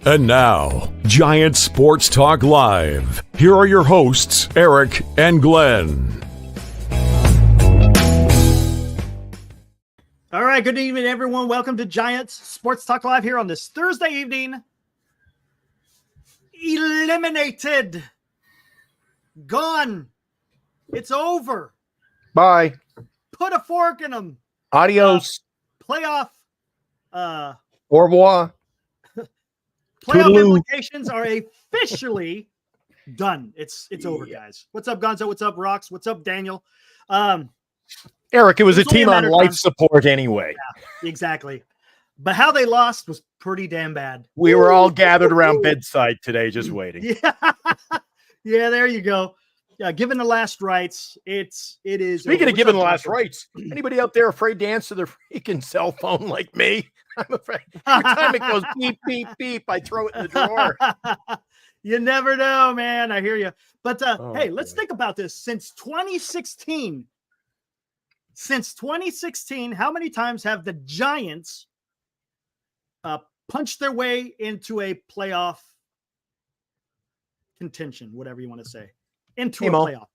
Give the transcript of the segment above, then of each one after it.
And now, Giants Sports Talk Live. Here are your hosts, Eric and Glenn. All right, good evening, everyone. Welcome to Giants Sports Talk Live here on this Thursday evening. Eliminated. Gone. It's over. Bye. Put a fork in them. Adios. Playoff. Au revoir. Playoff Toodaloo. implications are officially done. It's over, guys. What's up, Gonzo? What's up, Rox? What's up, Daniel? Eric, it was a It's only team a on matter of life time. support anyway. Yeah, exactly. But how they lost was pretty damn bad. We were all gathered around bedside today just waiting. Yeah. Yeah, there you go. Yeah, given the last rights, it is. Speaking over. of giving the What's last up, rights, anybody out there afraid to answer their freaking cell phone like me? I'm afraid. Every time it goes beep, beep, beep, I throw it in the drawer. You never know, man. I hear you. But hey, let's boy. think about this. Since 2016, how many times have the Giants punched their way into a playoff contention, whatever you want to say, into a Mo. playoff?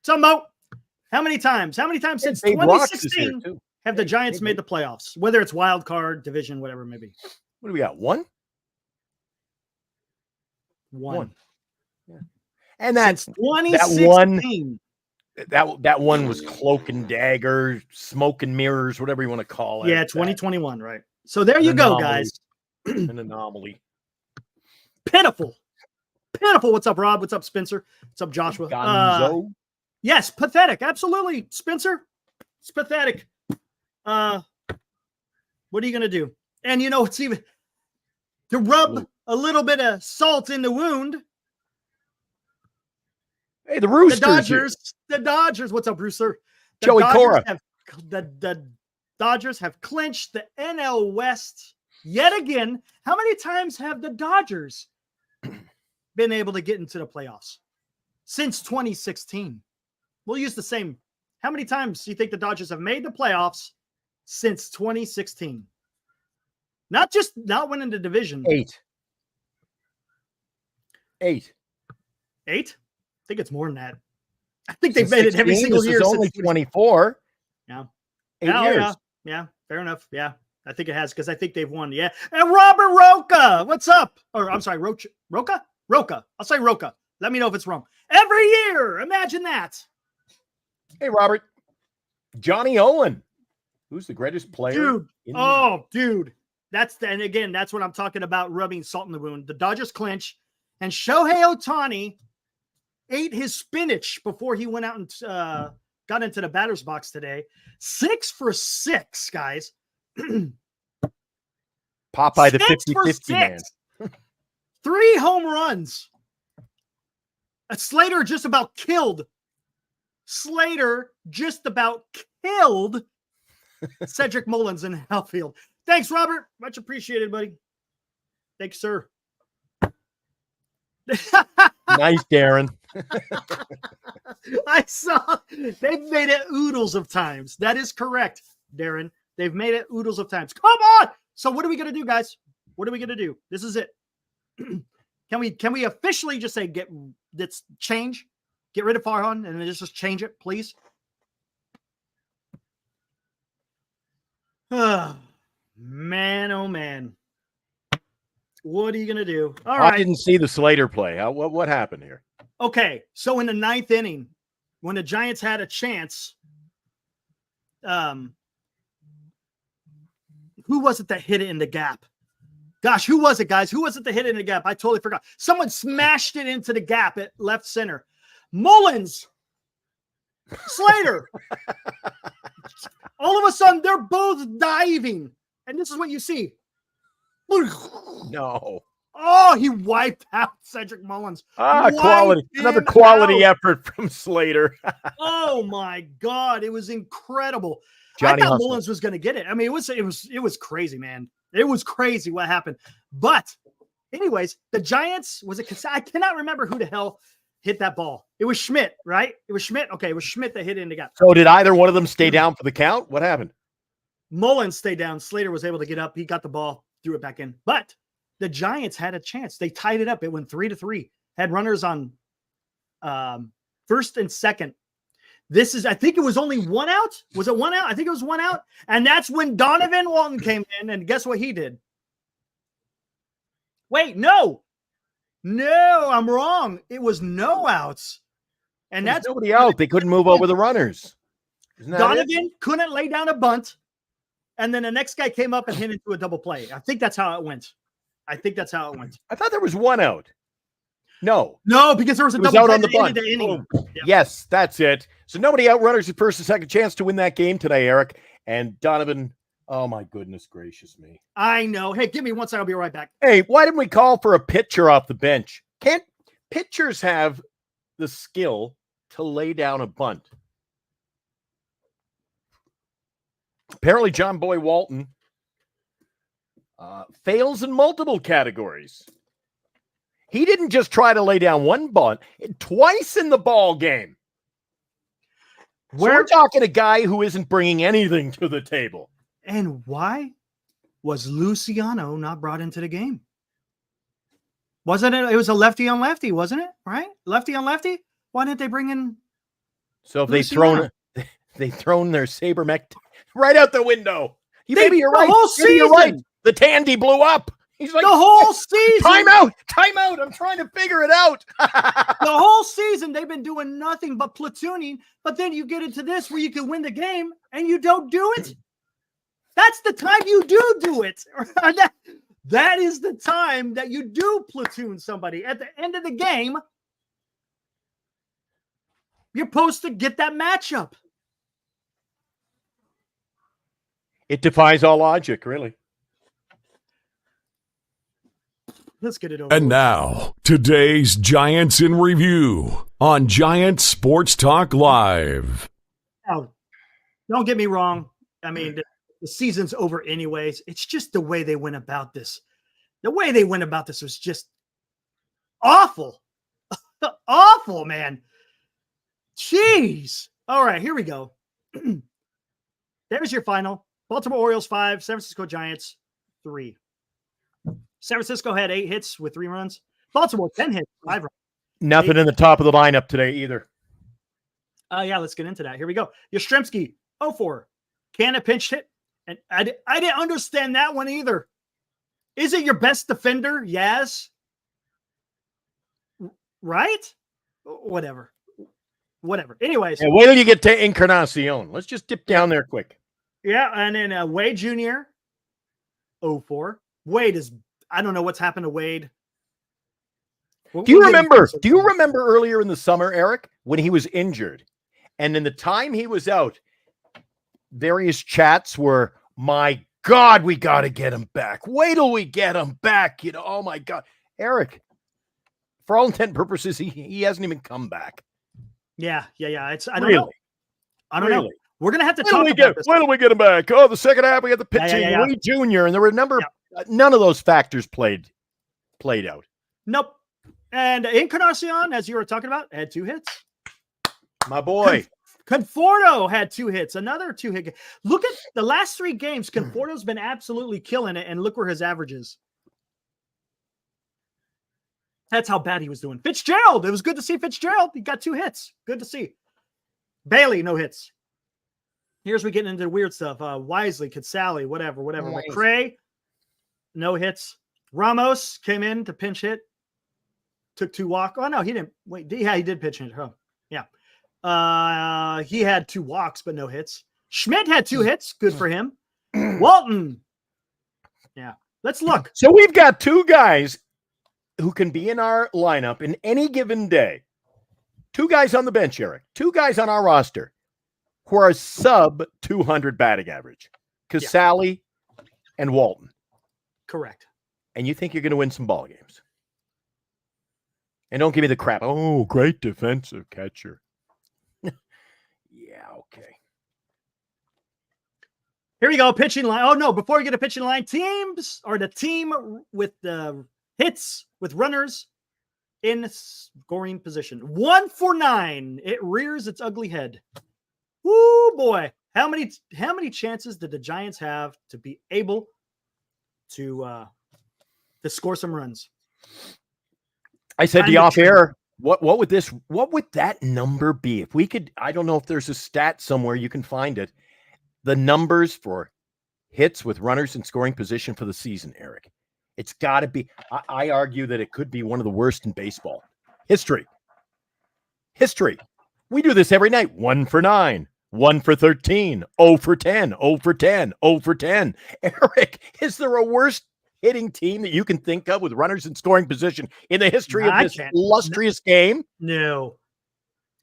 So, Mo, how many times? How many times since Babe Rocks is here, 2016 too. have the Giants made the playoffs? Whether it's wild card, division, whatever it may be. What do we got? One? One. Yeah. And that's Since 2016. that one was cloak and dagger, smoke and mirrors, whatever you want to call it. Yeah, 2021, right? So there you go, guys. An anomaly. Pitiful. What's up, Rob? What's up, Spencer? What's up, Joshua? Gonzo. Yes, pathetic. Absolutely, Spencer. It's pathetic. What are you gonna do? And you know, it's even to rub a little bit of salt in the wound. Hey, the Roosters. The Dodgers. What's up, Brewster? The Joey Dodgers Cora. The Dodgers have clinched the NL West yet again. How many times have the Dodgers been able to get into the playoffs? Since 2016. We'll use the same. How many times do you think the Dodgers have made the playoffs since 2016? Not winning the division. Eight. I think it's more than that. I think they've made it every 16, single this year. is only since 24. Yeah. 8 years. Yeah. Fair enough. Yeah. I think it has because I think they've won. Yeah. And Robert Roca, what's up? Or I'm sorry, Roca? Roca. I'll say Roca. Let me know if it's wrong. Every year. Imagine that. Hey, Robert. Johnny Owen. Who's the greatest player? Dude. in Dude. And again, that's what I'm talking about, rubbing salt in the wound. The Dodgers clinch, and Shohei Ohtani ate his spinach before he went out and got into the batter's box today. 6 for 6, guys. Popeye the 6 for 50-50 man. 3 home runs. Slater just about killed Cedric Mullins in outfield. Thanks, Robert. Much appreciated, buddy. Thanks, sir. Nice, Darren. I saw they've made it oodles of times. That is correct, Darren. They've made it oodles of times. Come on. So what are we going to do, guys? What are we going to do? This is it. Can we officially just say let's change? Get rid of Farhan and then just change it, please. Man, oh man. What are you going to do? All right. I didn't see the Slater play. What happened here? Okay, so in the 9th inning, when the Giants had a chance, who was it that hit it in the gap? Gosh, who was it, guys? Who was it that hit it in the gap? I totally forgot. Someone smashed it into the gap at left center. Mullins, Slater. All of a sudden, they're both diving, and this is what you see. No. Oh, he wiped out Cedric Mullins. Quality. Wiped Another him quality out. effort from Slater. Oh my God, it was incredible. Johnny I thought Hustle. Mullins was going to get it. I mean, it was crazy, man. It was crazy what happened. But, anyways, the Giants I cannot remember who the hell hit that ball. It was Schmidt, right? It was Schmidt. Okay, it was Schmidt that hit it in the gap. So did either one of them stay down for the count? What happened? Mullins stayed down. Slater was able to get up. He got the ball, threw it back in. But the Giants had a chance. They tied it up. It went 3-3. Had runners on first and second. I think it was only one out. Was it one out? I think it was one out. And that's when Donovan Walton came in, and guess what he did? Wait, no, I'm wrong. It was no outs. And that's nobody out. They couldn't move over the runners. Donovan couldn't lay down a bunt. And then the next guy came up and hit into a double play. I think that's how it went. I thought there was one out. No, because there was a double out play on the bunt. Yeah. Yes, that's it. So nobody outrunners his first and second chance to win that game today, Eric. And Donovan, oh my goodness gracious me. I know. Hey, give me one second. I'll be right back. Hey, why didn't we call for a pitcher off the bench? Can't pitchers have the skill to lay down a bunt? Apparently, John Boy Walton fails in multiple categories. He didn't just try to lay down one bunt, twice in the ball game. We're talking a guy who isn't bringing anything to the table. And why was Luciano not brought into the game? Wasn't it? It was a lefty on lefty, wasn't it? Right? Lefty on lefty. Why didn't they bring in? So if they thrown their saber mech right out the window. Maybe you're right. Maybe you're right. The Tandy blew up. He's like, the whole season. Time out. I'm trying to figure it out. The whole season, they've been doing nothing but platooning. But then you get into this where you can win the game and you don't do it. That's the time you do it. That is the time that you do platoon somebody. At the end of the game, you're supposed to get that matchup. It defies all logic, really. Let's get it over. And now, today's Giants in Review on Giants Sports Talk Live. Now, don't get me wrong. I mean, the season's over anyways. It's just the way they went about this. The way they went about this was just awful. Awful, man. Jeez. All right, here we go. There's your final. Baltimore Orioles 5, San Francisco Giants 3. San Francisco had 8 hits with 3 runs. Baltimore 10 hits, 5 runs. Nothing in the top of the lineup today either. Yeah, let's get into that. Here we go. Yastrzemski 0-4. Canna pinch hit. And I didn't understand that one either. Is it your best defender? Yes. Right? Whatever. Anyways. Yeah, wait till you get to Encarnacion. Let's just dip down there quick. Yeah, and then Wade Jr. 0-4. Wade is, I don't know what's happened to Wade. Do you remember earlier in the summer, Eric, when he was injured? And in the time he was out, various chats were, my God, we got to get him back. Wait till we get him back. Oh my God. Eric, for all intent and purposes, he hasn't even come back. Yeah. I don't know. We're going to have to talk about this. When do we get him back? Oh, the second half, we got the pitching, Wade Jr., and there were a number of, none of those factors played out. Nope. And Encarnacion, as you were talking about, had 2 hits. My boy. Conforto had 2 hits, another 2 hit. Look at the last 3 games. Conforto's been absolutely killing it, and look where his average is. That's how bad he was doing. Fitzgerald, it was good to see Fitzgerald. He got 2 hits. Good to see. Bailey, no hits. Here's we getting into the weird stuff. Wisely, Katsali, whatever. McCray, no hits. Ramos came in to pinch hit. Took 2 walks. Oh, no, he didn't. Wait, he did pitch hit. Oh, yeah. He had 2 walks, but no hits. Schmidt had 2 hits. Good for him. Walton. Yeah. Let's look. So we've got 2 guys who can be in our lineup in any given day. 2 guys on the bench, Eric. 2 guys on our roster who are sub 200 batting average. Casale and Walton. Correct. And you think you're going to win some ball games. And don't give me the crap. Oh, great defensive catcher. Yeah, okay. Here we go. Pitching line. Oh, no. Before we get a pitching line, teams or the team with the hits with runners in scoring position. 1 for 9. It rears its ugly head. Woo, boy. How many chances did the Giants have to be able to to score some runs. I said to you off air, what would that number be? If we could, I don't know if there's a stat somewhere you can find it. The numbers for hits with runners in scoring position for the season, Eric. It's got to be. I argue that it could be one of the worst in baseball history. We do this every night. 1 for 9, 1 for 13, 0 for 10, 0 for 10, 0 for 10. Eric, is there a worse hitting team that you can think of with runners in scoring position in the history of this illustrious game? No.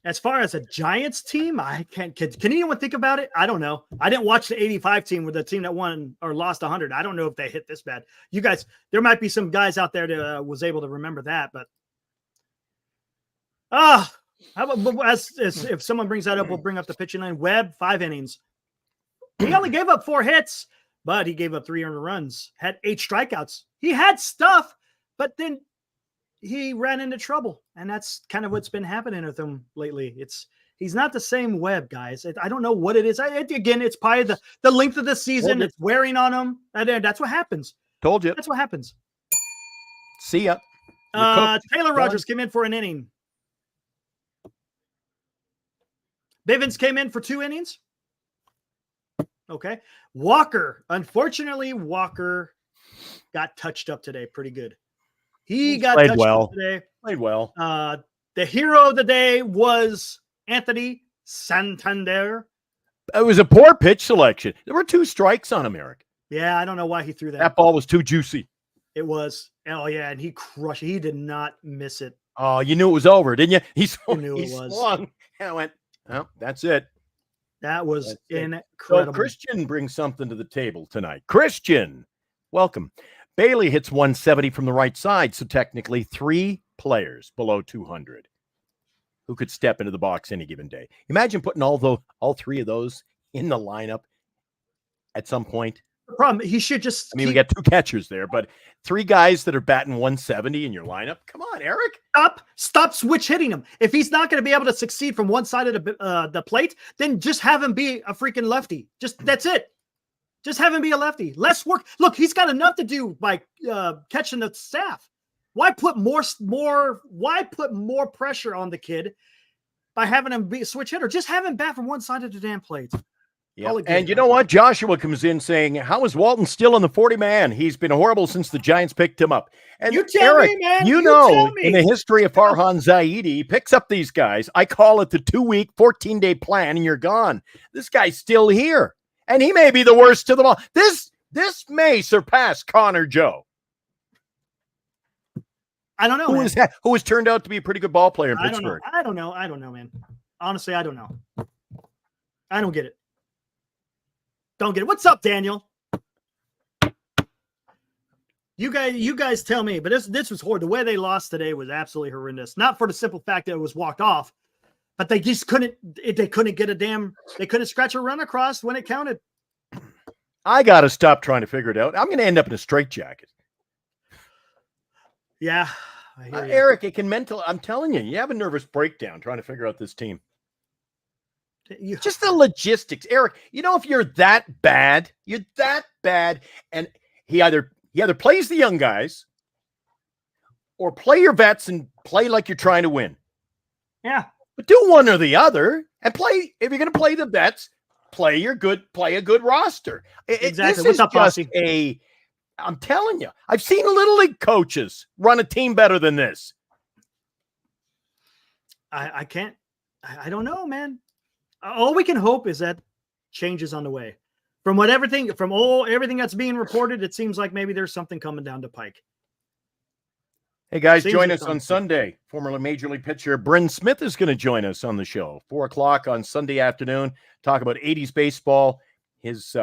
As far as a Giants team, I can't. Can anyone think about it? I don't know. I didn't watch the 85 team with the team that won or lost 100. I don't know if they hit this bad. You guys, there might be some guys out there that was able to remember that, but how about as if someone brings that up, we'll bring up the pitching line. Webb, 5 innings. He only gave up 4 hits, but he gave up 3 earned runs, had 8 strikeouts. He had stuff, but then he ran into trouble, and that's kind of what's been happening with him lately. He's not the same Webb, guys. I don't know what it is. Again, it's probably the length of the season. It's wearing on him, and that's what happens. Told you. That's what happens. See ya. Taylor Rogers came in for an inning. Bivens came in for 2 innings. Okay. Unfortunately, Walker got touched up today pretty good. He got touched up today. Played well. The hero of the day was Anthony Santander. It was a poor pitch selection. There were 2 strikes on him, Eric. Yeah, I don't know why he threw that. That ball was too juicy. It was. Oh, yeah, and he crushed it. He did not miss it. Oh, you knew it was over, didn't you? He was. Swung, and I went, oh, that's it. That was incredible. So Christian brings something to the table tonight. Christian, welcome. Bailey hits 170 from the right side, so technically 3 players below 200 who could step into the box any given day. Imagine putting all 3 of those in the lineup at some point. The problem, he should just. We got 2 catchers there, but 3 guys that are batting 170 in your lineup. Come on, Eric. Stop switch hitting him. If he's not going to be able to succeed from one side of the plate, then just have him be a freaking lefty. That's it. Just have him be a lefty. Less work. Look, he's got enough to do by catching the staff. Why put more pressure on the kid by having him be a switch hitter? Just have him bat from one side of the damn plate. Yeah. And you know what? Joshua comes in saying, how is Walton still on the 40-man? He's been horrible since the Giants picked him up. And you tell Eric, me, man. You know, in the history of Farhan Zaidi, he picks up these guys. I call it the 2-week, 14-day plan, and you're gone. This guy's still here. And he may be the worst to them all. This may surpass Connor Joe. I don't know. Who has turned out to be a pretty good ball player in Pittsburgh. I don't know, man. Honestly, I don't know. I don't get it. What's up, Daniel? You guys tell me, but this was horrible. The way they lost today was absolutely horrendous. Not for the simple fact that it was walked off, but they just couldn't they couldn't scratch a run across when it counted. I got to stop trying to figure it out. I'm going to end up in a straitjacket. Yeah. Eric, I'm telling you, you have a nervous breakdown trying to figure out this team. Just the logistics, Eric. You know, if you're that bad, and he either plays the young guys or play your vets and play like you're trying to win. Yeah. But do one or the other and play. If you're going to play the vets, play a good roster. Exactly. What's up, Posse? I'm telling you, I've seen little league coaches run a team better than this. I don't know, man. All we can hope is that change is on the way. From everything that's being reported, it seems like maybe there's something coming down the pike. Hey, guys, join us on Sunday. Former Major League pitcher Bryn Smith is going to join us on the show. 4:00 on Sunday afternoon. Talk about 80s baseball, his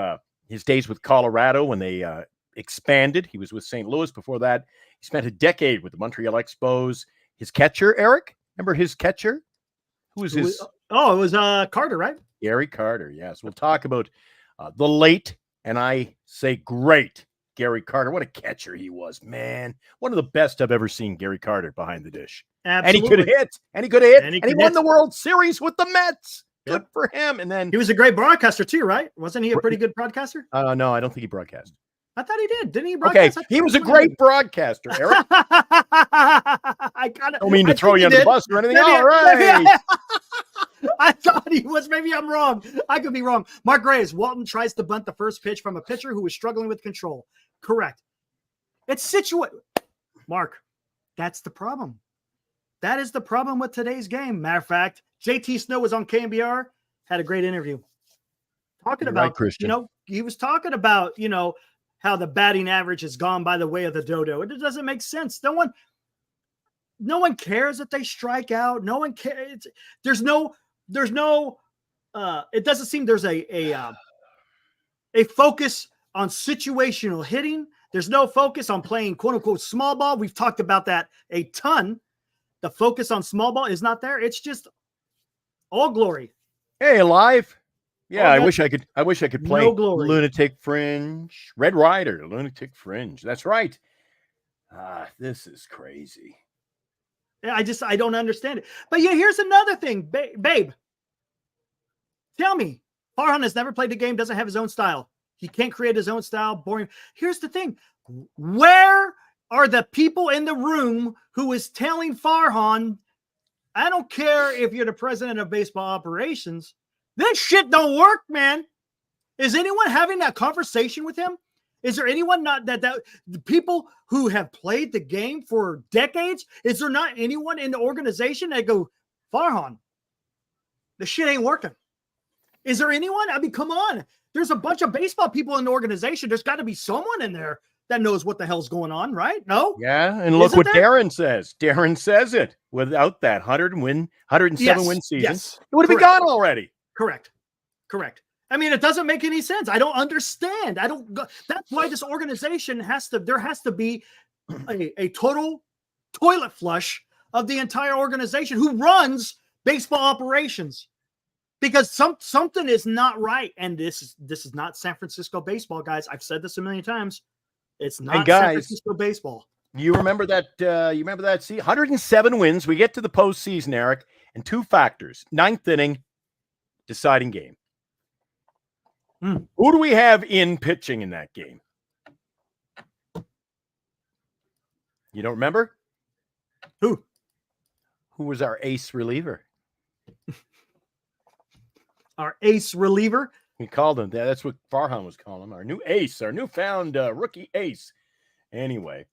days with Colorado when they expanded. He was with St. Louis before that. He spent a decade with the Montreal Expos. His catcher, Eric? Remember his catcher? Who was his? Oh, it was Carter, right? Gary Carter, yes. We'll talk about the late, and I say great, Gary Carter. What a catcher he was, man. One of the best I've ever seen, Gary Carter, behind the dish. Absolutely. And he could hit, and he won the World Series with the Mets. Good for him. And then he was a great broadcaster too, right? Wasn't he a pretty good broadcaster? No, I don't think he broadcast. I thought he did. Didn't he Okay, broadcast? he was a great broadcaster, Eric. I don't mean to throw you under the bus or anything. All right. I thought he was. Maybe I'm wrong. I could be wrong. Mark Graves, Walton tries to bunt the first pitch from a pitcher who was struggling with control. Correct. It's Mark, that's the problem. That is the problem with today's game. Matter of fact, JT Snow was on KMBR, had a great interview. Talking You're about, right, Christian. he was talking about, how the batting average has gone by the way of the dodo. It doesn't make sense. No one cares if they strike out. No one cares. There's no, it doesn't seem there's a focus on situational hitting. There's no focus on playing quote unquote small ball. We've talked about that a ton. The focus on small ball is not there. It's just all glory. Hey, live. Yeah, I wish I could play no glory. Lunatic Fringe. Red Rider, Lunatic Fringe. That's right. This is crazy. Yeah, I don't understand it. But yeah, here's another thing, babe. Tell me, Farhan has never played the game, doesn't have his own style. He can't create his own style. Boring. Here's the thing. Where are the people in the room who is telling Farhan, I don't care if you're the president of baseball operations, this shit don't work, man. Is anyone having that conversation with him? Is there anyone not that the people who have played the game for decades? Is there not anyone in the organization that go, Farhan, the shit ain't working? Is there anyone? I mean, come on. There's a bunch of baseball people in the organization. There's got to be someone in there that knows what the hell's going on, right? No? Yeah, and look what Darren says. Darren says it. Without that 107 win season, it would have been gone already. Correct. I mean, it doesn't make any sense. I don't understand. That's why this organization there has to be a total toilet flush of the entire organization who runs baseball operations, because something is not right. And this is not San Francisco baseball, guys. I've said this a million times. It's not San Francisco baseball. You remember that? See, 107 wins. We get to the postseason, Eric, and two factors: ninth inning, deciding game. Who do we have in pitching in that game? You don't remember? Who was our ace reliever? Our ace reliever? We called him that. That's what Farhan was calling him. Our new ace, our newfound rookie ace. Anyway,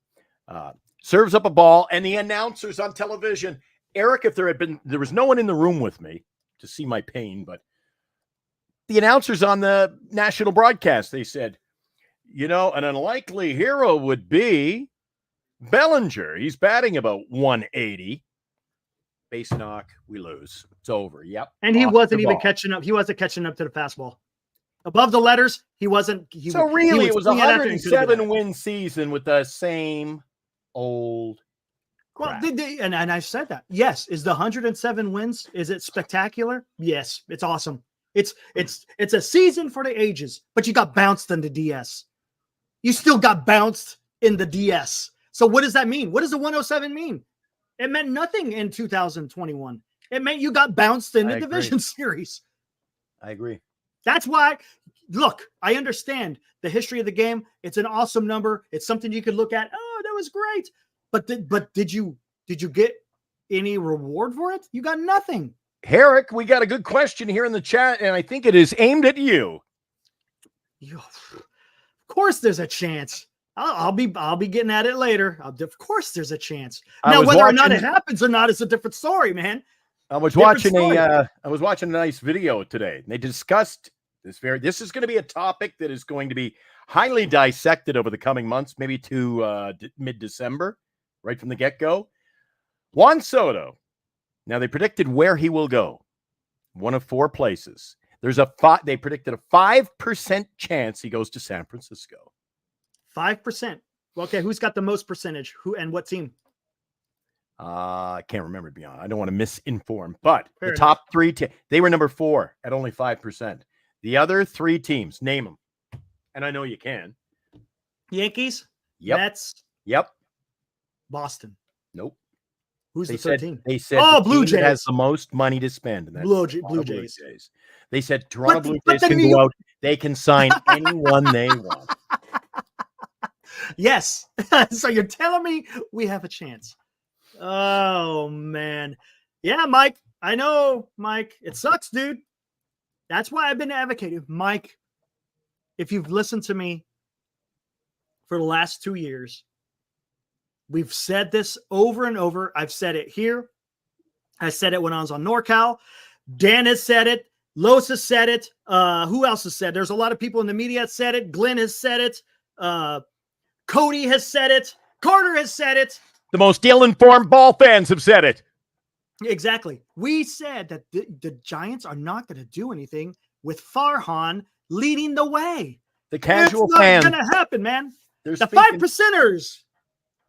serves up a ball, and the announcers on television, Eric, if there was no one in the room with me to see my pain, but the announcers on the national broadcast, they said, an unlikely hero would be Bellinger. He's batting about 180. Base knock, we lose. It's over. Yep. And he wasn't even catching up. He wasn't catching up to the fastball. Above the letters, he wasn't. It was a 107 win season with the same old crap. Well, and I said that. Yes. Is the 107 wins, is it spectacular? Yes. It's awesome. It's a season for the ages, but you got bounced in the DS. You still got bounced in the DS. So what does that mean? What does the 107 mean? It meant nothing in 2021. It meant you got bounced in the division series. I agree. That's why, look, I understand the history of the game. It's an awesome number. It's something you could look at. Oh, that was great. But did you get any reward for it? You got nothing. Herrick, we got a good question here in the chat, and I think it is aimed at you. Of course there's a chance. I'll be getting at it later. Of course there's a chance. Now, whether or not it happens or not is a different story, man. I was watching a nice video today. And they discussed this is going to be a topic that is going to be highly dissected over the coming months, maybe to mid-December, right from the get-go. Juan Soto. Now, they predicted where he will go. One of four places. They predicted a 5% chance he goes to San Francisco. 5%. Okay, who's got the most percentage? Who and what team? I can't remember, to be honest. I don't want to misinform. But the top three, they were number 4 at only 5%. The other 3 teams, name them. And I know you can. Yankees? Yep. Mets? Yep. Boston? Nope. Who's the third team? They said Blue Jays has the most money to spend. And that's Blue Jays. They said Toronto Blue Jays can go out. They can sign anyone they want. Yes. So you're telling me we have a chance. Oh, man. Yeah, Mike. I know, Mike. It sucks, dude. That's why I've been advocating. Mike, if you've listened to me for the last 2 years, we've said this over and over. I've said it here. I said it when I was on NorCal. Dan has said it. Los has said it. Who else has said it? There's a lot of people in the media that said it. Glenn has said it. Cody has said it. Carter has said it. The most ill-informed ball fans have said it. Exactly. We said that the Giants are not going to do anything with Farhan leading the way. The casual it's fan. not going to happen, man. The speaking... 5%ers.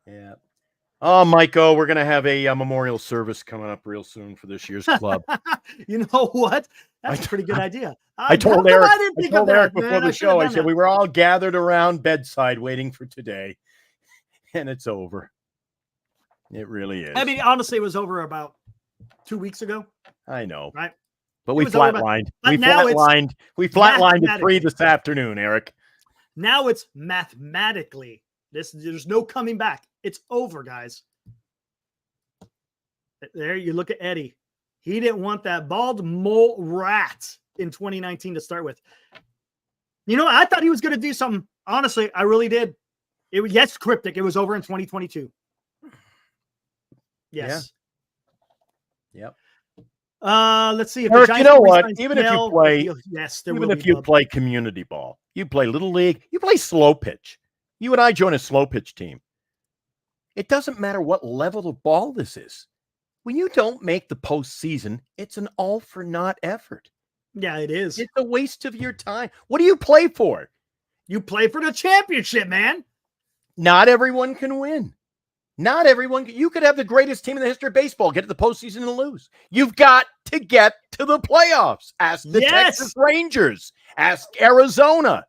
Yeah. Oh, Michael, we're going to have a memorial service coming up real soon for this year's club. You know what? That's a pretty good idea. I told Eric, that, before the show, I said we were all gathered around bedside waiting for today, and it's over. It really is. I mean, honestly, it was over about 2 weeks ago. I know. Right? But we flatlined. We flatlined at 3 this afternoon, Eric. Now it's mathematically. There's no coming back. It's over, guys. There you look at Eddie. He didn't want that bald mole rat in 2019 to start with. You know, I thought he was going to do something. Honestly, I really did. It was, yes, cryptic. It was over in 2022. Yes. Yeah. Yep. Let's see if Eric, you know what? Even if you play community ball, you play little league, you play slow pitch. You and I join a slow pitch team. It doesn't matter what level of ball this is. When you don't make the postseason, it's an all for naught effort. Yeah, it is. It's a waste of your time. What do you play for? You play for the championship, man. Not everyone can win. Not everyone. You could have the greatest team in the history of baseball, get to the postseason and lose. You've got to get to the playoffs. Ask the Texas Rangers. Ask Arizona.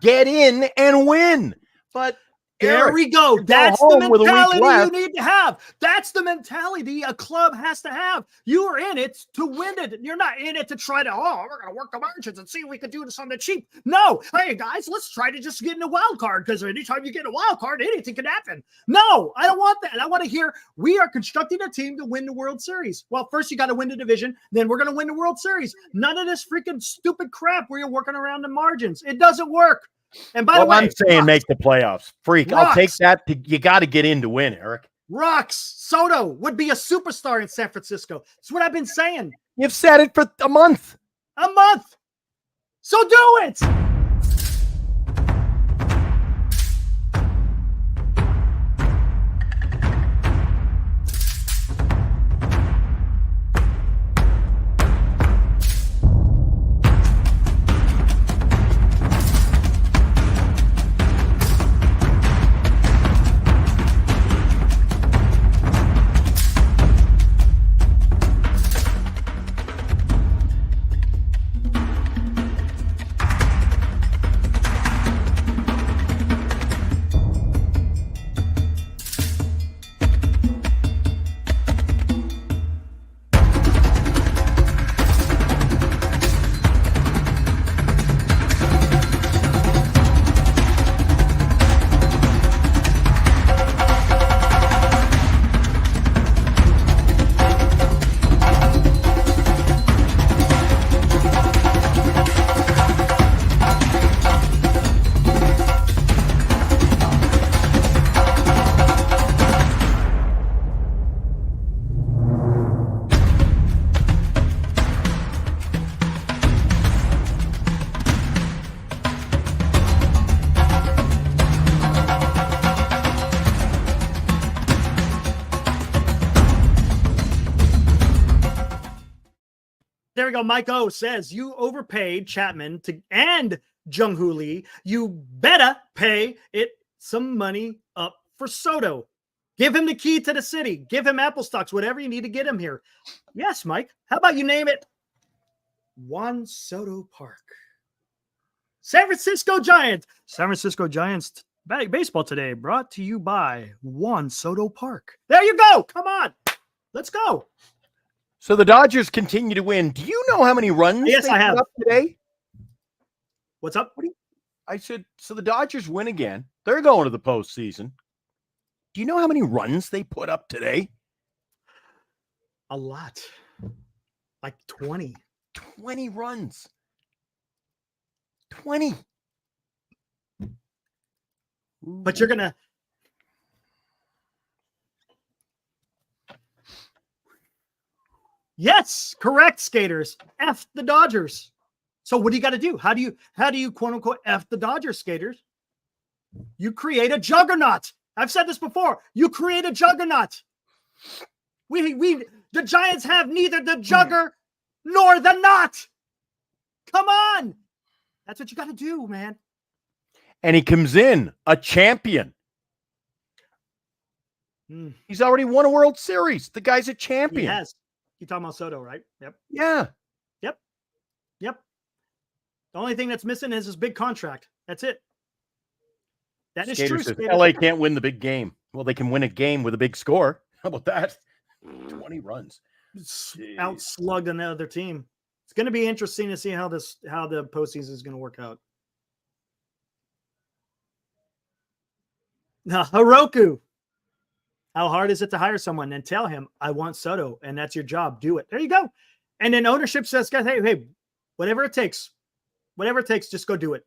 Get in and win. But there we go. That's the mentality you need to have. That's the mentality a club has to have. You are in it to win it. You're not in it to try to, we're going to work the margins and see if we can do this on the cheap. No. Hey, guys, let's try to just get in a wild card, because anytime you get a wild card, anything can happen. No, I don't want that. I want to hear we are constructing a team to win the World Series. Well, first you got to win the division. Then we're going to win the World Series. None of this freaking stupid crap where you're working around the margins. It doesn't work. And by the way, I'm saying make the playoffs. Freak. I'll take that. You got to get in to win, Eric. Rocks. Soto would be a superstar in San Francisco. That's what I've been saying. You've said it for a month. A month. So do it. There we go. Mike O says you overpaid Chapman and Jung-Hoo Lee. You better pay it some money up for Soto. Give him the key to the city. Give him Apple stocks, whatever you need to get him here. Yes, Mike. How about you name it Juan Soto Park? San Francisco Giants. San Francisco Giants baseball today brought to you by Juan Soto Park. There you go. Come on. Let's go. So the Dodgers continue to win. Do you know how many runs I have up today? What's up? I said, so the Dodgers win again. They're going to the postseason. Do you know how many runs they put up today? A lot. Like 20. 20 runs. 20. But you're going to. Yes, correct, skaters. F the Dodgers. So what do you got to do? How do you quote unquote F the Dodgers, skaters? You create a juggernaut. I've said this before. You create a juggernaut. The Giants have neither the jugger nor the knot. Come on. That's what you got to do, man. And he comes in a champion. He's already won a World Series. The guy's a champion. He has. You're talking about Soto, right? Yep. Yeah. Yep. The only thing that's missing is his big contract. That's it. That is Skater true. says, LA can't win the big game. Well, they can win a game with a big score. How about that? 20 runs. Outslugged another team. It's going to be interesting to see how the postseason is going to work out. Now, Heroku. How hard is it to hire someone and tell him, I want Soto, and that's your job. Do it. There you go. And then ownership says, hey, whatever it takes, just go do it.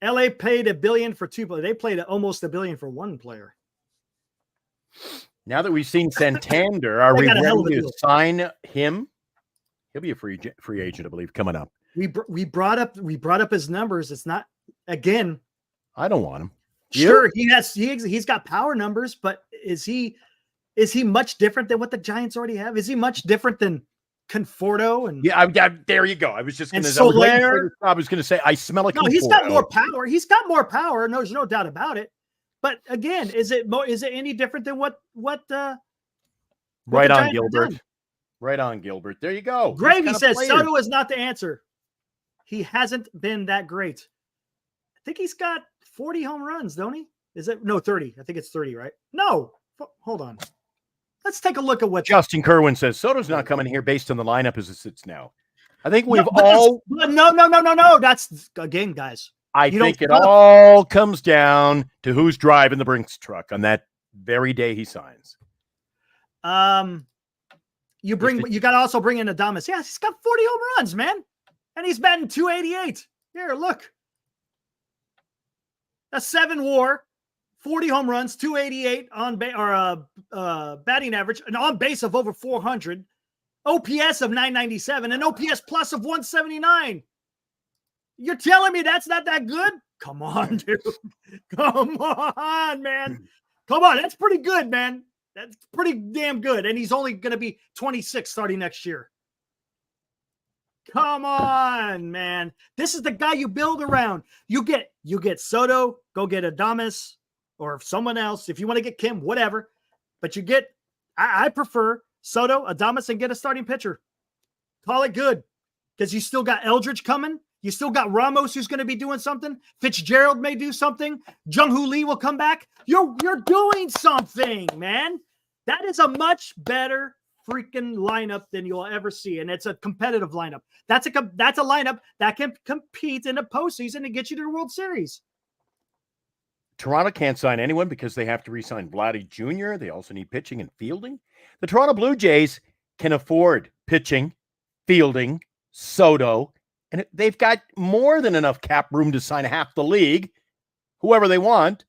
LA paid $1 billion for 2 players. They paid almost $1 billion for 1 player. Now that we've seen Santander, are we ready to sign him? He'll be a free agent, I believe, coming up. We brought up his numbers. It's not, again. I don't want him. Sure, he's got power numbers, but is he much different than what the Giants already have? Is he much different than Conforto? And there you go. I was just going to. I was going to say I smell like. No, he's got more power. He's got more power. No, there's no doubt about it. But again, is it any different than what right on Gilbert? Right on Gilbert. There you go. Gravy says Soto is not the answer. He hasn't been that great. I think he's got 40 home runs, don't he? Is it? No, 30. I think it's 30, right? No. Hold on. Let's take a look at what Justin Kerwin says. Soto's not coming here based on the lineup as it sits now. I think No. That's, again, guys. I think it all comes down to who's driving the Brinks truck on that very day he signs. You got to also bring in Adames. Yeah, he's got 40 home runs, man. And he's batting .288. Here, look. A 7 WAR, 40 home runs, .288 on batting average, an on base of over 400, OPS of 997, and OPS plus of 179. You're telling me that's not that good? Come on, dude. Come on, man. Come on. That's pretty good, man. That's pretty damn good. And he's only going to be 26 starting next year. Come on, man. This is the guy you build around. You get Soto, go get Adames or someone else. If you want to get Kim, whatever. But I prefer Soto, Adames, and get a starting pitcher. Call it good. Because you still got Eldridge coming. You still got Ramos who's going to be doing something. Fitzgerald may do something. Jung-Hoo Lee will come back. You're doing something, man. That is a much better freaking lineup than you'll ever see, and it's a competitive lineup. That's a lineup that can compete in the postseason and get you to the World Series. Toronto can't sign anyone because they have to re-sign Vladdy Jr. They also need pitching and fielding. The Toronto Blue Jays can afford pitching, fielding, Soto, and they've got more than enough cap room to sign half the league, whoever they want,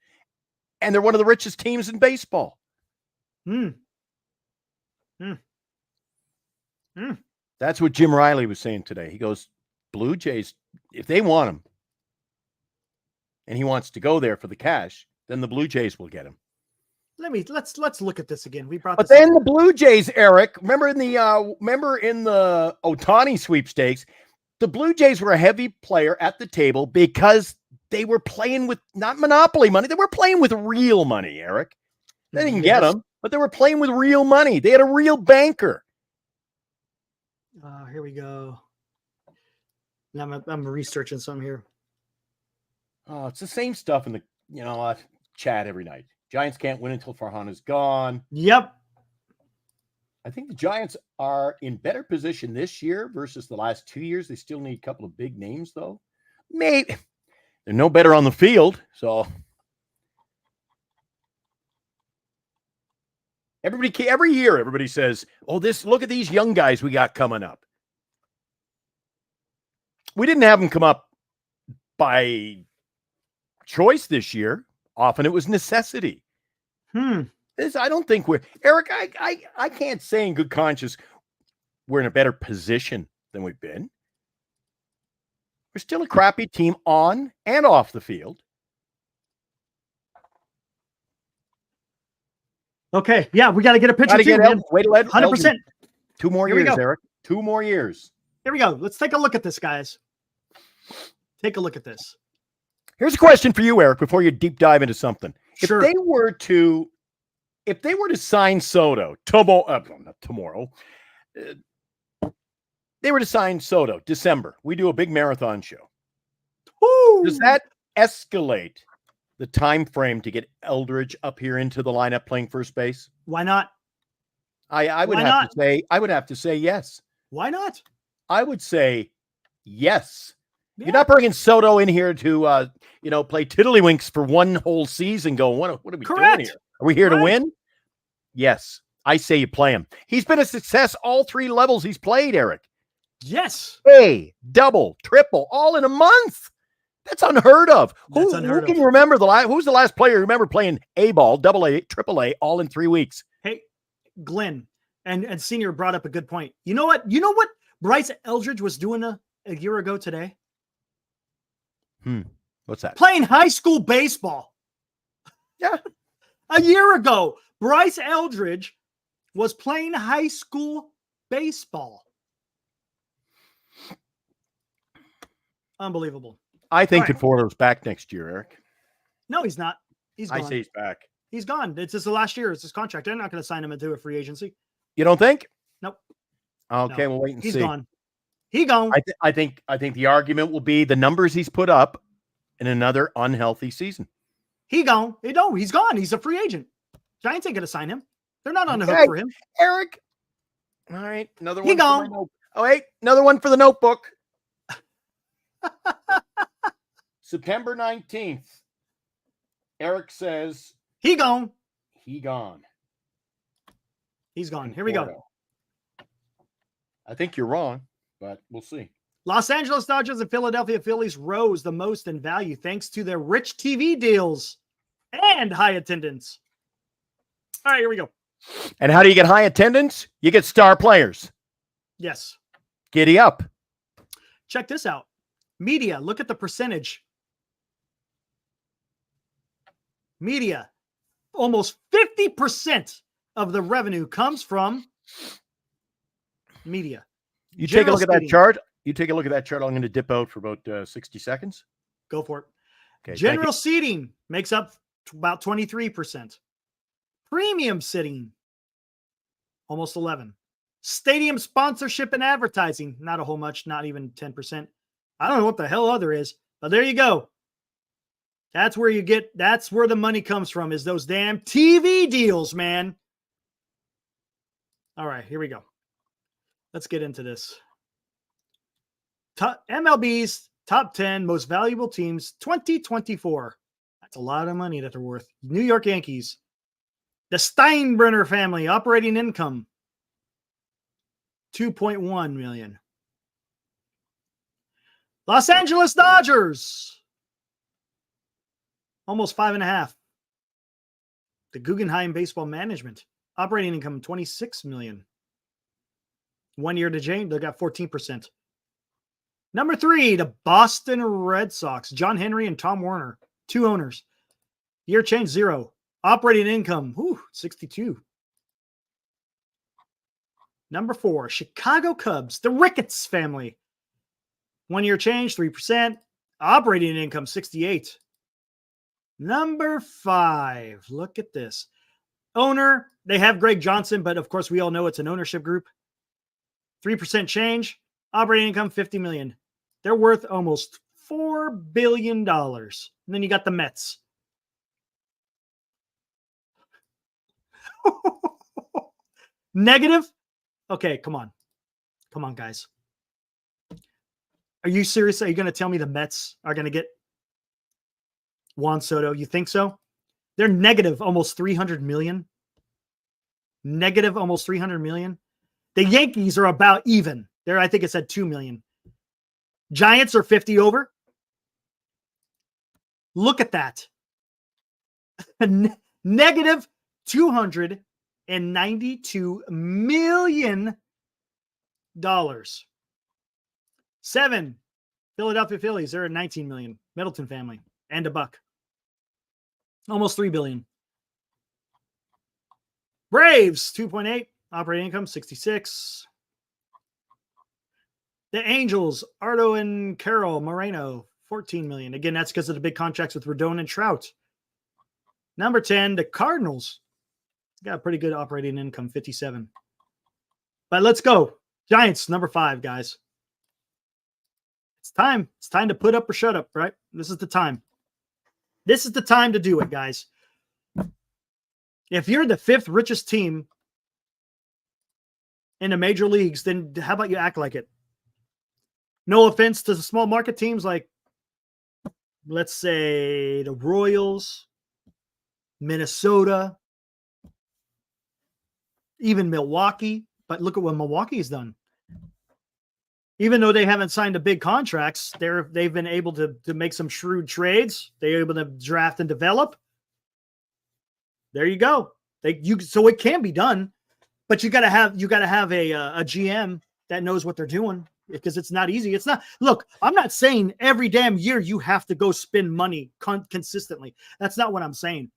and they're one of the richest teams in baseball. That's what Jim Riley was saying today. He goes, Blue Jays, if they want him and he wants to go there for the cash, then the Blue Jays will get him. Let's look at this again. But then the Blue Jays, Eric, remember in the Ohtani sweepstakes, the Blue Jays were a heavy player at the table because they were playing with not monopoly money. They were playing with real money, Eric. They didn't get them, but they were playing with real money. They had a real banker. Here we go. Now I'm researching some here. Oh, it's the same stuff in the chat every night. Giants can't win until Farhan is gone. Yep. I think the Giants are in better position this year versus the last 2 years. They still need a couple of big names, though. Maybe they're no better on the field. So every year, everybody says, "Oh, look at these young guys we got coming up." We didn't have them come up by choice this year. Often it was necessity. I don't think Eric, I can't say in good conscience we're in a better position than we've been. We're still a crappy team on and off the field. Okay, yeah, we got to get a picture too, man. Wait till 100%. 2 more years, Eric. 2 more years. Here we go. Let's take a look at this, guys. Take a look at this. Here's a question for you, Eric, before you deep dive into something. Sure. If they were to sign Soto tomorrow, they were to sign Soto December. We do a big marathon show. Woo! Does that escalate the time frame to get Eldridge up here into the lineup playing first base? Why not? I would have to say yes. Why not? I would say yes. Yeah. You're not bringing Soto in here to play tiddlywinks for one whole season. Going, what are we doing here? Are we here to win? Yes, I say you play him. He's been a success all 3 levels he's played, Eric. Yes. A, double, triple, all in a month. That's unheard of. Who can remember who's the last player you remember playing A ball, double A, triple A, all in 3 weeks? Hey, Glenn and Senior brought up a good point. You know what Bryce Eldridge was doing a year ago today? What's that? Playing high school baseball. Yeah. A year ago, Bryce Eldridge was playing high school baseball. Unbelievable. I think Conforto's back next year, Eric. No, he's not. He's gone. I say he's back. He's gone. It's just the last year. It's his contract. They're not going to sign him into a free agency. You don't think? Nope. Okay, we'll wait and see. He's gone. He gone. I think the argument will be the numbers he's put up in another unhealthy season. He gone. No, he's gone. He's a free agent. Giants ain't going to sign him. They're not on the hook for him. Eric. All right. Another one. He gone. Oh, wait. Another one for the notebook. September 19th. Eric says. He gone. He gone. He's gone. Here we go. I think you're wrong, but we'll see. Los Angeles Dodgers and Philadelphia Phillies rose the most in value thanks to their rich TV deals and high attendance. All right, here we go. And how do you get high attendance? You get star players. Yes. Giddy up. Check this out. Media, look at the percentage. Media, almost 50% of the revenue comes from media. You take a look at that chart. You take a look at that chart. I'm going to dip out for about 60 seconds. Go for it. Okay. General seating makes up about 23%. Premium sitting, almost 11%. Stadium sponsorship and advertising, not a whole much, not even 10%. I don't know what the hell other is, but there you go. That's where the money comes from, is those damn TV deals, man. All right, here we go. Let's get into this. MLB's top 10 most valuable teams 2024. That's a lot of money that they're worth. New York Yankees. The Steinbrenner family operating income $2.1 million. Los Angeles Dodgers almost 5.5. The Guggenheim Baseball Management operating income $26 million. 1 year to Jane, they got 14%. Number 3, the Boston Red Sox, John Henry and Tom Werner, 2 owners. Year change 0. Operating income, 62. Number 4, Chicago Cubs, the Ricketts family. 1 year change, 3%. Operating income, 68. Number 5, look at this. Owner, they have Greg Johnson, but of course we all know it's an ownership group. 3% change. Operating income, $50 million. They're worth almost $4 billion. And then you got the Mets. Negative? Okay, come on. Come on, guys. Are you serious? Are you going to tell me the Mets are going to get Juan Soto? You think so? They're negative almost 300 million. Negative almost 300 million. The Yankees are about even. There, I think it said 2 million. Giants are 50 over. Look at that. Negative $292 million. 7, Philadelphia Phillies, they're at 19 million. Middleton family and a buck. Almost 3 billion. Braves, 2.8. Operating income, 66. The Angels, Ardo and Carol Moreno, 14 million. Again, that's because of the big contracts with Rodon and Trout. Number 10, the Cardinals. Got a pretty good operating income, 57. But let's go. Giants, number 5, guys. It's time. It's time to put up or shut up, right? This is the time. This is the time to do it, guys. If you're the 5th richest team in the major leagues, then how about you act like it? No offense to the small market teams like, let's say, the Royals, Minnesota, even Milwaukee. But look at what Milwaukee has done. Even though they haven't signed the big contracts, they've been able to make some shrewd trades. They're able to draft and develop. There you go. So it can be done, but you gotta have a GM that knows what they're doing, because it's not easy. It's not. Look, I'm not saying every damn year you have to go spend money consistently. That's not what I'm saying.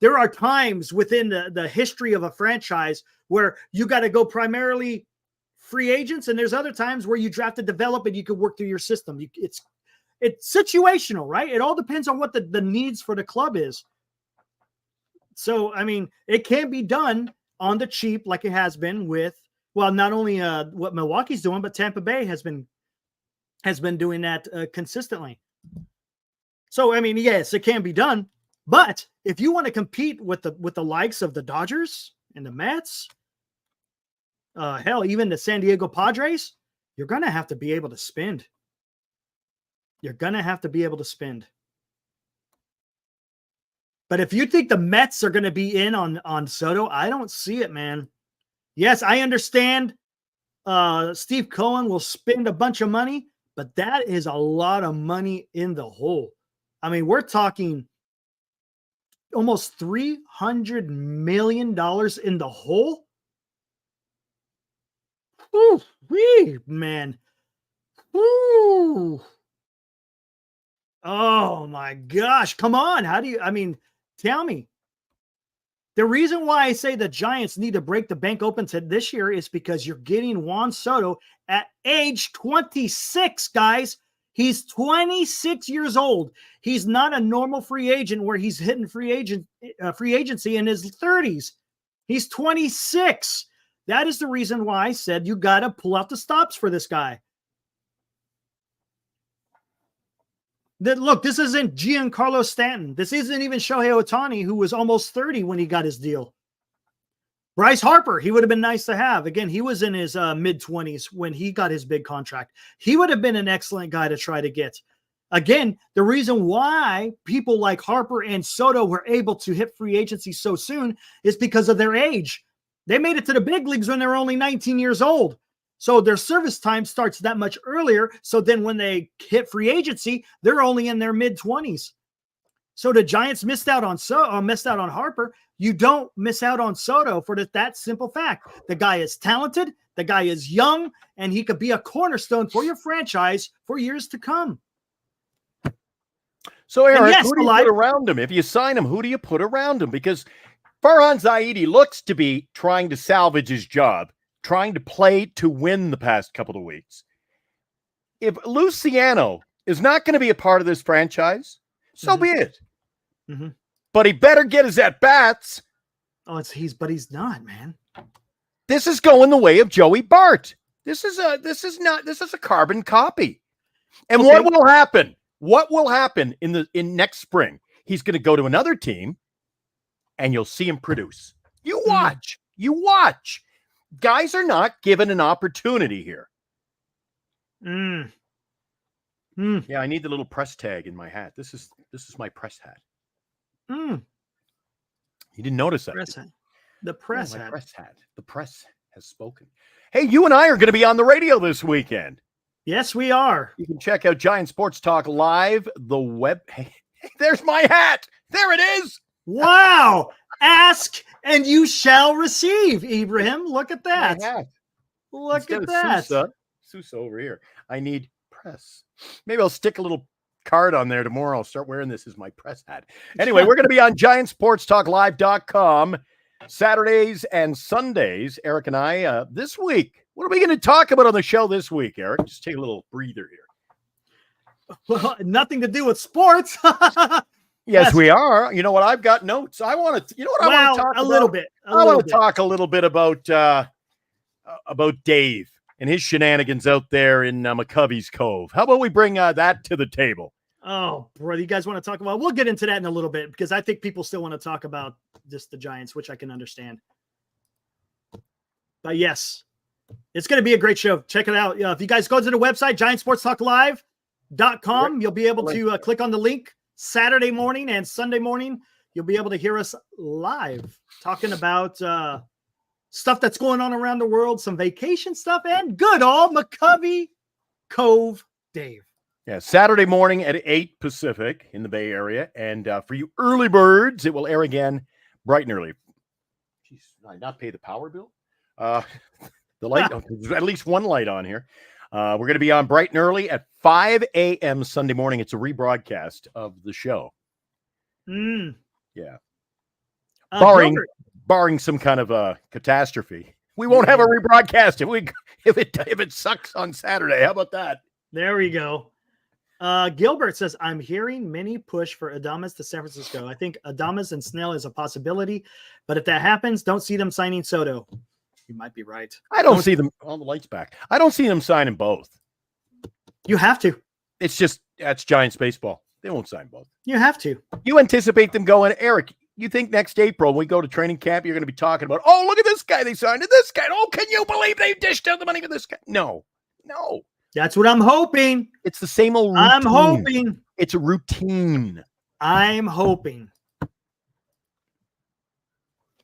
There are times within the history of a franchise where you got to go primarily free agents, and there's other times where you draft and develop and you can work through your system. It's situational, right? It all depends on what the needs for the club is. So, I mean, it can be done on the cheap like it has been with, well, not only what Milwaukee's doing, but Tampa Bay has been doing that consistently. So, I mean, yes, it can be done. But if you want to compete with the likes of the Dodgers and the Mets, hell, even the San Diego Padres, you're going to have to be able to spend. You're going to have to be able to spend. But if you think the Mets are going to be in on Soto, I don't see it, man. Yes, I understand Steve Cohen will spend a bunch of money, but that is a lot of money in the hole. I mean, we're talking almost $300 million in the hole. Ooh, wee, man. Ooh. Oh my gosh. Come on. Tell me. The reason why I say the Giants need to break the bank open to this year is because you're getting Juan Soto at age 26, guys. He's 26 years old. He's not a normal free agent where he's hitting free agency in his 30s. He's 26. That is the reason why I said you got to pull out the stops for this guy. Look, this isn't Giancarlo Stanton. This isn't even Shohei Ohtani, who was almost 30 when he got his deal. Bryce Harper, he would have been nice to have. Again, he was in his mid-20s when he got his big contract. He would have been an excellent guy to try to get. Again, the reason why people like Harper and Soto were able to hit free agency so soon is because of their age. They made it to the big leagues when they were only 19 years old. So their service time starts that much earlier. So then when they hit free agency, they're only in their mid-20s. So the Giants missed out on Harper. You don't miss out on Soto for that simple fact. The guy is talented, the guy is young, and he could be a cornerstone for your franchise for years to come. So, Eric, who do you put around him? If you sign him, who do you put around him? Because Farhan Zaidi looks to be trying to salvage his job, trying to play to win the past couple of weeks. If Luciano is not going to be a part of this franchise, so be it. Mm-hmm. But he better get his at-bats. But he's not, man. This is going the way of Joey Bart. This is a carbon copy. And okay. What will happen? What will happen in next spring? He's going to go to another team and you'll see him produce. You watch. You watch. Guys are not given an opportunity here. Yeah, I need the little press tag in my hat. This is my press hat. You didn't notice that? Press hat. The press hat. Press hat. The press has spoken. Hey, you and I are going to be on the radio this weekend. Yes, we are. You can check out Giant Sports Talk Live, the web. Hey, there's my hat. There it is. Wow. Ask and you shall receive, Ibrahim. Look at that. Look Instead at that. Sousa over here. I need press. Maybe I'll stick a little card on there tomorrow. I'll start wearing this as my press hat. Anyway, we're going to be on GiantSportsTalkLive.com Saturdays and Sundays. Eric and I, this week, what are we going to talk about on the show this week, Eric? Just take a little breather here. Well, nothing to do with sports. Yes, we are. You know what? I've got notes. I want to. You know what? I want to talk a little bit. I want to talk a little bit about Dave and his shenanigans out there in McCovey's Cove. How about we bring that to the table? Oh, bro, you guys want to talk about? We'll get into that in a little bit because I think people still want to talk about just the Giants, which I can understand. But yes, it's going to be a great show. Check it out. If you guys go to the website, GiantSportsTalkLive.com, you'll be able to click on the link. Saturday morning and Sunday morning, you'll be able to hear us live talking about stuff that's going on around the world, some vacation stuff, and good old McCovey Cove Dave. Yeah, Saturday morning at 8 Pacific in the Bay Area. And for you early birds, it will air again bright and early. Jeez, did I not pay the power bill? The light, there's at least one light on here. We're going to be on bright and early at 5 a.m. Sunday morning. It's a rebroadcast of the show. Yeah. Barring some kind of catastrophe. We won't have a rebroadcast if it sucks on Saturday. How about that? There we go. Gilbert says, I'm hearing many push for Adames to San Francisco. I think Adames and Snell is a possibility, but if that happens, don't see them signing Soto. You might be right. I don't see them. All the lights back. I don't see them signing both. You have to. It's just, that's Giants baseball. They won't sign both. You have to. You anticipate them going, Eric, you think next April when we go to training camp, you're going to be talking about, oh, look at this guy they signed, and this guy. Oh, can you believe they dished out the money for this guy? No. That's what I'm hoping. It's the same old routine. I'm hoping. It's a routine. I'm hoping.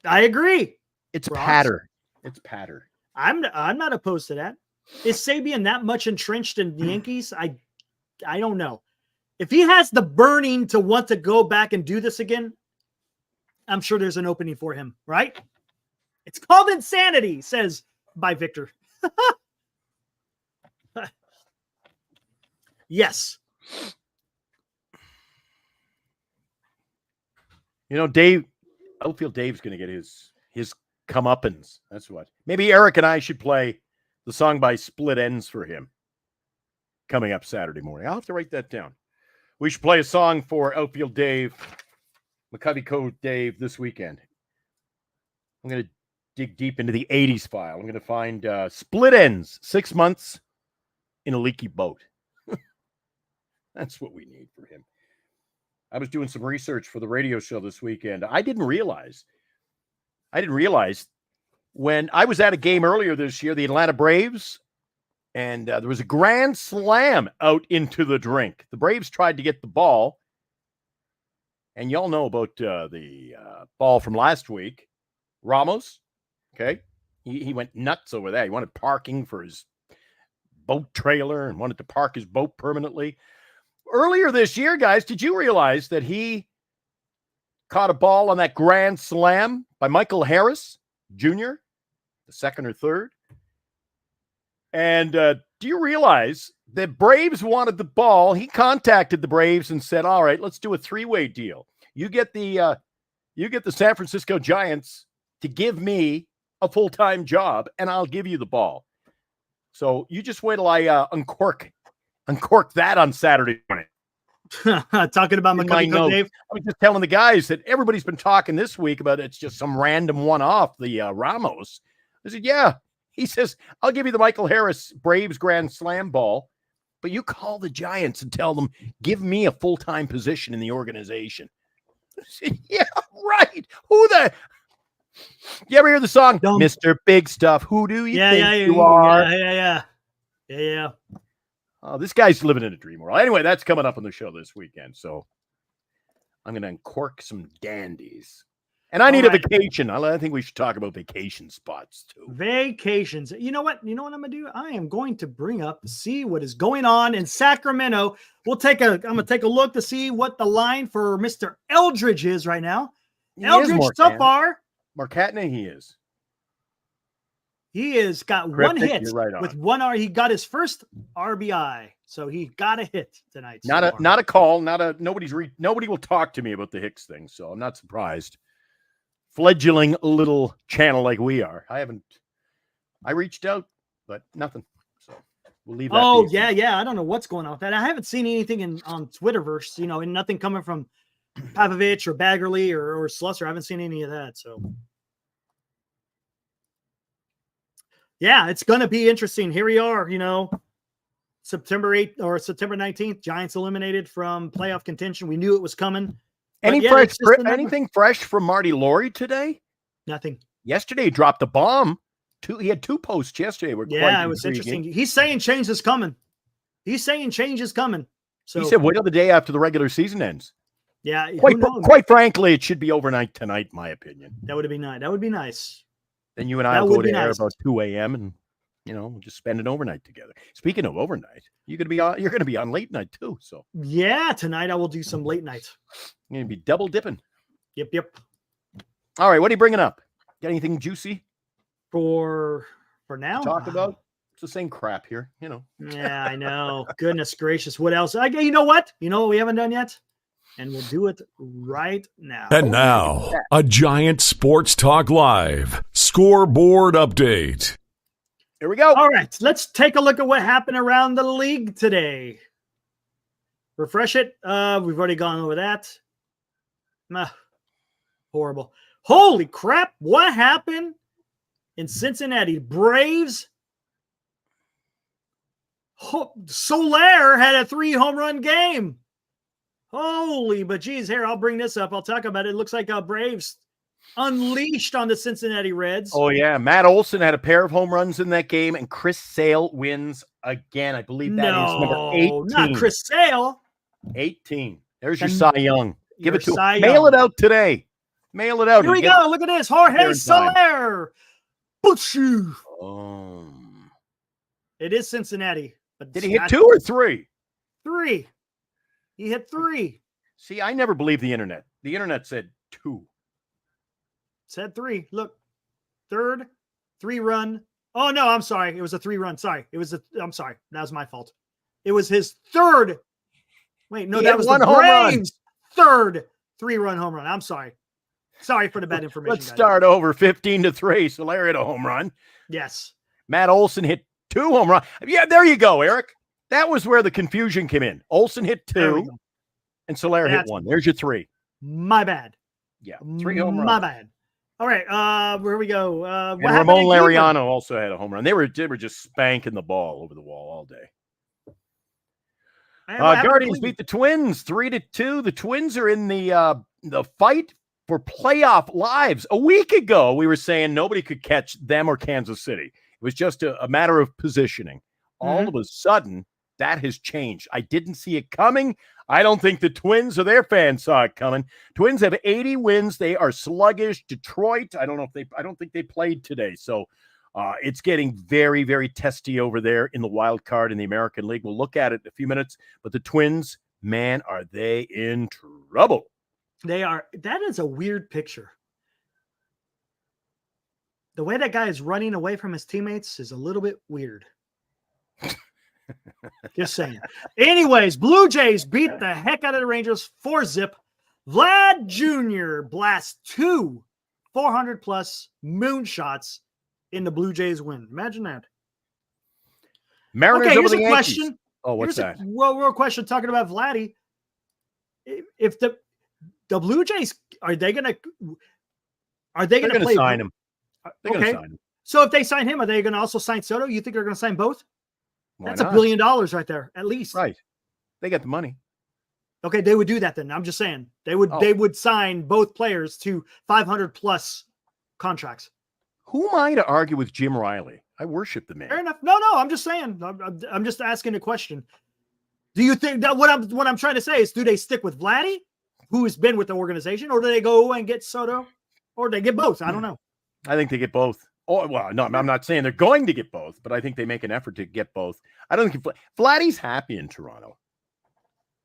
I agree. It's patter. It's patter. I'm not opposed to that. Is Sabian that much entrenched in the Yankees? I don't know. If he has the burning to want to go back and do this again, I'm sure there's an opening for him, right? It's called insanity, says by Victor. Yes. You know, Dave, outfield Dave's going to get his comeuppance. That's what. Maybe Eric and I should play the song by Split Ends for him coming up Saturday morning. I'll have to write that down. We should play a song for outfield Dave, McCovey Cove Dave this weekend. I'm going to dig deep into the 80s file. I'm going to find Split Ends, 6 months in a leaky boat. That's what we need for him. I was doing some research for the radio show this weekend. I didn't realize when I was at a game earlier this year, the Atlanta Braves, and there was a grand slam out into the drink. The Braves tried to get the ball, and y'all know about the ball from last week. Ramos, okay? He went nuts over that. He wanted parking for his boat trailer and wanted to park his boat permanently. Earlier this year, guys, did you realize that he caught a ball on that grand slam by Michael Harris Jr., the second or third? And do you realize that Braves wanted the ball? He contacted the Braves and said, all right, let's do a three-way deal. You get the San Francisco Giants to give me a full-time job, and I'll give you the ball. So you just wait till I uncork that on Saturday morning. Talking about McCovey Cove Dave. I was just telling the guys that everybody's been talking this week about it's just some random one-off, the Ramos. I said, yeah. He says, I'll give you the Michael Harris Braves Grand Slam ball, but you call the Giants and tell them, give me a full-time position in the organization. I said, yeah, right. You ever hear the song, Mr. Big Stuff? Who do you think you are? Yeah. This guy's living in a dream world. Anyway, that's coming up on the show this weekend. So I'm going to uncork some dandies. And I need a vacation. I think we should talk about vacation spots too. Vacations. You know what? I'm going to do? I am going to bring up, see what is going on in Sacramento. I'm going to take a look to see what the line for Mr. Eldridge is right now. Eldridge so far. Marcatney, he is. He has got one hit with 1 R. He got his first RBI, so he got a hit tonight. Not a call. Nobody will talk to me about the Hicks thing, so I'm not surprised. Fledgling little channel like we are. I reached out, but nothing. So we'll leave that. Oh, yeah. I don't know what's going on with that. I haven't seen anything on Twitterverse, and nothing coming from Pavovich or Baggerly or Slusser. I haven't seen any of that. So yeah, it's going to be interesting. Here we are, September 8th or September 19th, Giants eliminated from playoff contention. We knew it was coming. Anything fresh from Marty Laurie today? Nothing. Yesterday he dropped the bomb. He had 2 posts yesterday. It was interesting. He's saying change is coming. So he said, wait till the day after the regular season ends. Yeah. Quite frankly, it should be overnight tonight, in my opinion. That would be nice. Then you and I will go to air about 2 a.m. and we'll just spend an overnight together. Speaking of overnight, you're going to be on late night too. So yeah, tonight I will do some late night. You're going to be double dipping. Yep. All right, what are you bringing up? Got anything juicy for now? Talk about? It's the same crap here, Yeah, I know. Goodness gracious, what else? You know what we haven't done yet? And we'll do it right now. And now, a Giant Sports Talk Live scoreboard update. Here we go. All right, let's take a look at what happened around the league today. Refresh it. We've already gone over that. Horrible. Holy crap. What happened in Cincinnati? Braves. Soler had a 3-home run game. Holy, but geez, here, I'll bring this up. I'll talk about it. It looks like Braves unleashed on the Cincinnati Reds. Oh, yeah. Matt Olson had a pair of home runs in that game, and Chris Sale wins again. I believe that is number 18. Not Chris Sale. 18. There's your Cy Young. Give it to him. Mail it out today. Mail it out. Here we go. Look at this. Jorge Soler. Booshoo. It is Cincinnati. But did he hit 2 or 3? 3. He hit 3. See, I never believed the internet. The internet said 2. Said 3. Look, third, 3-run. Oh, no, I'm sorry. It was a 3-run. Sorry. I'm sorry. That was my fault. It was his third. Wait, no, that was the Braves' third 3-run home run. I'm sorry. Sorry for the bad information. Let's start over. 15-3. Soler hit a home run. Yes. Matt Olson hit 2 home runs. Yeah, there you go, Eric. That was where the confusion came in. Olson hit 2, and Soler hit 1. There's your 3. My bad. Yeah, 3 home runs. My bad. All right, where we go? And Ramon Laureano also had a home run. They were just spanking the ball over the wall all day. Guardians beat the Twins 3-2. The Twins are in the fight for playoff lives. A week ago, we were saying nobody could catch them or Kansas City. It was just a matter of positioning. All of a sudden, that has changed. I didn't see it coming. I don't think the Twins or their fans saw it coming. Twins have 80 wins. They are sluggish. Detroit, I don't think they played today. So it's getting very, very testy over there in the wild card in the American League. We'll look at it in a few minutes. But the Twins, man, are they in trouble? They are. That is a weird picture. The way that guy is running away from his teammates is a little bit weird. Just saying. Anyways, Blue Jays beat the heck out of the Rangers 4-zip. Vlad Jr. blasts 2 400-plus moonshots in the Blue Jays win. Imagine that. Mariners here's over the a Yankees. question. Oh, what's that? Real question talking about Vladdy. If the Blue Jays, are they going to play? Sign him. They're going to sign him. So if they sign him, are they going to also sign Soto? You think they're going to sign both? That's $1 billion right there, at least. Right. They got the money. Okay, they would do that then. I'm just saying. They would sign both players to 500+ contracts. Who am I to argue with Jim Riley? I worship the man. Fair enough. No, I'm just saying. I'm just asking a question. Do you think that what I'm trying to say is, do they stick with Vladdy, who has been with the organization, or do they go and get Soto, or do they get both? I don't know. I think they get both. Oh, well, no, I'm not saying they're going to get both, but I think they make an effort to get both. I don't think Vladdy's happy in Toronto.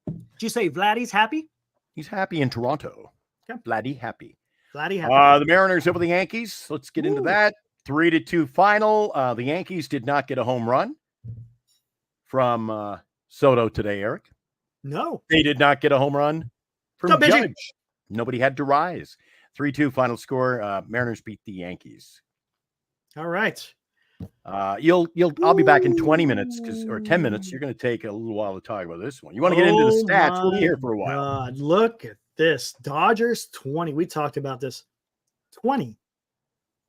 Did you say Vladdy's happy? He's happy in Toronto. Okay. Vladdy happy. Vladdy happy. The Mariners over the Yankees. Let's get into that. 3-2 final. The Yankees did not get a home run from Soto today, Eric. No. They did not get a home run from Judge. Judge. Nobody had to rise. 3-2 final score. Mariners beat the Yankees. All right. I'll be back in 20 minutes or 10 minutes. You're going to take a little while to talk about this one. You want to get into the stats? We'll be here for a while. God, look at this. Dodgers 20. We talked about this. 20.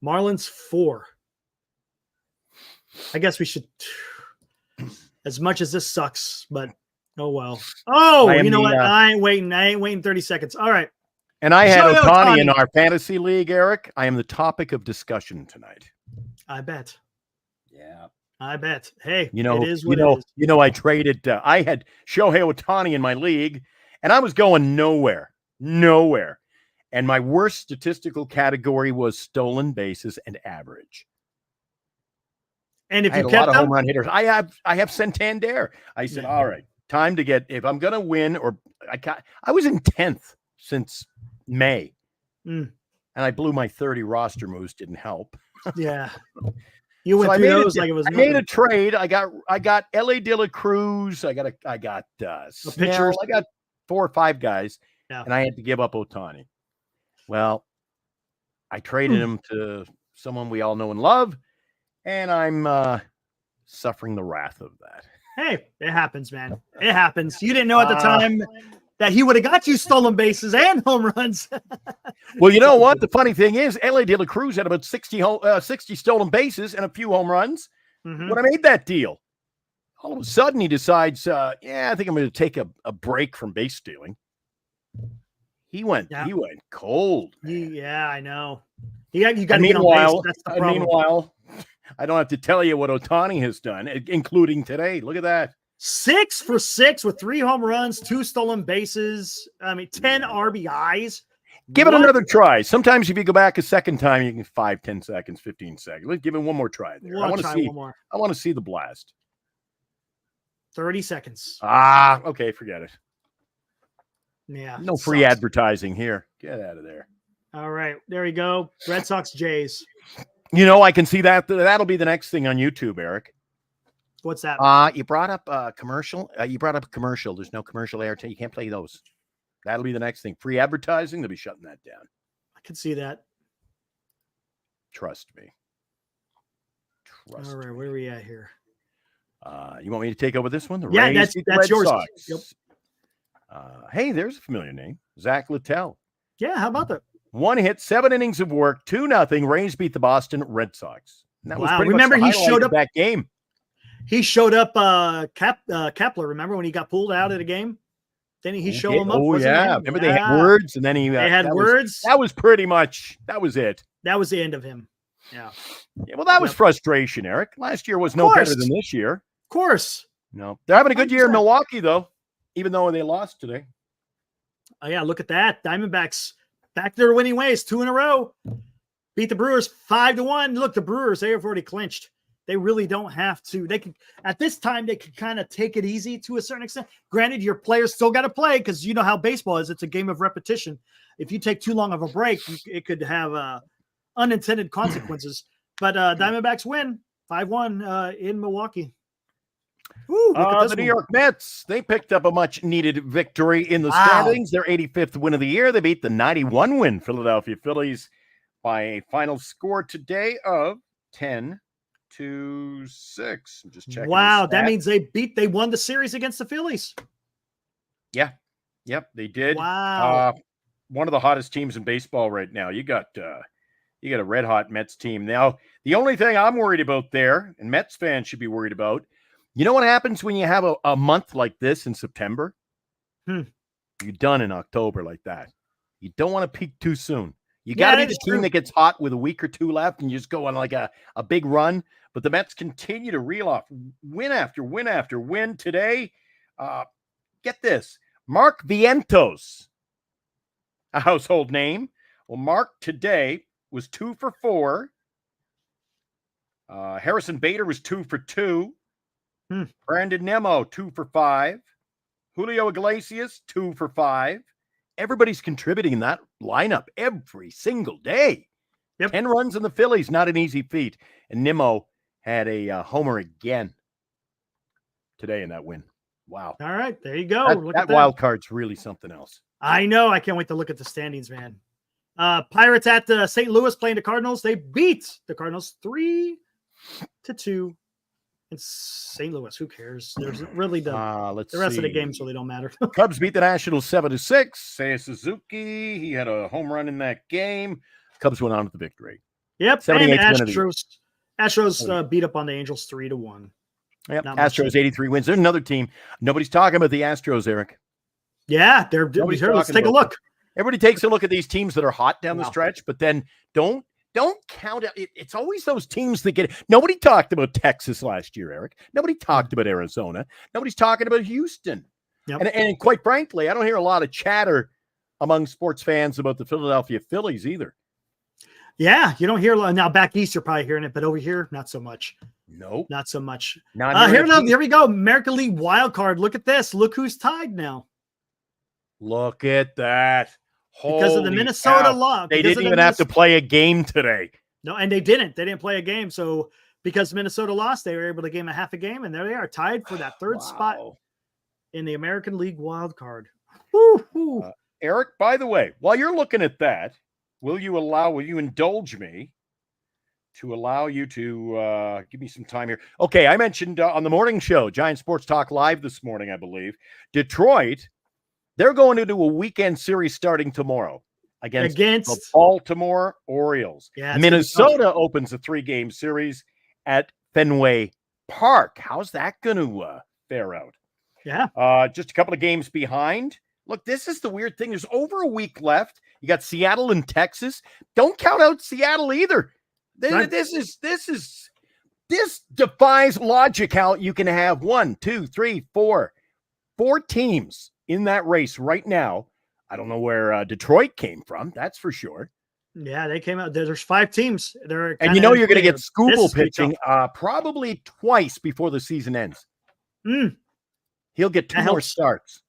Marlins 4. I guess we should, as much as this sucks, but oh well. Oh, you know what? I ain't waiting 30 seconds. All right. And I had Ohtani in our fantasy league, Eric. I am the topic of discussion tonight. I bet. Yeah. I bet. Hey, it is what it is. I traded. I had Shohei Ohtani in my league, and I was going nowhere. And my worst statistical category was stolen bases and average. And if I you had kept a lot of them, home run hitters, I have Santander. I said, all right, time to get. If I'm gonna win, or I was in 10th since May, and I blew my 30 roster moves. Didn't help. Yeah. You went through those like it was. I made a trade. I got L.A. De La Cruz. I got Snell. I got 4 or 5 guys, and I had to give up Ohtani. Well, I traded him to someone we all know and love, and I'm suffering the wrath of that. Hey, it happens, man. It happens. You didn't know at the time that he would have got you stolen bases and home runs. Well, you know what? The funny thing is, L.A. De La Cruz had about 60 stolen bases and a few home runs when I made that deal. All of a sudden, he decides, I think I'm going to take a break from base stealing. He went cold. Yeah, I know. You got to get on base. That's the problem. Meanwhile, I don't have to tell you what Ohtani has done, including today. Look at that. 6 for 6 with 3 home runs, 2 stolen bases. 10 RBIs. Give it another try. Sometimes if you go back a second time, you can 5, 10 seconds, 15 seconds. Let's give it one more try there. I want to see the blast. 30 seconds. Okay, forget it. Yeah. No free advertising here. Get out of there. All right, there you go. Red Sox Jays. I can see that. That'll be the next thing on YouTube, Eric. What's that? You brought up a commercial. There's no commercial airtime. You can't play those. That'll be the next thing. Free advertising. They'll be shutting that down. I can see that. Trust me. All right, where are we at here? You want me to take over this one? That's yours. Yep. Hey, there's a familiar name. Zach Littell. Yeah, how about that? 1 hit, 7 innings of work, 2-0. Rays beat the Boston Red Sox. And that was pretty remember much he showed up that game. He showed up Kepler, remember when he got pulled out of the game? Then he showed him up. Oh, yeah. Remember they had words, and then they had words. That was pretty much, that was it. That was the end of him. Yeah. Well, that was frustration, Eric. Last year was no better than this year. Of course. No. They're having a good year in Milwaukee, though, even though they lost today. Oh, yeah, look at that. Diamondbacks back their winning ways, 2 in a row. Beat the Brewers 5-1. Look, the Brewers, they have already clinched. They really don't have to. They can, at this time, they can kind of take it easy to a certain extent. Granted, your players still got to play because you know how baseball is. It's a game of repetition. If you take too long of a break, it could have unintended consequences. But Diamondbacks win 5-1 in Milwaukee. Ooh, the New York Mets, they picked up a much-needed victory in the standings. Their 85th win of the year. They beat the 91-win Philadelphia Phillies by a final score today of 10-6. I'm just checking. Wow, that means they won the series against the Phillies. Yeah. Yep, they did. Wow. One of the hottest teams in baseball right now. You got a red-hot Mets team. Now, the only thing I'm worried about there, and Mets fans should be worried about, you know what happens when you have a month like this in September? You're done in October like that. You don't want to peak too soon. You got to Yeah, be the team that gets hot with a week or two left and you just go on like a big run. But the Mets continue to reel off win after win after win today. Get this. Mark Vientos, a household name. Well, Mark today was 2 for 4. Harrison Bader was 2 for 2. Brandon Nimmo, 2 for 5. Julio Iglesias, 2 for 5. Everybody's contributing in that lineup every single day. Yep. 10 runs in the Phillies, not an easy feat. And Nimmo had a homer again today in that win. Wow. All right, there you go. That wild card's really something else. I know. I can't wait to look at the standings, man. Pirates at St. Louis playing the Cardinals. They beat the Cardinals 3-2 in St. Louis. Who cares? There's really the rest of the games really don't matter. Cubs beat the Nationals 7-6. Seiya Suzuki, he had a home run in that game. Cubs went on with the victory. Yep. And Astros beat up on the Angels 3-1. Yep. Astros 83 wins. There's another team. Nobody's talking about the Astros, Eric. Yeah, let's take a look. Everybody takes a look at these teams that are hot down the stretch, but then don't count out. It's always those teams that get it. Nobody talked about Texas last year, Eric. Nobody talked about Arizona. Nobody's talking about Houston. Yep. And quite frankly, I don't hear a lot of chatter among sports fans about the Philadelphia Phillies either. Yeah, you don't hear a lot. Now back east, you're probably hearing it, but over here, not so much. Nope. Not so much. Here we go. American League wild card. Look at this. Look who's tied now. Look at that. Because of the Minnesota law. They didn't even have to play a game today. No, and they didn't. They didn't play a game. So because Minnesota lost, they were able to game a half a game, and there they are, tied for that third spot in the American League wild card. Eric, by the way, while you're looking at that, will you indulge me to allow you to give me some time here? Okay, I mentioned on the morning show, Giant Sports Talk Live this morning, I believe, Detroit, they're going to do a weekend series starting tomorrow against the Baltimore Orioles. Yeah, Minnesota opens a 3-game series at Fenway Park. How's that going to fare out? Yeah. Just a couple of games behind. Look, this is the weird thing. There's over a week left. You got Seattle and Texas. Don't count out Seattle either. This defies logic how you can have 4 teams in that race right now. I don't know where Detroit came from. That's for sure. Yeah, they came out. There's 5 teams. And you're going to get Skubal pitching probably twice before the season ends. He'll get 2 more starts.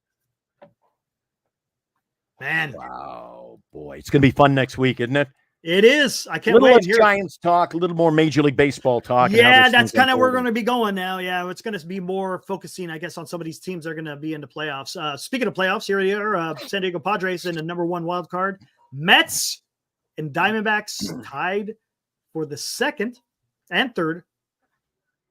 Man. Wow, boy. It's going to be fun next week, isn't it? It is. I can't wait. A little less Giants talk, a little more Major League Baseball talk. Yeah, that's kind of where we're going to be going now. Yeah, it's going to be more focusing, I guess, on some of these teams that are going to be in the playoffs. Speaking of playoffs, here we are, San Diego Padres in the number 1 wild card. Mets and Diamondbacks tied for the 2nd and 3rd,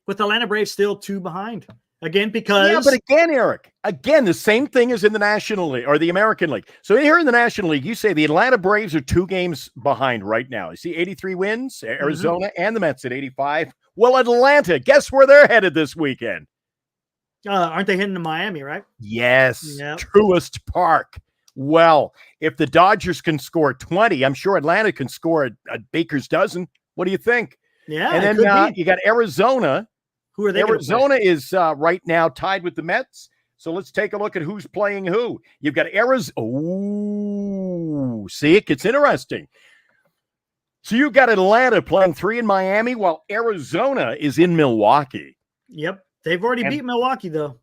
with Atlanta Braves still 2 behind. Again, because... Yeah, but again, Eric, the same thing as in the National League or the American League. So here in the National League, you say the Atlanta Braves are 2 games behind right now. You see 83 wins, Arizona and the Mets at 85. Well, Atlanta, guess where they're headed this weekend? Aren't they heading to Miami, right? Yes, yep. Truist Park. Well, if the Dodgers can score 20, I'm sure Atlanta can score a baker's dozen. What do you think? Yeah, and then you got Arizona. Who are they? Arizona is right now tied with the Mets. So let's take a look at who's playing who. You've got Arizona. Oh, see, it gets interesting. So you've got Atlanta playing 3 in Miami while Arizona is in Milwaukee. Yep. They've already beat Milwaukee, though.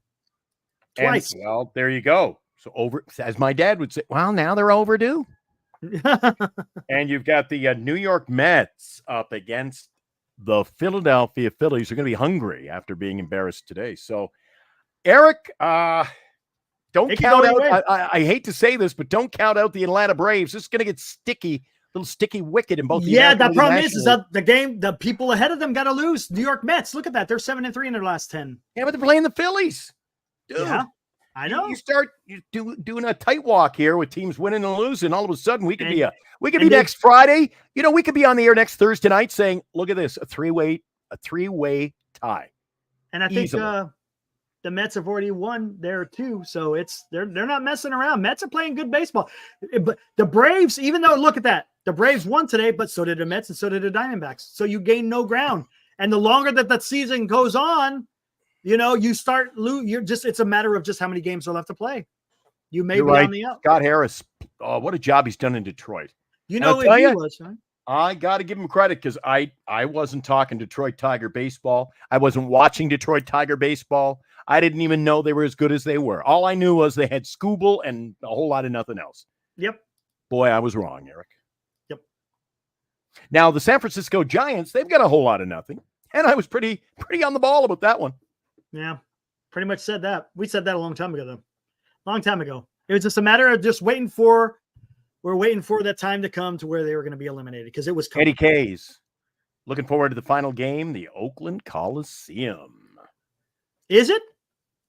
Twice. Well, there you go. So as my dad would say, well, now they're overdue. And you've got the New York Mets up against the Philadelphia Phillies. Are going to be hungry after being embarrassed today. So, Eric, don't count out. I hate to say this, but don't count out the Atlanta Braves. This is going to get sticky, little sticky wicket in both. Yeah, the problem is that the people ahead of them got to lose. New York Mets. Look at that; they're 7-3 in their last 10. Yeah, but they're playing the Phillies. Dude, yeah, I know. You start doing a tight walk here with teams winning and losing. All of a sudden, we could be next Friday. We could be on the air next Thursday night saying, "Look at this, a three-way tie." And I think the Mets have already won there too, so they're not messing around. Mets are playing good baseball, but the Braves, even though look at that, The Braves won today, but so did the Mets and so did the Diamondbacks. So you gain no ground. And the longer that the season goes on, you start it's a matter of just how many games are left to play. You may be right. on the up. Scott Harris, what a job he's done in Detroit. He was, huh? I got to give him credit because I wasn't talking Detroit Tiger baseball. I wasn't watching Detroit Tiger baseball. I didn't even know they were as good as they were. All I knew was they had Scooble and a whole lot of nothing else. Yep. Boy, I was wrong, Eric. Yep. Now, the San Francisco Giants, they've got a whole lot of nothing. And I was pretty on the ball about that one. Yeah, pretty much said that. We said that a long time ago, though. Long time ago. It was just a matter of just waiting for that time to come to where they were going to be eliminated because it was coming. Eddie K's looking forward to the final game, the Oakland Coliseum. Is it?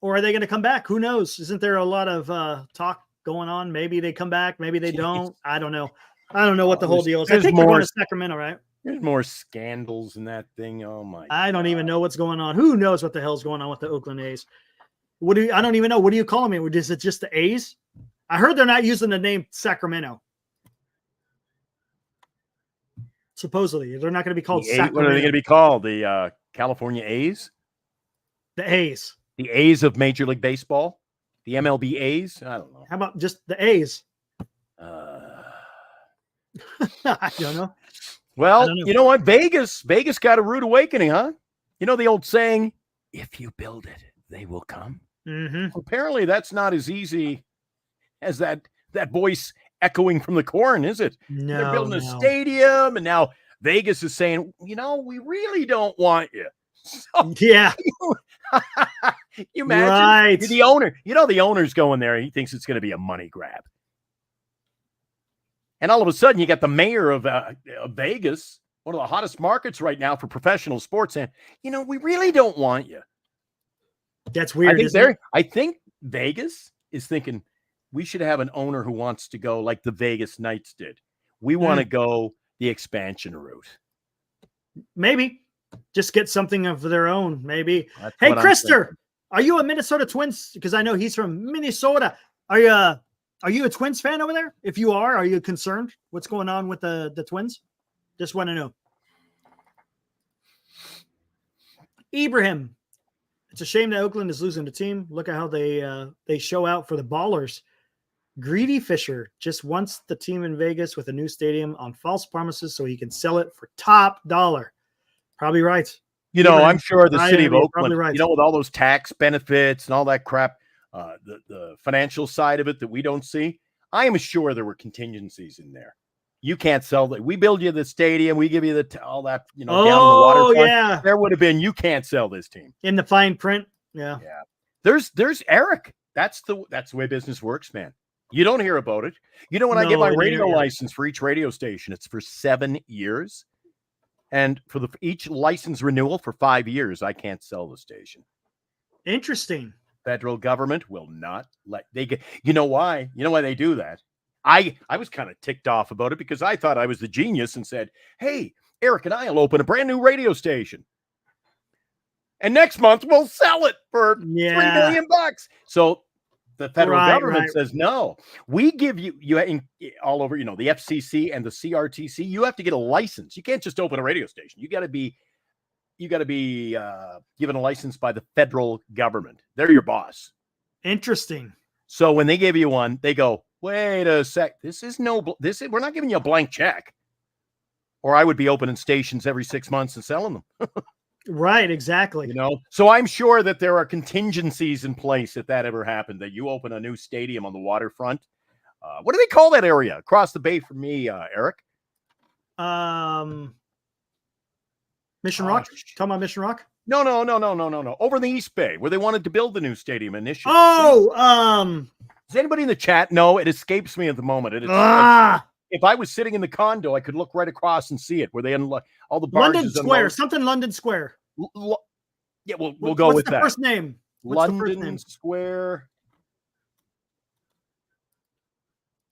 Or are they going to come back? Who knows? Isn't there a lot of talk going on? Maybe they come back. Maybe they don't. I don't know. I don't know what the whole deal is. I think they're going to Sacramento, right? There's more scandals in that thing. Oh, my I don't even know what's going on. Who knows what the hell's going on with the Oakland A's? I don't even know. What do you call them? Is it just the A's? I heard they're not using the name Sacramento. Supposedly. They're not going to be called Sacramento. What are they going to be called? The California A's? The A's. The A's of Major League Baseball? The MLB A's? I don't know. How about just the A's? I don't know. Well, you know what? Vegas got a rude awakening, huh? You know the old saying, if you build it, they will come. Mm-hmm. Apparently, that's not as easy as that voice echoing from the corn, is it? No, they're building a stadium, and now Vegas is saying, we really don't want you. So, yeah. You imagine? Right. You're the owner. The owner's going there. He thinks it's going to be a money grab. And all of a sudden, you got the mayor of Vegas, one of the hottest markets right now for professional sports, and, we really don't want you. That's weird. I think Vegas is thinking we should have an owner who wants to go like the Vegas Knights did. We want to go the expansion route. Maybe just get something of their own. Maybe. Hey, Krister, are you a Minnesota Twins? Because I know he's from Minnesota. Are you a Twins fan over there? If you are you concerned? What's going on with the Twins? Just want to know. Ibrahim. It's a shame that Oakland is losing the team. Look at how they show out for the ballers. Greedy Fisher just wants the team in Vegas with a new stadium on false promises so he can sell it for top dollar. Probably right. I'm sure the city of Oakland, right. with all those tax benefits and all that crap, the financial side of it that we don't see, I am sure there were contingencies in there. You can't sell that. We build you the stadium. We give you all that, down on the waterfront. Yeah. There would have been, you can't sell this team. In the fine print. Yeah. Yeah. There's Eric. That's the way business works, man. You don't hear about it. When I get my radio license for each radio station, it's for 7 years. And for each license renewal for 5 years, I can't sell the station. Interesting. Federal government will not let they get. You know why? You know why they do that? I was kind of ticked off about it because I thought I was the genius and said, hey, Eric and I will open a brand new radio station. And next month we'll sell it for $3 million. So the federal government says, no, we give you all over, the FCC and the CRTC, you have to get a license. You can't just open a radio station. You got to be given a license by the federal government. They're your boss. Interesting. So when they give you one, they go, wait a sec. We're not giving you a blank check. Or I would be opening stations every 6 months and selling them. Right, exactly. So I'm sure that there are contingencies in place if that ever happened, that you open a new stadium on the waterfront. What do they call that area across the bay from me, Eric? Mission Rock? Talking about Mission Rock? No. Over in the East Bay, where they wanted to build the new stadium initially. Does anybody in the chat know? It escapes me at the moment. If I was sitting in the condo, I could look right across and see it, where they unlock all the barges. London Square, something London Square. Yeah, we'll go with that. What's the first name? London Square.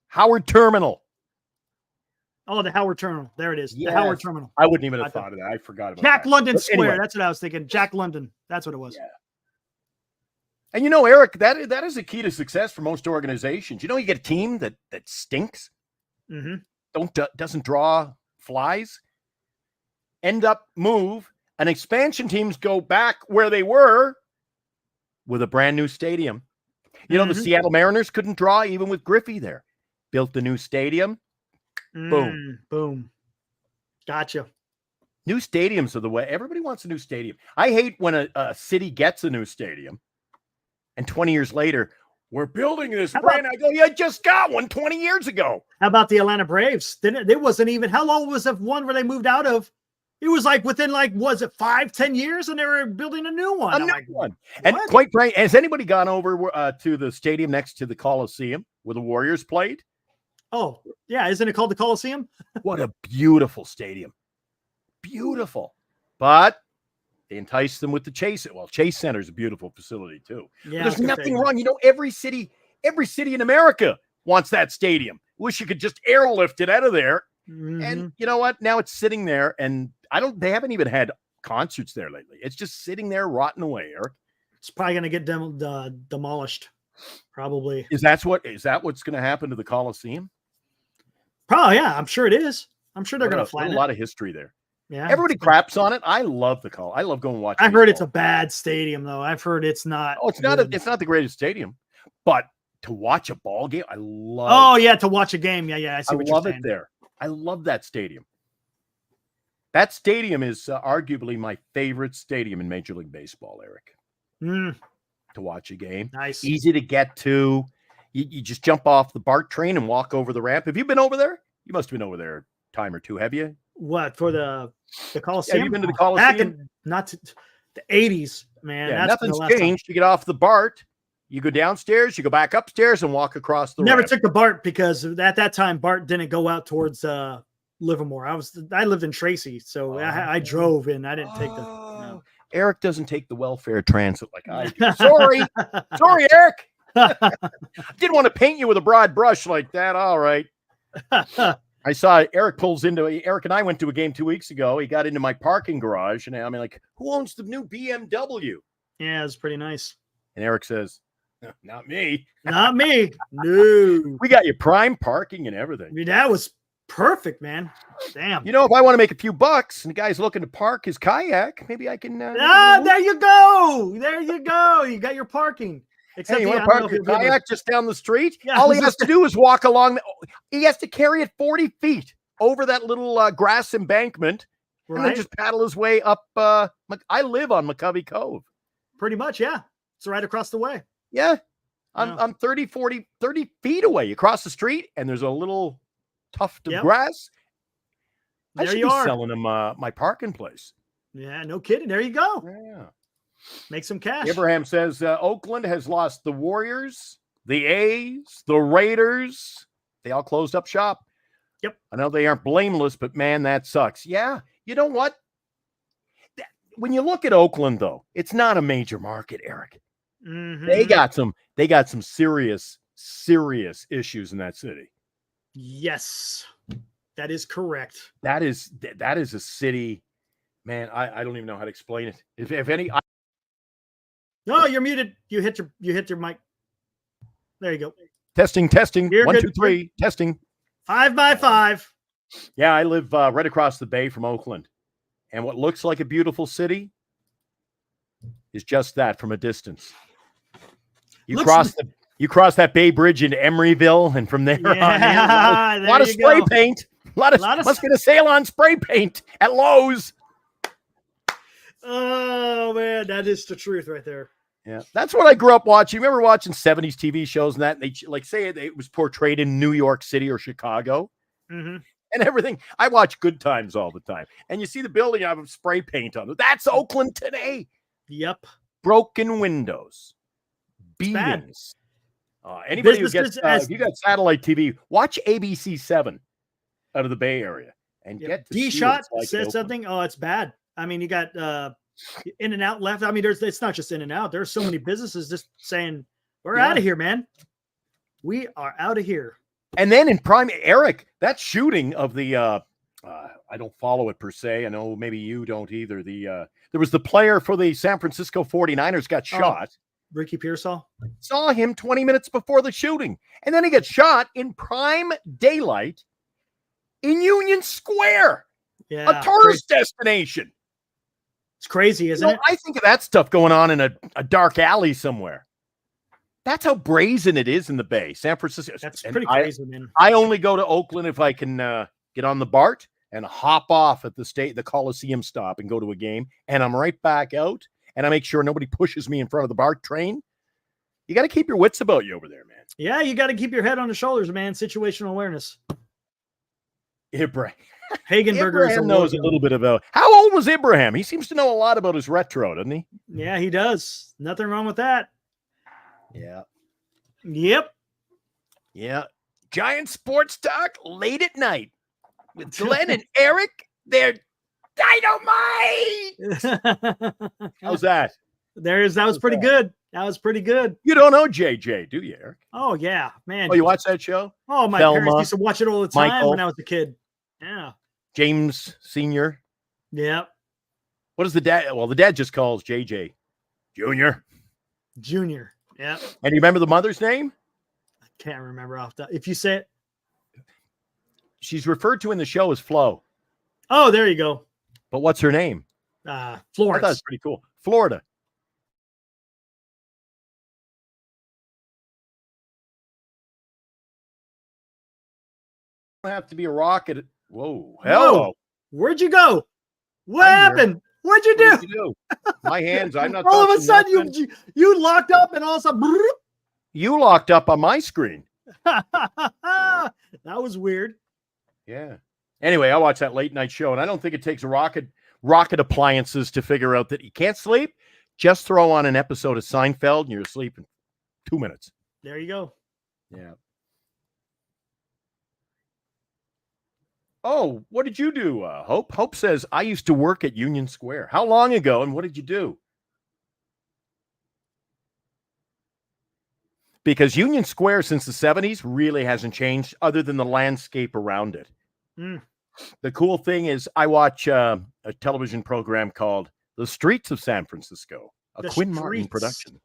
Howard Terminal. Oh, the Howard Terminal. There it is. Yes. The Howard Terminal. I wouldn't even have thought of that. I forgot about Jack that. London Square. Anyway. That's what I was thinking. Jack London. That's what it was. Yeah. And Eric, that is a key to success for most organizations. You get a team that stinks. Mm-hmm. doesn't draw flies, move, and expansion teams go back where they were with a brand new stadium. You know, the Seattle Mariners couldn't draw even with Griffey there. Built the new stadium. Boom. Boom. Gotcha. New stadiums are the way. Everybody wants a new stadium. I hate when a city gets a new stadium and 20 years later, we're building this brand. I go, you just got one 20 years ago. How about the Atlanta Braves? It wasn't even, how long was the one where they moved out of? It was like within was it 5-10 years, and they were building a new one. A new one. And quite frankly, has anybody gone over to the stadium next to the Coliseum where the Warriors played? Oh, yeah. Isn't it called the Coliseum? What a beautiful stadium. Beautiful. But they enticed them with the Chase. Well, Chase Center is a beautiful facility too. Yeah, there's nothing wrong. You know, every city in America wants that stadium. Wish you could just airlift it out of there. And you know what? Now it's sitting there, and they haven't even had concerts there lately. It's just sitting there rotting away, Eric. It's probably going to get demolished. Probably. Is that what's going to happen to the Coliseum? Probably, yeah. I'm sure it is. I'm sure they're going to flatten it. A lot of history there. Yeah. Everybody craps on it. I love the call. I love going and watching. I've heard it's a bad stadium, though. I've heard it's not. Oh, it's not. It's not the greatest stadium, but to watch a ball game, I love. Oh yeah, to watch a game. Yeah. I see what you're saying. I love it there. I love that stadium. That stadium is arguably my favorite stadium in Major League Baseball, Eric. To watch a game. Nice. Easy to get to. You just jump off the BART train and walk over the ramp. Have you been over there? You must have been over there a time or two, have you? What, for the Coliseum? Have you been to the Coliseum? Back in the 80s, man. Yeah, nothing's changed. You get off the BART, you go downstairs, you go back upstairs, and walk across the Never ramp. took the BART because at that time BART didn't go out towards Livermore. I lived in Tracy, so I drove in. I didn't take the. No. Eric doesn't take the welfare transit like I do. Sorry, Eric. Didn't want to paint you with a broad brush like that. All right. I saw Eric Eric and I went to a game 2 weeks ago. He got into my parking garage, and I'm like, who owns the new BMW? Yeah, it's pretty nice. And Eric says, not me. Not me. No. We got you prime parking and everything. I mean, that was perfect, man. Damn. You know, if I want to make a few bucks and the guy's looking to park his kayak, maybe I can. There you go. There you go. You got your parking. Except you want to park your kayak just down the street? Yeah, all he has to do is walk along. He has to carry it 40 feet over that little grass embankment, and then just paddle his way up. I live on McCovey Cove. Pretty much, yeah. It's right across the way. Yeah. I'm 30 feet away. You cross the street, and there's a little tuft of grass. I should be selling him my parking place. Yeah, no kidding. There you go. Yeah. Make some cash. Abraham says Oakland has lost the Warriors, the A's, the Raiders. They all closed up shop. Yep. I know they aren't blameless, but man, that sucks. Yeah. You know what? When you look at Oakland, though, it's not a major market, Eric. Mm-hmm. They got some serious issues in that city. Yes, that is correct. That is a city, man. I don't even know how to explain it. If any. No, you're muted. You hit your mic. There you go. Testing. You're 1, good. 2, 3. Testing. 5 by 5. Yeah, I live right across the bay from Oakland, and what looks like a beautiful city is just that from a distance. You cross that Bay Bridge into Emeryville, and from there on, a lot of spray paint. Must get a sale on spray paint at Lowe's. Oh man, that is the truth right there. Yeah, that's what I grew up watching. Remember watching 70s TV shows and that? And they say it was portrayed in New York City or Chicago, and everything. I watch Good Times all the time, and you see the building I have spray paint on it. That's Oakland today. Yep. Broken windows, beatings. Anybody who gets if you got satellite TV, watch ABC7 out of the Bay Area and get to D-Shot said something. Oh, it's bad. I mean, you got In and Out left. I mean, it's not just In and Out. There's so many businesses just saying, we're out of here, man. We are out of here. And then in prime, Eric, that shooting of the I don't follow it per se. I know maybe you don't either. There was the player for the San Francisco 49ers got shot. Ricky Pearsall. Saw him 20 minutes before the shooting. And then he gets shot in prime daylight in Union Square, Yeah. a tourist destination. It's crazy, isn't it? I think of that stuff going on in a dark alley somewhere. That's how brazen it is in the Bay, San Francisco. That's pretty crazy, man. I only go to Oakland if I can get on the BART and hop off at the Coliseum stop and go to a game, and I'm right back out, and I make sure nobody pushes me in front of the BART train. You got to keep your wits about you over there, man. Yeah, you got to keep your head on the shoulders, man. Situational awareness. Ibrahim. Hagenberger knows a little bit about. How old was Ibrahim? He seems to know a lot about his retro, doesn't he? Yeah, he does. Nothing wrong with that. Yeah. Yep. Yeah. Giant Sports Talk late at night with Glenn and Eric. They're dynamite. How's that? That was pretty good. That was pretty good. You don't know JJ, do you, Eric? Oh, yeah, man. Oh, you watch that show? Oh, my Thelma, parents used to watch it all the time Michael, when I was a kid. Yeah. James Sr. Yeah. What is the dad? Well, the dad just calls JJ Junior. Junior. Yeah. And you remember the mother's name? I can't remember off the. If you say it. She's referred to in the show as Flo. Oh, there you go. But what's her name? Florence. I thought that's pretty cool. Florida. Have to be a rocket. Whoa. Hello. Where'd you go? What I'm happened? here. What'd you What do? did you do? My hands. I'm not. All of a touching sudden, nothing. you locked up and all of a sudden. You locked up on my screen. That was weird. Yeah. Anyway, I watch that late night show, and I don't think it takes rocket appliances to figure out that you can't sleep. Just throw on an episode of Seinfeld, and you're asleep in 2 minutes. There you go. Yeah. Oh, what did you do, Hope? Hope says, I used to work at Union Square. How long ago, and what did you do? Because Union Square since the 70s really hasn't changed other than the landscape around it. Mm. The cool thing is I watch a television program called The Streets of San Francisco, a Quinn Martin production.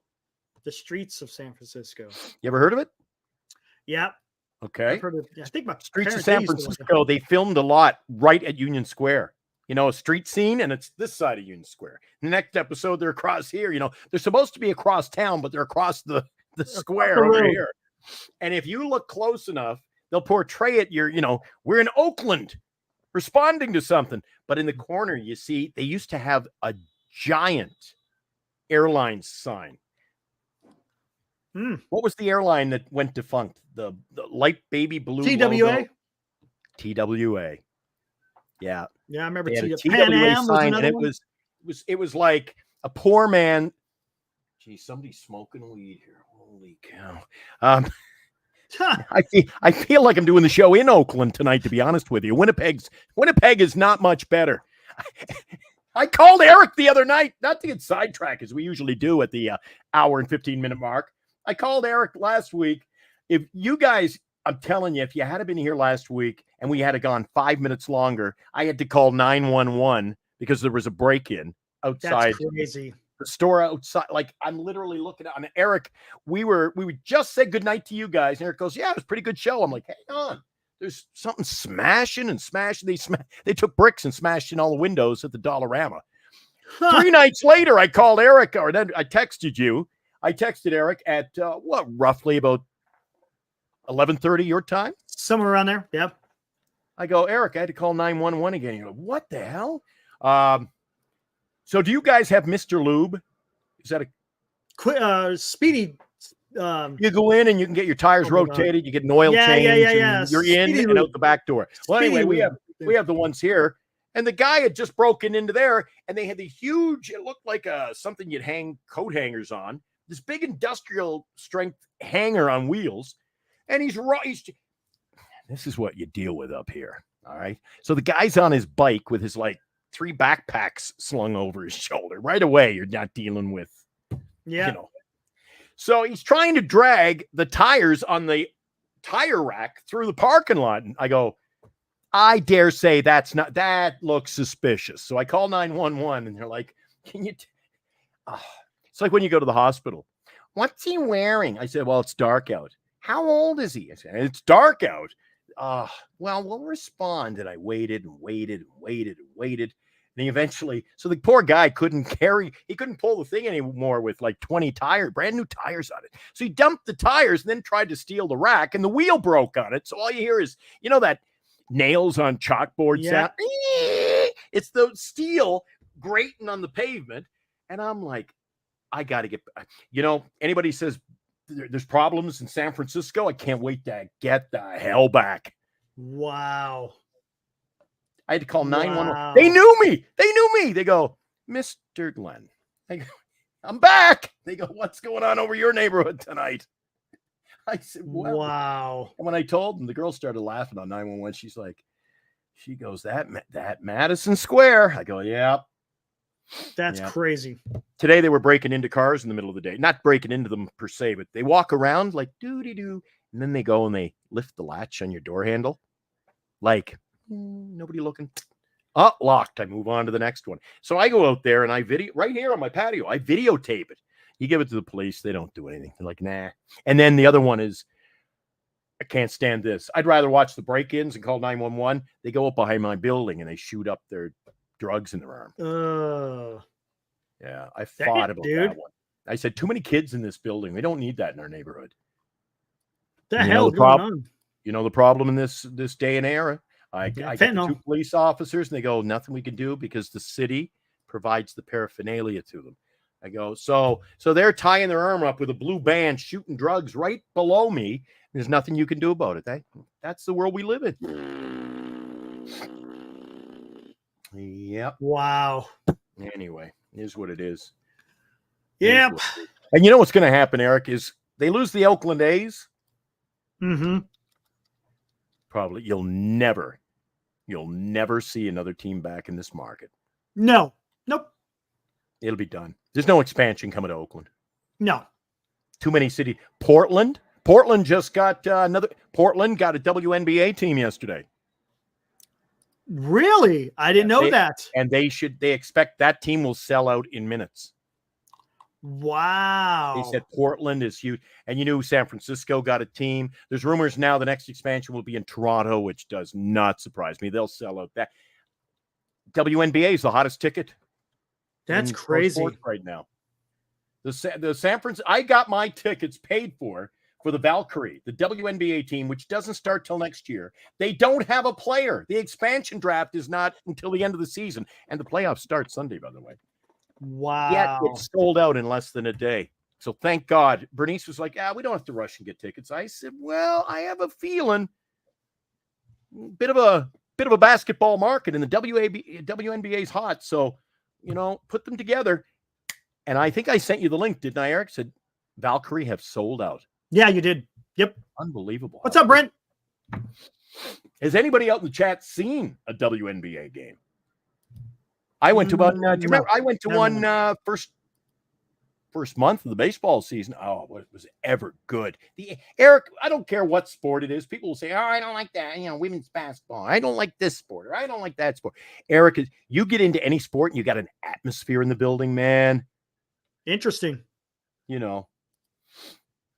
The Streets of San Francisco. You ever heard of it? Yeah. Okay. I've heard of, I think my Streets of parents, San they used to watch Francisco, they filmed a lot right at Union Square. You know, a street scene, and it's this side of Union Square. The next episode, they're across here. You know, they're supposed to be across town, but they're across the square over here. And if you look close enough, they'll portray it. We're in Oakland responding to something. But in the corner, you see, they used to have a giant airlines sign. What was the airline that went defunct? The light baby blue TWA? logo? TWA. Yeah. Yeah, I remember TWA Pan Am sign, was and it was like a poor man. Gee, somebody's smoking weed here. Holy cow. I feel like I'm doing the show in Oakland tonight, to be honest with you. Winnipeg is not much better. I called Eric the other night, not to get sidetracked as we usually do at the hour and 15-minute mark. I called Eric last week. If you guys, I'm telling you, if you had been here last week and we had gone 5 minutes longer, I had to call 911 because there was a break-in outside. That's crazy. The store outside. Like, I'm literally looking at Eric. We would just say goodnight to you guys. And Eric goes, yeah, it was a pretty good show. I'm like, hang on. There's something smashing and smashing. They took bricks and smashed in all the windows at the Dollarama. 3 nights later, I called Eric, or then I texted you. I texted Eric at roughly about 11:30 your time? Somewhere around there. Yep. I go, Eric, I had to call 911 again. You're like, what the hell? So do you guys have Mr. Lube? Is that a speedy? You go in and you can get your tires rotated. You get an oil change. Yeah. You're Speedy in and out the back door. Well, Speedy anyway, lube. we have the ones here. And the guy had just broken into there, and they had the huge, it looked like something you'd hang coat hangers on, this big industrial strength hanger on wheels. And he's this is what you deal with up here. All right. So the guy's on his bike with his 3 backpacks slung over his shoulder. Right away, you're not dealing with, So he's trying to drag the tires on the tire rack through the parking lot. And I go, I dare say that looks suspicious. So I call 911 and they're like, can you, it's like when you go to the hospital. What's he wearing? I said, well, it's dark out. How old is he? I said, it's dark out. well, we'll respond. And I waited and waited and waited and waited. And he eventually, so the poor guy couldn't pull the thing anymore with like 20 tires, brand new tires on it. So he dumped the tires and then tried to steal the rack, and the wheel broke on it. So all you hear is, that nails on chalkboard sound. It's the steel grating on the pavement. And I'm like, I got to get, anybody says there's problems in San Francisco, I can't wait to get the hell back. Wow. I had to call 911. Wow. They knew me. They go, Mr. Glenn. I go, I'm back. They go, what's going on over your neighborhood tonight? I said, well. Wow. And when I told them, the girl started laughing on 911. She goes, that Madison Square. I go, yeah. That's crazy. Today they were breaking into cars in the middle of the day. Not breaking into them per se, but they walk around like doo-dee-doo. And then they go and they lift the latch on your door handle. Like, nobody looking. Oh, locked. I move on to the next one. So I go out there and I video right here on my patio. I videotape it. You give it to the police. They don't do anything. They're like, nah. And then the other one is, I can't stand this. I'd rather watch the break-ins and call 911. They go up behind my building and they shoot up their drugs in their arm. Yeah, I fought about that one. I said, too many kids in this building. We don't need that in our neighborhood. The hell going on? You know the problem in this day and era? I got the 2 police officers, and they go, nothing we can do because the city provides the paraphernalia to them. I go, so they're tying their arm up with a blue band, shooting drugs right below me. There's nothing you can do about it. That's the world we live in. Yep. Wow. Anyway, here's what it is. Yep. And you know what's going to happen, Eric, is they lose the Oakland A's. Mm-hmm. Probably you'll never see another team back in this market. No. Nope. It'll be done. There's no expansion coming to Oakland. No. Too many cities. Portland just got Portland got a WNBA team yesterday. Really? I didn't know that. And they expect that team will sell out in minutes. Wow. They said Portland is huge. And San Francisco got a team. There's rumors now the next expansion will be in Toronto, which does not surprise me. They'll sell out that. WNBA is the hottest ticket. That's crazy right now. The San Francisco, I got my tickets paid for the Valkyrie, the WNBA team, which doesn't start till next year. They don't have a player. The expansion draft is not until the end of the season, and the playoffs start Sunday, by the way. Wow. Yet it's sold out in less than a day. So thank God. Bernice was like, we don't have to rush and get tickets. I said, well, I have a feeling bit of a basketball market, and the WNBA is hot. So, put them together. And I think I sent you the link, didn't I, Eric? Said Valkyrie have sold out. Yeah, you did. Yep. Unbelievable. What's up, Brent? Has anybody out in the chat seen a WNBA game? I went to one. Do you remember? I went to one first month of the baseball season. Oh, it was ever good. Eric, I don't care what sport it is. People will say, "Oh, I don't like that. Women's basketball. I don't like this sport, or I don't like that sport." Eric, you get into any sport, and you got an atmosphere in the building, man. Interesting.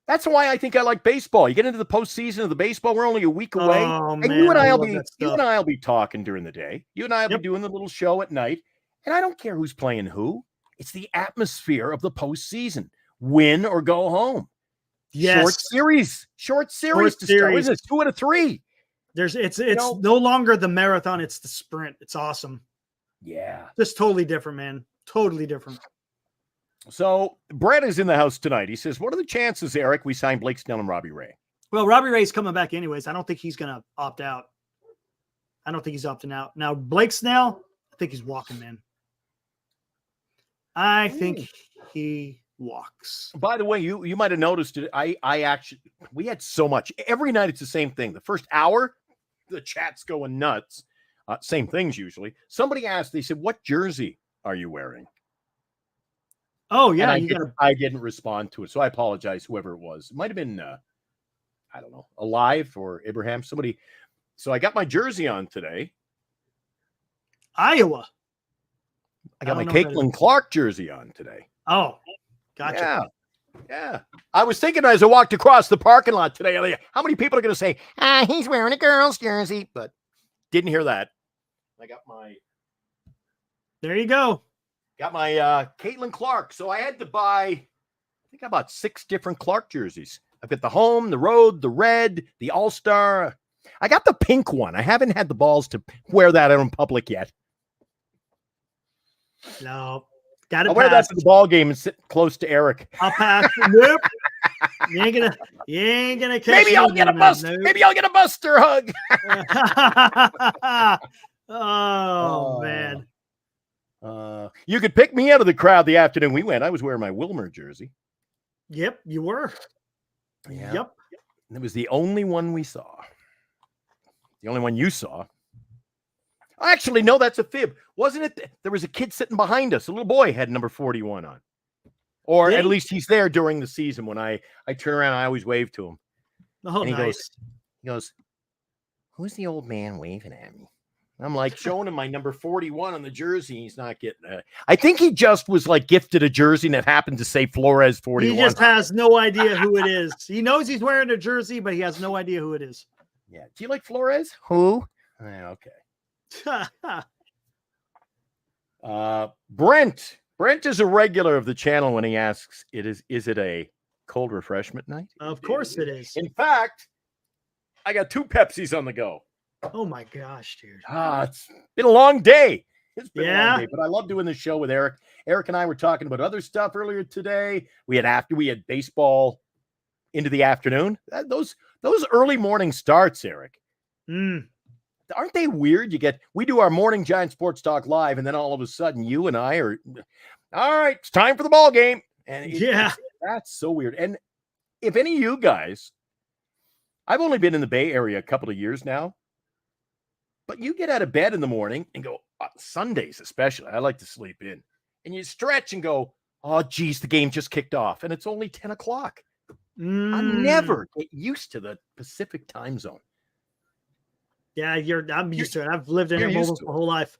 That's why I think I like baseball. You get into the postseason of the baseball. We're only a week away, and you and I'll be talking during the day. You and I will be doing the little show at night. And I don't care who's playing who. It's the atmosphere of the postseason. Win or go home. Yes. Short series to start. What is it? 2 out of 3. It's no longer the marathon. It's the sprint. It's awesome. Yeah. Just totally different, man. Totally different. So Brett is in the house tonight. He says, what are the chances, Eric, we sign Blake Snell and Robbie Ray? Well, Robbie Ray's coming back anyways. I don't think he's going to opt out. I don't think he's opting out. Now, Blake Snell, I think he's walking, man. I think he walks. By the way, you might have noticed it. We had so much. Every night it's the same thing. The first hour, the chat's going nuts. Same things usually. Somebody asked, they said, what jersey are you wearing? Oh, yeah. I didn't respond to it, so I apologize, whoever it was. It might have been, I don't know, Alive or Abraham, somebody. So I got my jersey on today. Iowa. I got my Caitlin Clark jersey on today. Oh, gotcha. Yeah. Yeah. I was thinking as I walked across the parking lot today, how many people are going to say, he's wearing a girl's jersey? But didn't hear that. I got my... There you go. Got my Caitlin Clark. So I had to buy, I think I bought 6 different Clark jerseys. I've got the home, the road, the red, the all-star. I got the pink one. I haven't had the balls to wear that out in public yet. No. Got I'll wear that to the ball game and sit close to Eric. I'll pass. Nope. You ain't gonna catch Maybe I'll get a bust. Nope. Maybe I'll get a Buster hug. Man. You could pick me out of the crowd the afternoon we went. I was wearing my Wilmer jersey. Yep, you were. Yeah. Yep. It was the only one we saw. The only one you saw. Actually, no, that's a fib. Wasn't it? There was a kid sitting behind us. A little boy had number 41 on. Or at least he's there during the season. When I turn around, I always wave to him. Oh, and he nice. goes, who's the old man waving at me? I'm like showing him my number 41 on the jersey. He's not getting it. I think he just was like gifted a jersey and it happened to say Flores 41. He just has no idea who it is. He knows he's wearing a jersey, but he has no idea who it is. Yeah. Do you like Flores? Who? Okay. Brent is a regular of the channel when he asks, is it a cold refreshment night? Of course it is. In fact, I got 2 Pepsis on the go. Oh my gosh, dude. It's been a long day. It's been a long Yeah. day, but I love doing this show with Eric. Eric and I were talking about other stuff earlier today. We had baseball into the afternoon. Those early morning starts, Eric. Aren't they weird? We do our morning Giant Sports Talk live, and then all of a sudden you and I are, all right, it's time for the ball game. And that's so weird. And if any of you guys, I've only been in the Bay Area a couple of years now, but you get out of bed in the morning and go, Sundays especially, I like to sleep in, and you stretch and go, oh, geez, the game just kicked off, and it's only 10 o'clock. I never get used to the Pacific time zone. Yeah, I'm used to it. I've lived in it almost my whole life.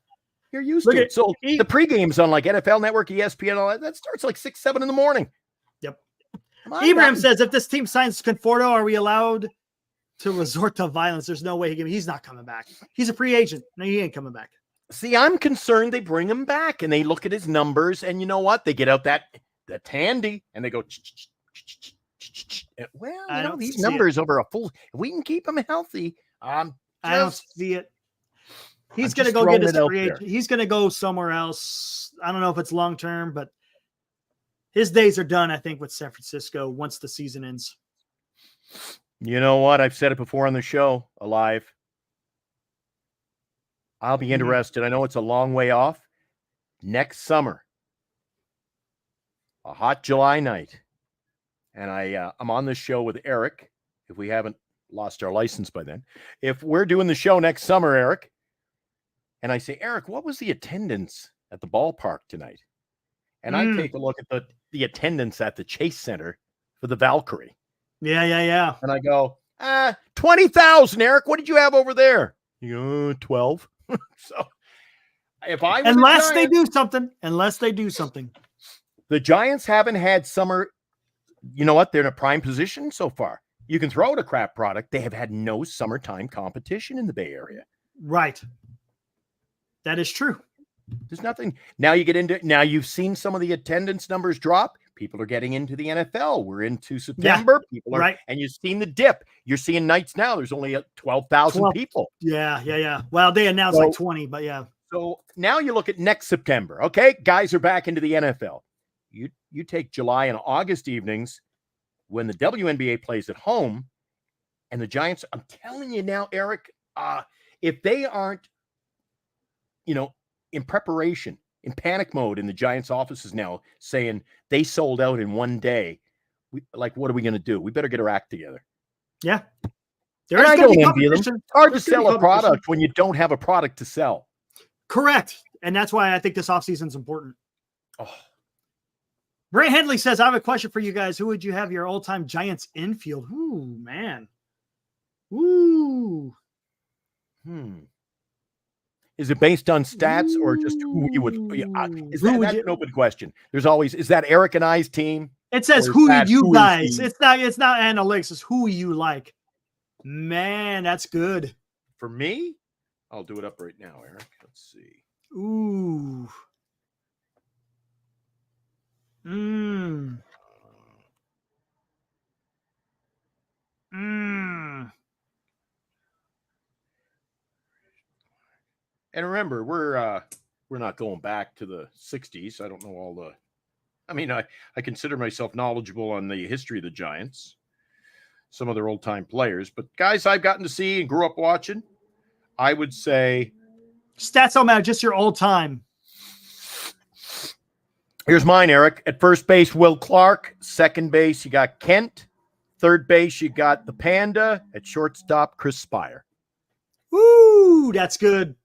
You're used to it. So the pregames on like NFL Network, ESPN, all that starts like 6, 7 in the morning. Yep. Ibrahim says, if this team signs Conforto, are we allowed to resort to violence? There's no way he's not coming back. He's a free agent. No, he ain't coming back. See, I'm concerned they bring him back and they look at his numbers and you know what? They get out that handy and they go, well, these numbers over a full, if we can keep him healthy, I don't see it. He's going to go get his free agent. He's going to go somewhere else. I don't know if it's long term, but his days are done, I think, with San Francisco once the season ends. You know what? I've said it before on the show, Alive. I'll be interested. I know it's a long way off. Next summer, a hot July night, and I'm on this show with Eric, if we haven't lost our license by then. If we're doing the show next summer, Eric, and I say, Eric, what was the attendance at the ballpark tonight? And I take a look at the attendance at the Chase Center for the Valkyrie. Yeah. And I go, 20,000, Eric. What did you have over there? You go, 12. So if I was unless they do something. The Giants haven't had summer. You know what? They're in a prime position so far. You can throw out a crap product. They have had no summertime competition in the Bay Area. Right. That is true. There's nothing. Now you've seen some of the attendance numbers drop. People are getting into the NFL. We're into September. People are, and you've seen the dip. You're seeing nights now. There's only 12,000 people. Yeah. Well, they announced like 20, but yeah. So now you look at next September. Okay, guys are back into the NFL. You take July and August evenings when the WNBA plays at home, and the Giants. I'm telling you now, Eric. If they aren't, in preparation, in panic mode in the Giants offices now, saying they sold out in one day, what are we going to do? We better get our act together. Yeah. I don't envy them. It's hard to sell a product when you don't have a product to sell. Correct. And that's why I think this offseason is important. Brent Henley says, I have a question for you guys. Who would you have your all-time Giants infield? Ooh, man. Ooh. Is it based on stats or just who you would? That's an open question. There's always, is that Eric and I's team? It says Or is who that you who is guys. he? It's not analytics. It's who you like. Man, that's good. For me, I'll do it up right now, Eric. Let's see. Ooh. Mmm. Mmm. And remember, we're not going back to the 60s. I don't know all the. I mean, I consider myself knowledgeable on the history of the Giants, some of their old time players, but guys I've gotten to see and grew up watching, I would say. Stats don't matter, just your old time. Here's mine, Eric. At first base, Will Clark. Second base, you got Kent. Third base, you got the Panda. At shortstop, Chris Spire. Ooh, that's good.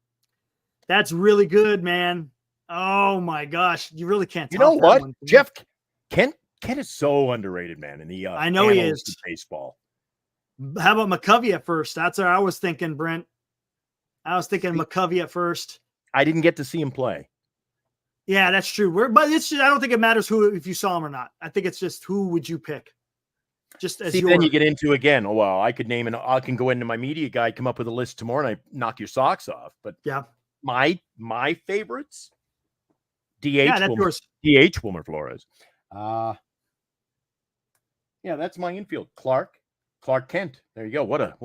That's really good, man. Oh my gosh, you really can't. You know top that what, one. Jeff? Kent is so underrated, man. In the I know he annals is. of baseball. How about McCovey at first? That's what I was thinking, Brent. I was thinking McCovey at first. I didn't get to see him play. Yeah, that's true. But it's just, I don't think it matters who if you saw him or not. I think it's just who would you pick. Just as then you get into again. Oh well, I could name I can go into my media guide, come up with a list tomorrow, and I knock your socks off. But yeah, my favorites. DH. Yeah, that's yours. DH Wilmer Flores. Yeah, that's my infield. Clark Kent. There you go. What a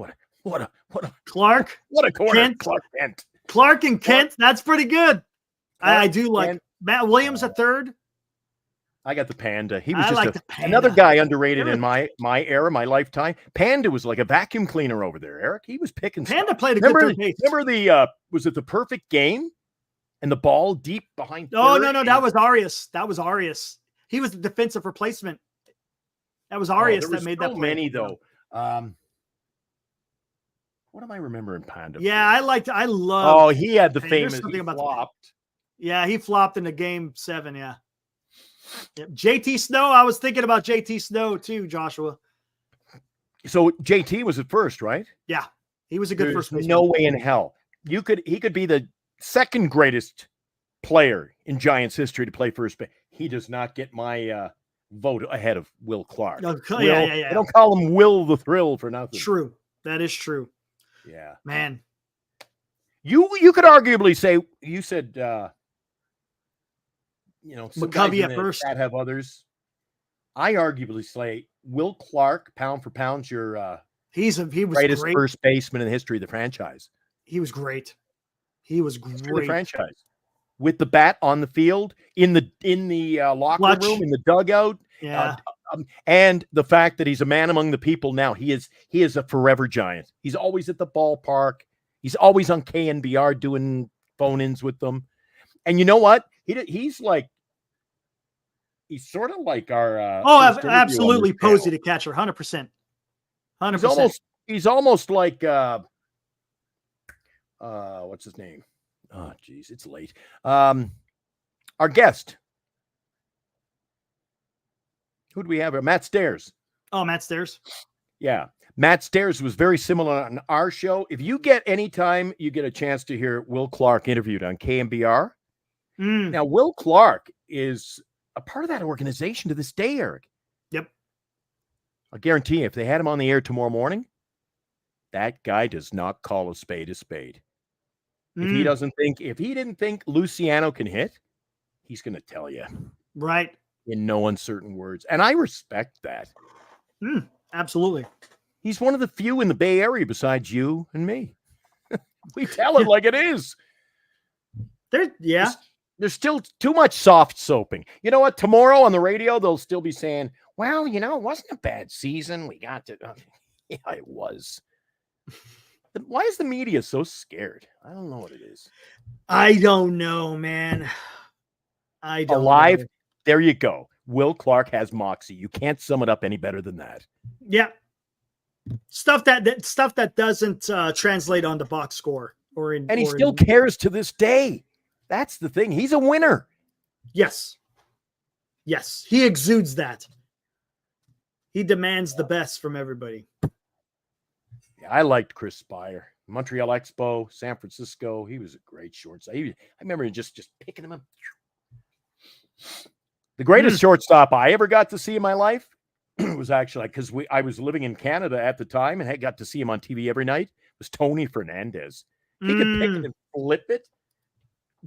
Clark. What a corner. Kent. Clark Kent. Clark and Kent. That's pretty good. I do like Kent. Matt Williams at third. I got the Panda. He was I just like the Panda. another guy underrated in my era, my lifetime. Panda was like a vacuum cleaner over there, Eric. He was picking Panda stuff. played a good third base. Remember the was it the perfect game? And the ball deep behind. Oh, no, that was Arias. He was the defensive replacement. That was Arias that made that play. Many though. What am I remembering Panda? Yeah, I love. Oh, he had the famous. He flopped. Yeah, he flopped into game 7. Yeah. Yep. JT Snow. I was thinking about JT Snow too, Joshua. So JT was at first, right? Yeah, he was a good first baseman. No way in hell. He could be the second greatest player in Giants history to play first base. He does not get my vote ahead of Will Clark. Yeah. I don't call him Will the Thrill for nothing. True. That is true. Yeah. Man. You could arguably say, you said McCovey at first. That have others. I arguably say Will Clark, pound for pound, your he was greatest great. First baseman in the history of the franchise. He was great. He was great. The franchise. With the bat on the field, in the locker room, in the dugout. Yeah. And the fact that he's a man among the people now. He is a forever Giant. He's always at the ballpark. He's always on KNBR doing phone-ins with them. And you know what? He's sort of like our absolutely Posey to catcher, 100%. 100%. He's almost like what's his name? Oh geez, it's late. Our guest. Who do we have here? Matt Stairs. Oh, Matt Stairs. Yeah. Matt Stairs was very similar on our show. If you get anytime you get a chance to hear Will Clark interviewed on KNBR. Now, Will Clark is a part of that organization to this day, Eric. Yep. I guarantee you, if they had him on the air tomorrow morning, that guy does not call a spade a spade. If he didn't think Luciano can hit, he's going to tell you. Right. In no uncertain words. And I respect that. Absolutely. He's one of the few in the Bay Area besides you and me. We tell it like it is. There's still too much soft soaping. You know what? Tomorrow on the radio, they'll still be saying, well, it wasn't a bad season. We got to. Yeah, it was. Why is the media so scared? I don't know what it is. I don't know, man. I don't know. There you go. Will Clark has moxie. You can't sum it up any better than that. Yeah. Stuff that doesn't translate on the box score and he still cares to this day. That's the thing. He's a winner. Yes. Yes. He exudes that. He demands the best from everybody. Yeah, I liked Chris Spire. Montreal Expo, San Francisco. He was a great shortstop. I remember just picking him up. The greatest shortstop I ever got to see in my life was actually, because I was living in Canada at the time and had got to see him on TV every night, was Tony Fernandez. He could pick it and flip it.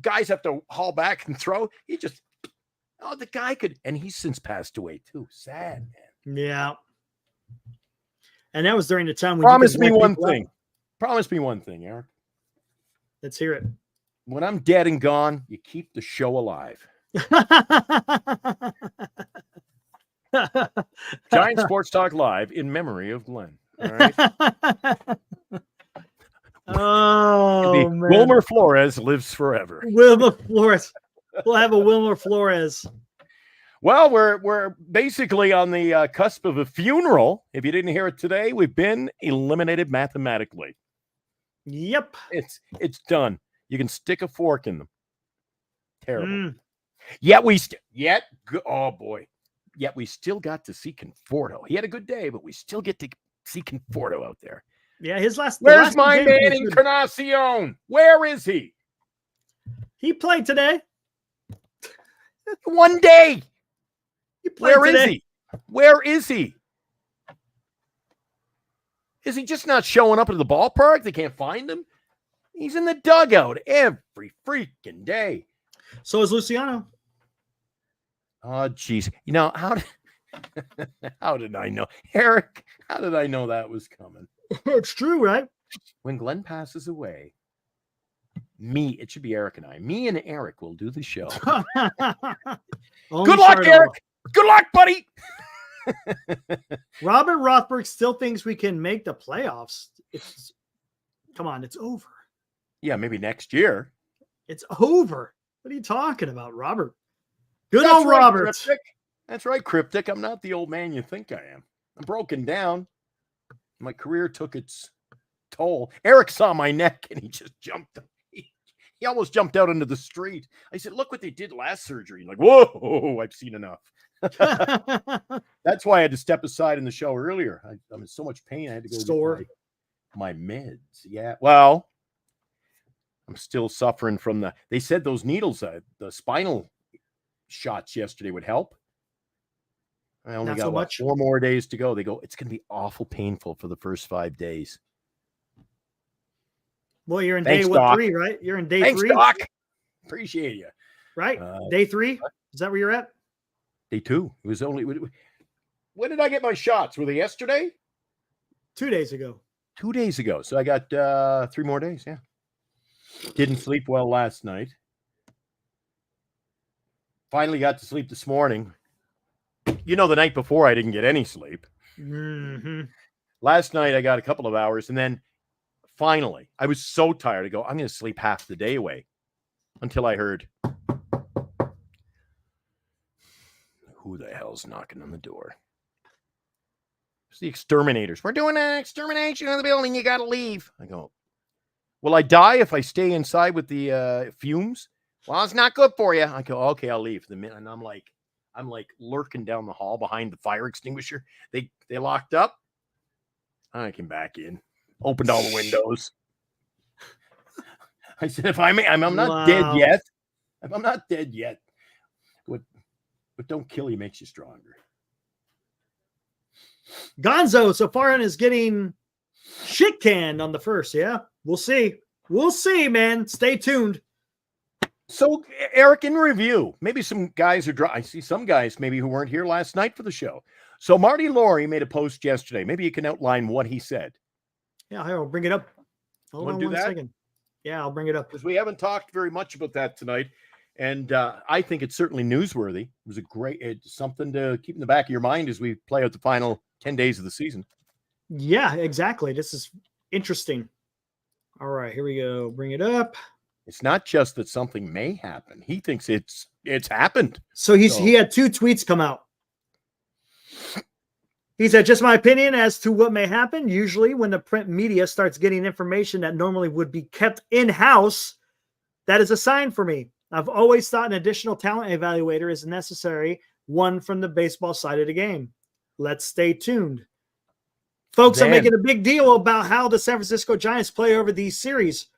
Guys have to haul back and throw. He just, the guy could, and he's since passed away too. Sad, man. Yeah. And that was during the time when Promise me one thing. Promise me one thing, Eric. Let's hear it. When I'm dead and gone, you keep the show alive. Giant Sports Talk Live in memory of Glenn. All right. Oh, man. Wilmer Flores lives forever. Wilmer Flores. We'll have a Wilmer Flores. Well, we're basically on the cusp of a funeral. If you didn't hear it today, we've been eliminated mathematically. Yep. It's done. You can stick a fork in them. Terrible. Yet we still got to see Conforto. He had a good day, but we still get to see Conforto out there. Yeah, his last. Where's my man Encarnacion? Where is he? He played today. One day. Where is he? Where is he? Is he just not showing up at the ballpark? They can't find him. He's in the dugout every freaking day. So is Luciano. Oh, geez. You know, how did I know? Eric, how did I know that was coming? It's true, right? When Glenn passes away, it should be Eric and I. Me and Eric will do the show. Good luck, Eric. Good luck, buddy. Robert Rothberg still thinks we can make the playoffs. Come on, it's over. Yeah, maybe next year. It's over. What are you talking about, Robert? Good old Robert. Cryptic. That's right, Cryptic. I'm not the old man you think I am. I'm broken down. My career took its toll. Eric saw my neck and he just jumped. He almost jumped out into the street. I said, look what they did last surgery. Like, whoa, I've seen enough. That's why I had to step aside in the show earlier. I'm in so much pain. I had to go get my meds. Yeah. Well, I'm still suffering from they said those needles, the spinal shots yesterday would help. I only got 4 more days to go. They go, it's going to be awful painful for the first 5 days. Well, you're in day 3, right? You're in day 3. Thanks, Doc. Appreciate you. Right? Day 3? Is that where you're at? Day 2. It was only. When did I get my shots? Were they yesterday? 2 days ago. 2 days ago. So I got 3 more days. Yeah. Didn't sleep well last night. Finally got to sleep this morning. You know, the night before I didn't get any sleep. Mm-hmm. Last night I got a couple of hours, and then finally I was so tired. I go, I'm going to sleep half the day away, until I heard, who the hell's knocking on the door? It's the exterminators. We're doing an extermination of the building. You got to leave. I go, will I die if I stay inside with the fumes? Well, it's not good for you. I go, okay, I'll leave. And I'm like lurking down the hall behind the fire extinguisher. They locked up. I came back in, opened all the windows. I said, if I'm not dead yet. If I'm not dead yet, what don't kill you makes you stronger. Gonzo so far is getting shit canned on the first. Yeah, we'll see. We'll see, man. Stay tuned. So, Eric, in review, maybe some guys are I see some guys maybe who weren't here last night for the show. So Marty Laurie made a post yesterday. Maybe you can outline what he said. Yeah, I'll bring it up. Hold on 1 second. Yeah, I'll bring it up. Because we haven't talked very much about that tonight. And I think it's certainly newsworthy. It was something to keep in the back of your mind as we play out the final 10 days of the season. Yeah, exactly. This is interesting. All right, here we go. Bring it up. It's not just that something may happen. He thinks it's happened. So he had 2 tweets come out. He said, just my opinion as to what may happen. Usually when the print media starts getting information that normally would be kept in-house, that is a sign for me. I've always thought an additional talent evaluator is necessary, one from the baseball side of the game. Let's stay tuned. Folks are making a big deal about how the San Francisco Giants play over these series.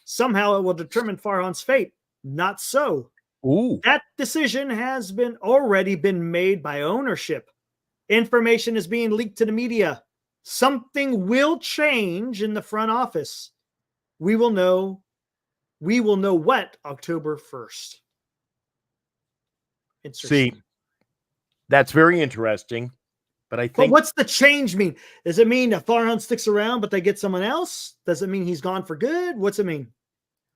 Somehow it will determine Farhan's fate. Not so. Ooh. That decision has already been made by ownership. Information is being leaked to the media. Something will change in the front office. We will know what October 1st. See, that's very interesting. But I But think what's the change mean? Does it mean that Farhan sticks around, but they get someone else? Does it mean he's gone for good? What's it mean?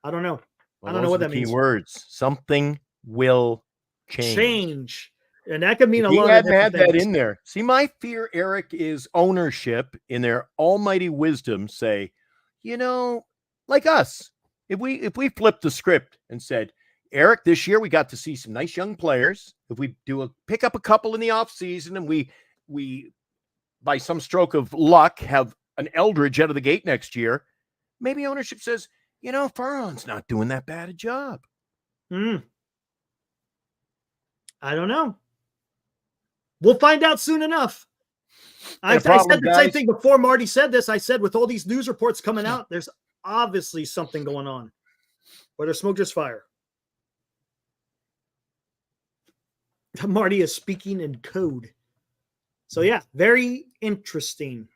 I don't know. well, I don't know those what are the that key means. words. Something will change. And that could mean If a he lot of hadn't different had that things. in there. See, my fear, Eric, is ownership in their almighty wisdom say, like us, if we flipped the script and said, Eric, this year we got to see some nice young players. If we pick up a couple in the offseason and we by some stroke of luck have an Eldridge out of the gate next year, maybe ownership says, Farhan's not doing that bad a job. I don't know. We'll find out soon enough. I said the same thing before Marty said this. I said, with all these news reports coming out, there's obviously something going on. Where there's smoke, there's fire. Marty is speaking in code. So, yeah, very interesting.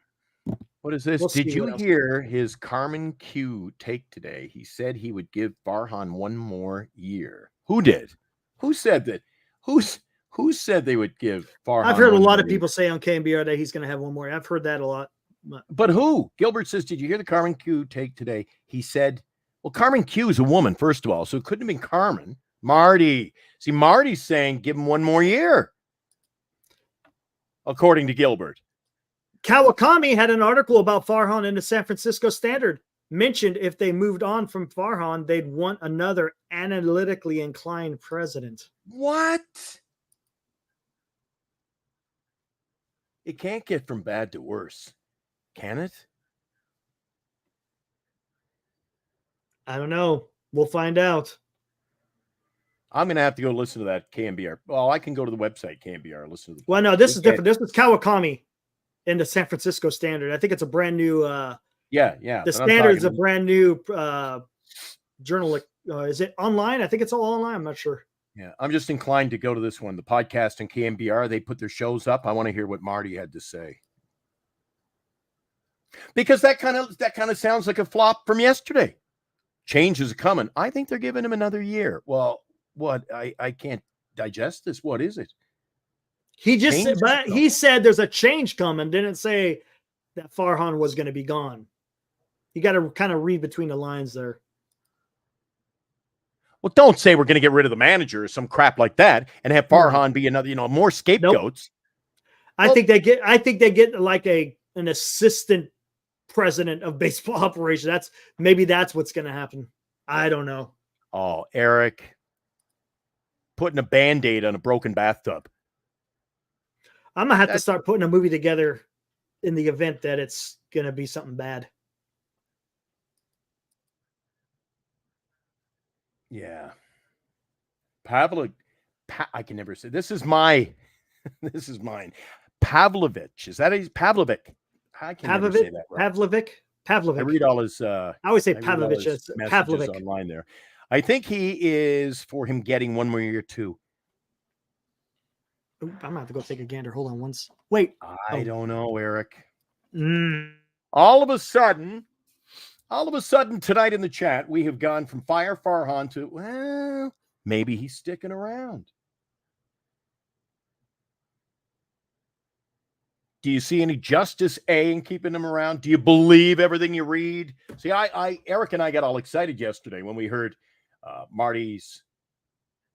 What is this? Did you hear his Carmen Q take today? He said he would give Farhan one more year. Who did? Who said that? Who said they would give Farhan? I've heard a lot of people say on KMBR that he's going to have one more. I've heard that a lot. But who? Gilbert says, did you hear the Carmen Q take today? He said, well, Carmen Q is a woman, first of all, so it couldn't have been Carmen. Marty. See, Marty's saying give him one more year, according to Gilbert. Kawakami had an article about Farhan in the San Francisco Standard. Mentioned if they moved on from Farhan, they'd want another analytically inclined president. What? It can't get from bad to worse, can it? I don't know. We'll find out. I'm going to have to go listen to that KMBR. Well, I can go to the website, KMBR, listen to the. Well, no, this is different. This is Kawakami in the San Francisco Standard. I think it's a brand new. Yeah. The Standard is a brand new journal. Is it online? I think it's all online. I'm not sure. Yeah, I'm just inclined to go to this one. The podcast and KMBR, they put their shows up. I want to hear what Marty had to say. Because that kind of sounds like a flop from yesterday. Change is coming. I think they're giving him another year. Well, what? I can't digest this. What is it? He just said, but he said there's a change coming. Didn't say that Farhan was going to be gone. You got to kind of read between the lines there. Well, don't say we're going to get rid of the manager or some crap like that and have Farhan be another, more scapegoats. Nope. I think they get like an assistant president of baseball operations. That's what's going to happen. I don't know. Oh, Eric, putting a Band-Aid on a broken bathtub. I'm going to have to start putting a movie together in the event that it's going to be something bad. Yeah. Pavlik, I can never say, this is mine. Pavlovich. Is that Pavlovic? I can never say that right. Pavlovic. I read all his, I always say Pavlovich. It's Pavlovic online there. I think he is for him getting one more year too. I'm gonna have to go take a gander. Hold on once. Wait. I don't know, Eric. All of a sudden tonight in the chat, we have gone from fire Farhan to, well, maybe he's sticking around. Do you see any justice in keeping him around? Do you believe everything you read? See, Eric and I got all excited yesterday when we heard Marty's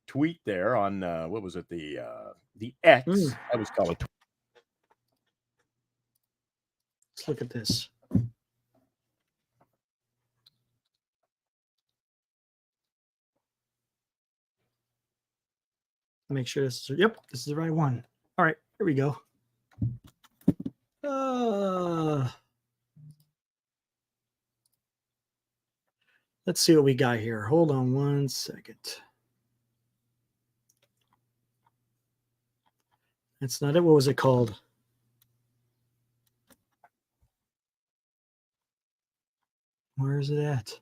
tweet there on what was it, the X? I was calling. Let's look at this. Make sure this is the right one. All right, here we go. Let's see what we got here. Hold on one second. That's not it. What was it called? Where is it at?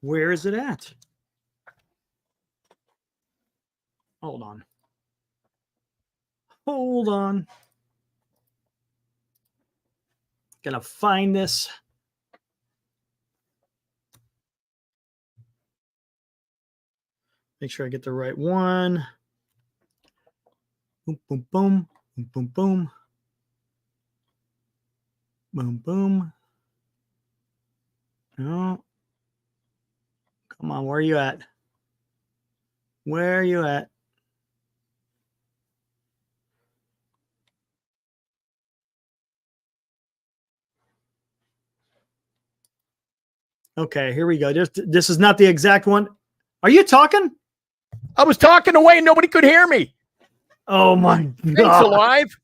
Where is it at? Hold on. Hold on. Gonna find this. Make sure I get the right one. Boom, boom, boom, boom, boom, boom. Boom, boom. No. Come on, where are you at? Where are you at? Okay, here we go. This is not the exact one. Are you talking? I was talking away and nobody could hear me. Oh my Thanks, God. alive.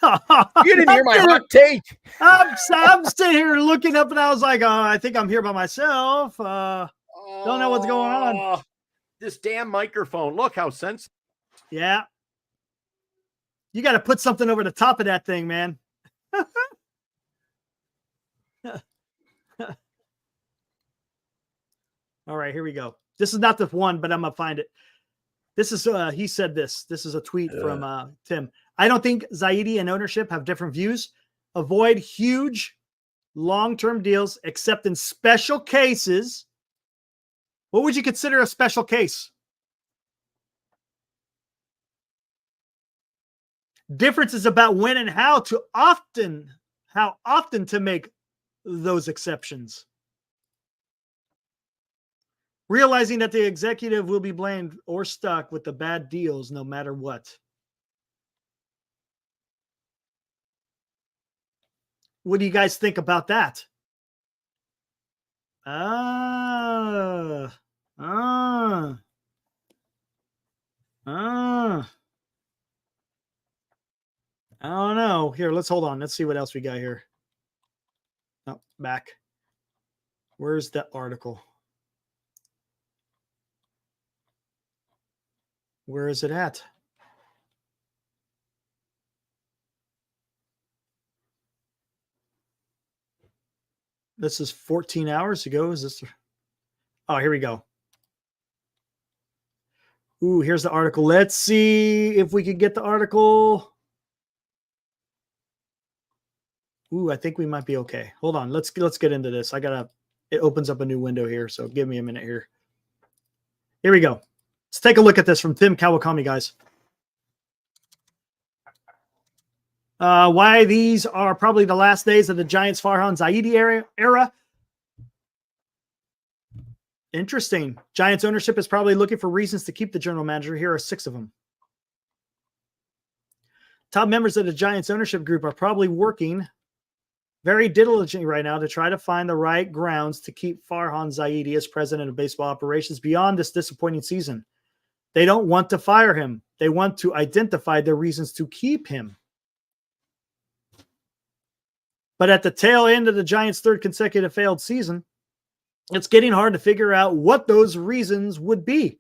You didn't hear my hot take. I'm sitting here looking up and I was like, I think I'm here by myself. Don't know what's going on. This damn microphone. Look how sensitive. Yeah. You got to put something over the top of that thing, man. All right, here we go. This is not the one, but I'm going to find it. This is, he said this. This is a tweet from Tim. I don't think Zaidi and ownership have different views. Avoid huge long-term deals except in special cases. What would you consider a special case? Difference is about when and how often to make those exceptions. Realizing that the executive will be blamed or stuck with the bad deals no matter what. What do you guys think about that? I don't know. Here, let's hold on. Let's see what else we got here. Oh, back. Where's that article? Where is it at? This is 14 hours ago. Is this? Oh, here we go. Ooh, here's the article. Let's see if we can get the article. Ooh, I think we might be okay. Hold on. Let's get into this. It opens up a new window here, so give me a minute here. Here we go. Let's take a look at this from Tim Kawakami, guys. Why these are probably the last days of the Giants' Farhan Zaidi era. Interesting. Giants ownership is probably looking for reasons to keep the general manager. Here are 6 of them. Top members of the Giants ownership group are probably working very diligently right now to try to find the right grounds to keep Farhan Zaidi as president of baseball operations beyond this disappointing season. They don't want to fire him. They want to identify the reasons to keep him. But at the tail end of the Giants' 3rd consecutive failed season, it's getting hard to figure out what those reasons would be.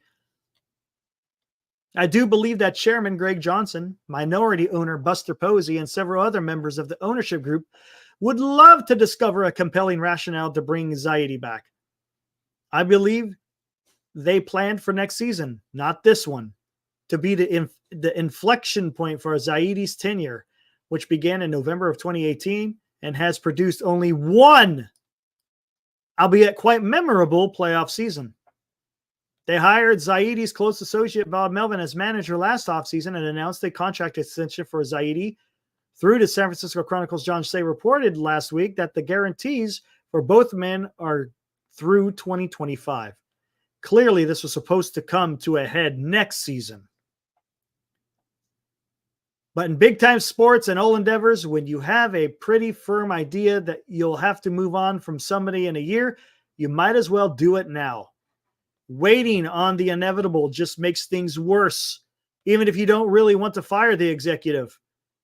I do believe that Chairman Greg Johnson, minority owner Buster Posey, and several other members of the ownership group would love to discover a compelling rationale to bring Zaidi back. I believe they planned for next season, not this one, to be the inflection point for Zaidi's tenure, which began in November of 2018 and has produced only one, albeit quite memorable, playoff season. They hired Zaidi's close associate Bob Melvin as manager last offseason and announced a contract extension for Zaidi. Through the San Francisco Chronicle's John Shea reported last week that the guarantees for both men are through 2025. Clearly, this was supposed to come to a head next season. But in big-time sports and all endeavors, when you have a pretty firm idea that you'll have to move on from somebody in a year, you might as well do it now. Waiting on the inevitable just makes things worse, even if you don't really want to fire the executive.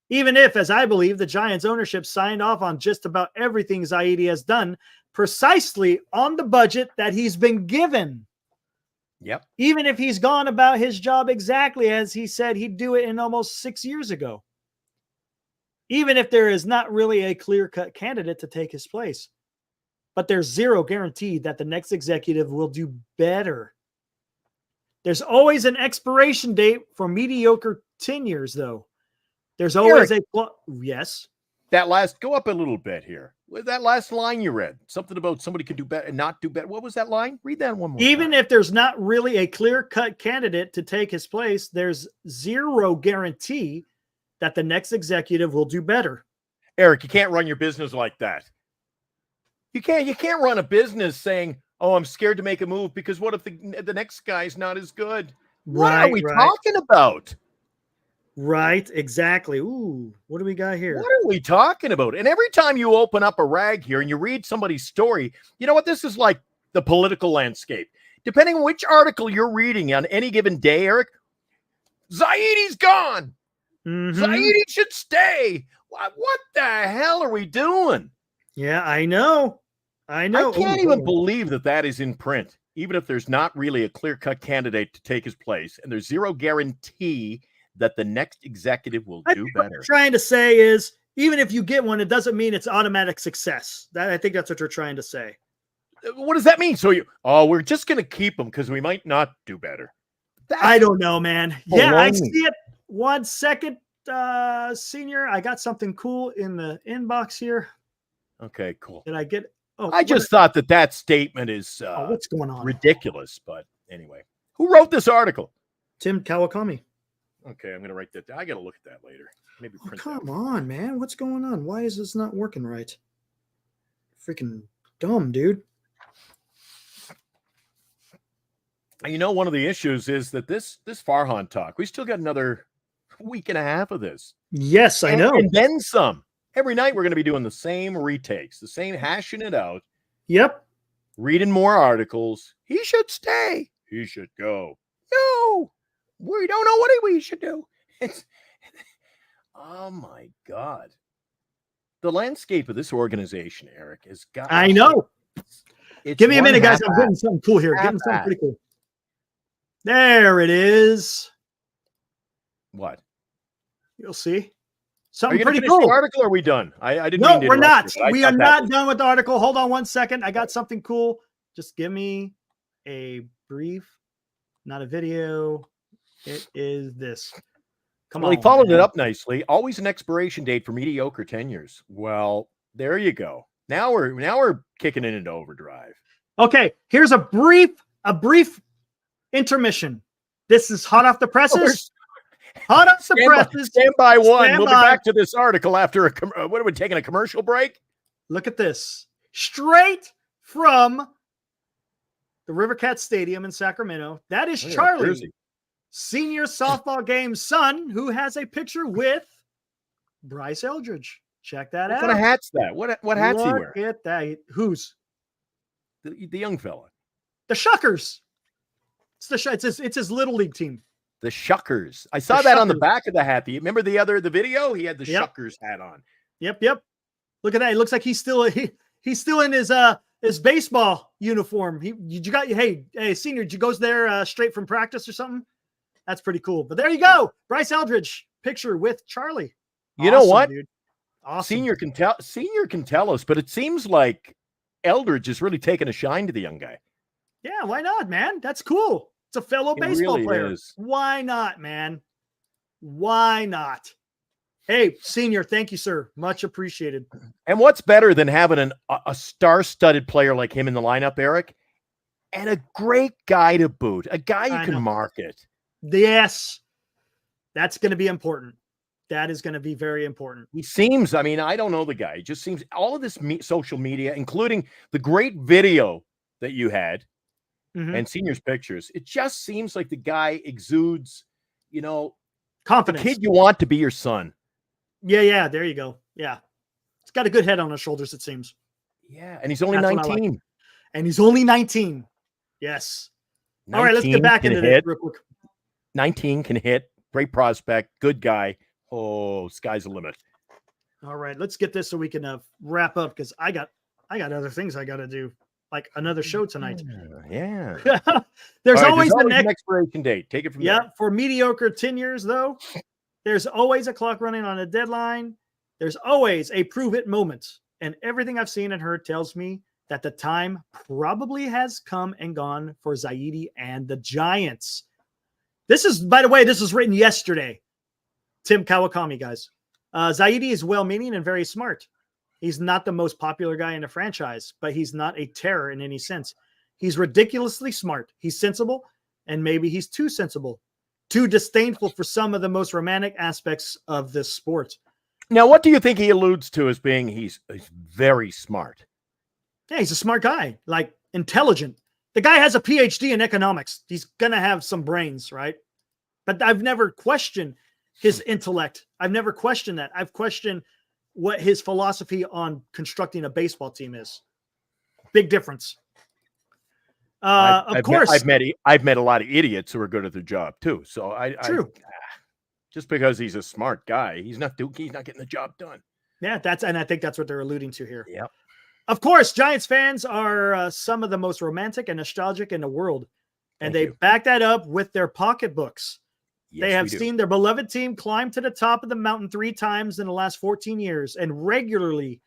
Even if, as I believe, the Giants ownership signed off on just about everything Zaidi has done, precisely on the budget that he's been given. Yep. Even if he's gone about his job exactly as he said he'd do it in almost 6 years ago. Even if there is not really a clear-cut candidate to take his place. But there's zero guarantee that the next executive will do better. There's always an expiration date for mediocre tenures, though. There's always yes. That last, go up a little bit here. That last line you read, something about somebody could do better and not do better. What was that line? Read that one more Even time. if there's not really a clear-cut candidate to take his place, there's zero guarantee that the next executive will do better. Eric, you can't run your business like that. You can't run a business saying, "Oh, I'm scared to make a move because what if the next guy's not as good?" What are we talking about? Right, exactly. Ooh, what do we got here? What are we talking about? And every time you open up a rag here and you read somebody's story, you know what? This is like the political landscape. Depending on which article you're reading on any given day, Eric, Zaidi's gone. Zaidi should stay. What the hell are we doing? Yeah, I know. I can't even believe that is in print, even if there's not really a clear-cut candidate to take his place, and there's zero guarantee that the next executive will do better. What I'm trying to say is, even if you get one, it doesn't mean it's automatic success. I think that's what you're trying to say. What does that mean? So we're just going to keep them because we might not do better. I don't know, man. Yeah, I see it. 1 second, Senior. I got something cool in the inbox here. Okay, cool. Did I get? Oh, I just thought that statement is what's going on? Ridiculous. But anyway, who wrote this article? Tim Kawakami. Okay, I'm going to write that down. I got to look at that later. Maybe print come on, man. What's going on? Why is this not working right? Freaking dumb, dude. You know, one of the issues is that this Farhan talk, we still got another week and a half of this. Yes, I know. And then some. Every night we're going to be doing the same retakes, the same hashing it out. Yep. Reading more articles. He should stay. He should go. No. We don't know what we should do. Oh my God. The landscape of this organization, Eric, has got. I know. Give me a minute, guys. I'm getting something cool here. Getting something pretty cool. There it is. What? You'll see. Something pretty cool. The article, or are we done? I didn't. No, we're not. We are not done with the article. Hold on 1 second. I got something cool. Just give me a brief, not a video. It is this. Come on. He followed it up nicely. Always an expiration date for mediocre tenures. Well, there you go. Now we're kicking it into overdrive. Okay, here's a brief intermission. This is hot off the presses. Hot off the presses. Stand by one. We'll be back to this article after what are we taking, a commercial break? Look at this. Straight from the Rivercat Stadium in Sacramento. That is Charlie, senior softball game son, who has a picture with Bryce Eldridge. Check that out. What kind of hat's that? What hat's he wearing? Look at that. Who's? The young fella. The Shuckers. It's his little league team. The Shuckers. I saw that on the back of the hat. Remember the video? He had the Shuckers hat on. Yep. Look at that. It looks like he's still in his baseball uniform. Hey, senior, did you go there straight from practice or something? That's pretty cool. But there you go. Bryce Eldridge picture with Charlie. You know what? Dude. Awesome. Senior can tell us, but it seems like Eldridge is really taking a shine to the young guy. Yeah, why not, man? That's cool. It's a fellow baseball player. Is. Why not, man? Why not? Hey, senior, thank you, sir. Much appreciated. And what's better than having a star-studded player like him in the lineup, Eric? And a great guy to boot. A guy you can market. Yes. That's going to be important. That is going to be very important. He seems, I don't know the guy. He just seems, all of this social media, including the great video that you had, and senior's pictures, it just seems like the guy exudes, confidence. The kid you want to be your son. Yeah, there you go. Yeah. He's got a good head on his shoulders, it seems. Yeah, and he's only 19. Like. And he's only 19. Yes. All right, let's get back into this real quick. 19 can hit. Great prospect. Good guy. Oh, sky's the limit. All right, let's get this so we can wrap up, because I got other things I got to do, like another show tonight. Yeah. There's always the next expiration date. Take it from there. Yeah, for mediocre tenures, though, there's always a clock running on a deadline. There's always a prove it moment. And everything I've seen and heard tells me that the time probably has come and gone for Zaidi and the Giants. This is, by the way, this was written yesterday. Tim Kawakami, guys. Zaidi is well-meaning and very smart. He's not the most popular guy in the franchise, but he's not a terror in any sense. He's ridiculously smart. He's sensible, and maybe he's too sensible, too disdainful for some of the most romantic aspects of this sport. Now, what do you think he alludes to as being he's very smart? Yeah, he's a smart guy, like intelligent. The guy has a PhD in economics. He's going to have some brains, right? But I've never questioned his intellect. I've never questioned that. I've questioned what his philosophy on constructing a baseball team is. Big difference. Of course, I've met a lot of idiots who are good at their job too. So just because he's a smart guy, he's not getting the job done. Yeah, and I think that's what they're alluding to here. Yeah. Of course, Giants fans are some of the most romantic and nostalgic in the world, and they back that up with their pocketbooks. Yes, they have seen their beloved team climb to the top of the mountain 3 times in the last 14 years and regularly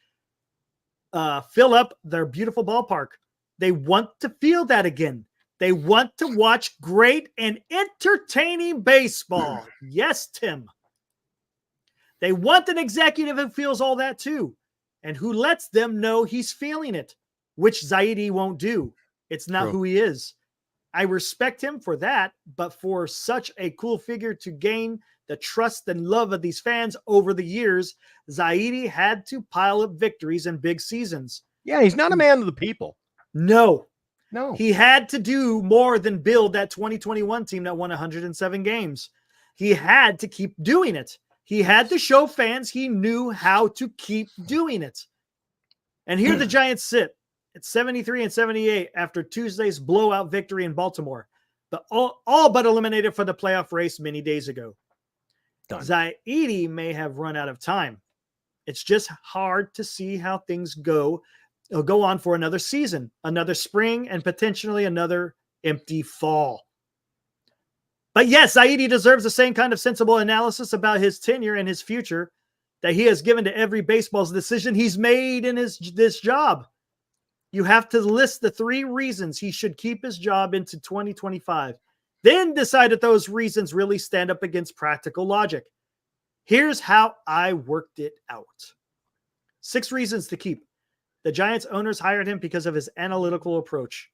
fill up their beautiful ballpark. They want to feel that again. They want to watch great and entertaining baseball. Yes, Tim. They want an executive who feels all that too, and who lets them know he's feeling it, which Zaidi won't do. It's not who he is. I respect him for that, but for such a cool figure to gain the trust and love of these fans over the years, Zaidi had to pile up victories in big seasons. Yeah, he's not a man of the people. No. He had to do more than build that 2021 team that won 107 games. He had to keep doing it. He had to show fans he knew how to keep doing it. And here the Giants sit. It's 73-78 after Tuesday's blowout victory in Baltimore, but all but eliminated for the playoff race many days ago. Done. Zaidi may have run out of time. It's just hard to see how things go on for another season, another spring, and potentially another empty fall. But yes, Zaidi deserves the same kind of sensible analysis about his tenure and his future that he has given to every baseball's decision he's made in this job. You have to list the 3 reasons he should keep his job into 2025. Then decide if those reasons really stand up against practical logic. Here's how I worked it out. 6 reasons to keep. The Giants owners hired him because of his analytical approach.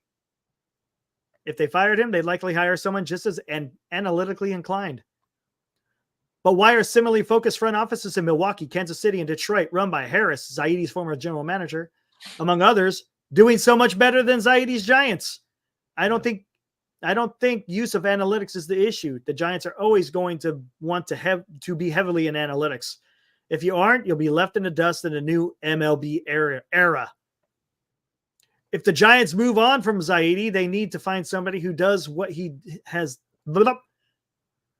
If they fired him, they'd likely hire someone just as analytically inclined. But why are similarly focused front offices in Milwaukee, Kansas City, and Detroit run by Harris, Zaidi's former general manager, among others, doing so much better than Zaidi's Giants? I don't think use of analytics is the issue. The Giants are always going to want to be heavily in analytics. If you aren't, you'll be left in the dust in a new MLB era. If the Giants move on from Zaidi, they need to find somebody who does what he has.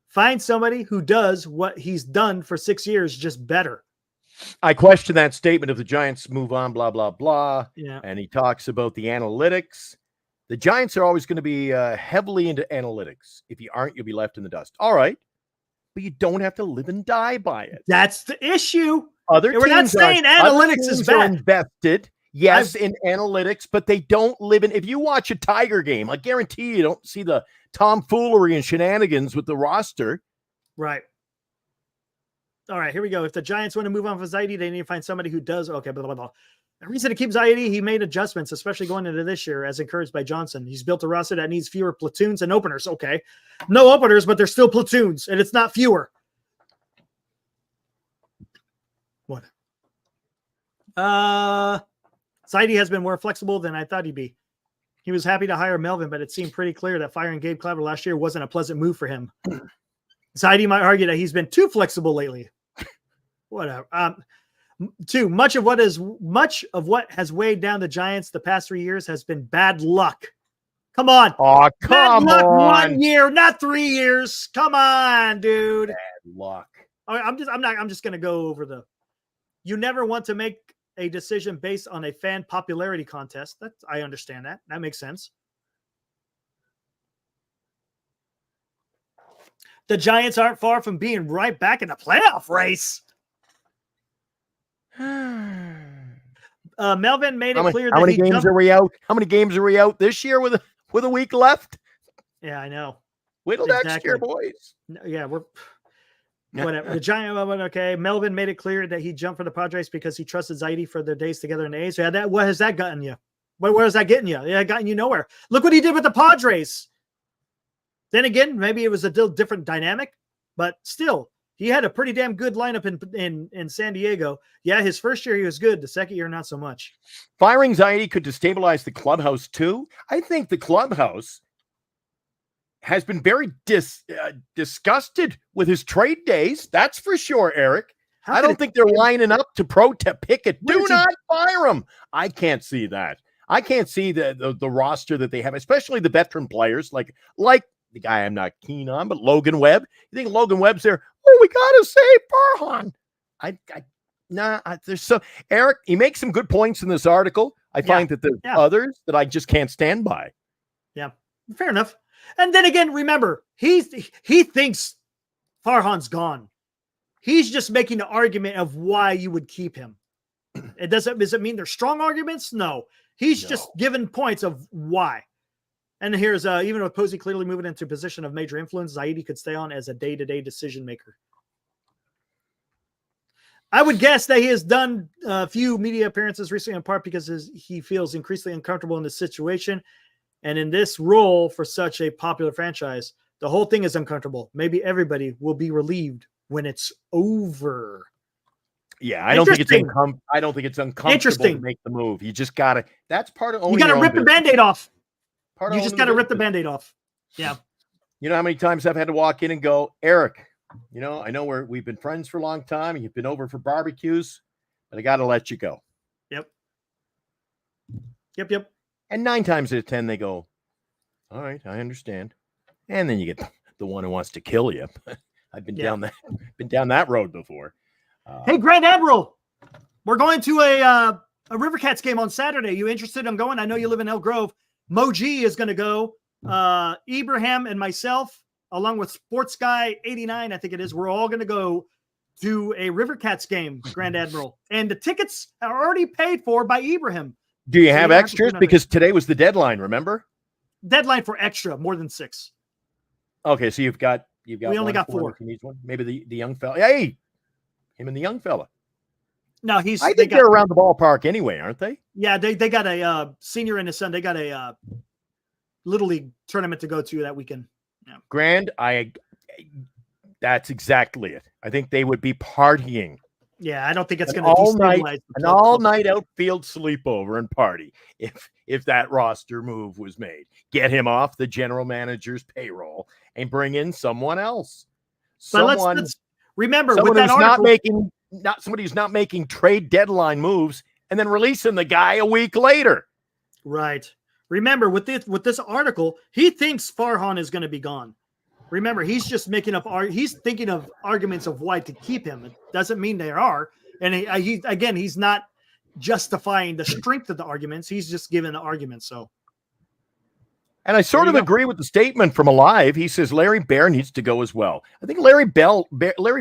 Find somebody who does what he's done for 6 years, just better. I question that statement if the Giants move on, blah, blah, blah. Yeah. And he talks about the analytics. The Giants are always going to be heavily into analytics. If you aren't, you'll be left in the dust. All right. But you don't have to live and die by it. That's the issue. We're not saying analytics is bad. Invested, yes, in analytics, but they don't live in. If you watch a Tiger game, I guarantee you don't see the tomfoolery and shenanigans with the roster. Right. All right, here we go. If the Giants want to move on from Zaidi, they need to find somebody who does. Okay, blah, blah, blah. The reason to keep Zaidi, he made adjustments, especially going into this year, as encouraged by Johnson. He's built a roster that needs fewer platoons and openers. Okay. No openers, but there's still platoons, and it's not fewer. What? Zaidi has been more flexible than I thought he'd be. He was happy to hire Melvin, but it seemed pretty clear that firing Gabe Klaver last year wasn't a pleasant move for him. Zaidi might argue that he's been too flexible lately. Whatever. Much of what has weighed down the Giants the past 3 years has been bad luck. Come on. Oh, come bad luck on. 1 year, not 3 years. Come on, dude. Bad luck. All right, I'm just gonna go over you never want to make a decision based on a fan popularity contest. I understand that. That makes sense. The Giants aren't far from being right back in the playoff race. Melvin made it clear that how many games are we out? How many games are we out this year with a week left? Yeah, I know. Wait till next year, boys. Yeah, we're whatever. The Giant, okay. Melvin made it clear that he jumped for the Padres because he trusted Zaidi for their days together in the A's. Yeah, what has that gotten you? Where is that getting you? Yeah, gotten you nowhere. Look what he did with the Padres. Then again, maybe it was a different dynamic, but still, he had a pretty damn good lineup in San Diego. Yeah, his first year he was good. The second year, not so much. Firing Zaidi could destabilize the clubhouse too. I think the clubhouse has been very disgusted with his trade days. That's for sure, Eric. I don't think they're lining up to pick it. Do not fire him. I can't see that. I can't see the roster that they have, especially the veteran players like the guy I'm not keen on, but Logan Webb. You think Logan Webb's there? Oh, we gotta save Farhan. There's so Eric. He makes some good points in this article. I find that there's others that I just can't stand by. Yeah, fair enough. And then again, remember, he thinks Farhan's gone. He's just making the argument of why you would keep him. Does it mean they're strong arguments? No. He's just giving points of why. And here's even with Posey clearly moving into a position of major influence, Zaidi could stay on as a day-to-day decision maker. I would guess that he has done a few media appearances recently, in part because he feels increasingly uncomfortable in this situation and in this role for such a popular franchise. The whole thing is uncomfortable. Maybe everybody will be relieved when it's over. Yeah, I don't think it's uncomfortable to make the move. You just gotta. That's part of owning. You gotta rip the Band-Aid off. You just got to rip the Band-Aid off. Yeah. You know how many times I've had to walk in and go, Eric, I know we've been friends for a long time. You've been over for barbecues, but I got to let you go. Yep. And 9 times out of 10, they go, all right, I understand. And then you get the one who wants to kill you. I've been down that road before. Hey, Grand Admiral, we're going to a Rivercats game on Saturday. You interested in going? I know you live in Elk Grove. Moji is going to go. Ibrahim and myself, along with Sports Guy 89, I think it is, we're all going to go to a Rivercats game, Grand Admiral. And the tickets are already paid for by Ibrahim. Do you have extras? Because today was the deadline, remember? Deadline for extra, more than 6. Okay, so you've got we only got 4. He needs one. Maybe the young fella. Hey, him and the young fella. No, I think they're around the ballpark anyway, aren't they? Yeah, they got a senior and his son. They got a little league tournament to go to that weekend. Yeah. Grand, that's exactly it. I think they would be partying. Yeah, I don't think it's going to destabilize an all-night outfield sleepover and party if that roster move was made. Get him off the general manager's payroll and bring in someone else. But let's remember with that article, somebody who's not making trade deadline moves and then releasing the guy a week later. Right. Remember with this article, he thinks Farhan is going to be gone. Remember, he's just he's thinking of arguments of why to keep him. It doesn't mean there are. And he's not justifying the strength of the arguments. He's just giving the arguments. So. And I sort of agree with the statement from Alive. He says Larry Bear needs to go as well. I think Larry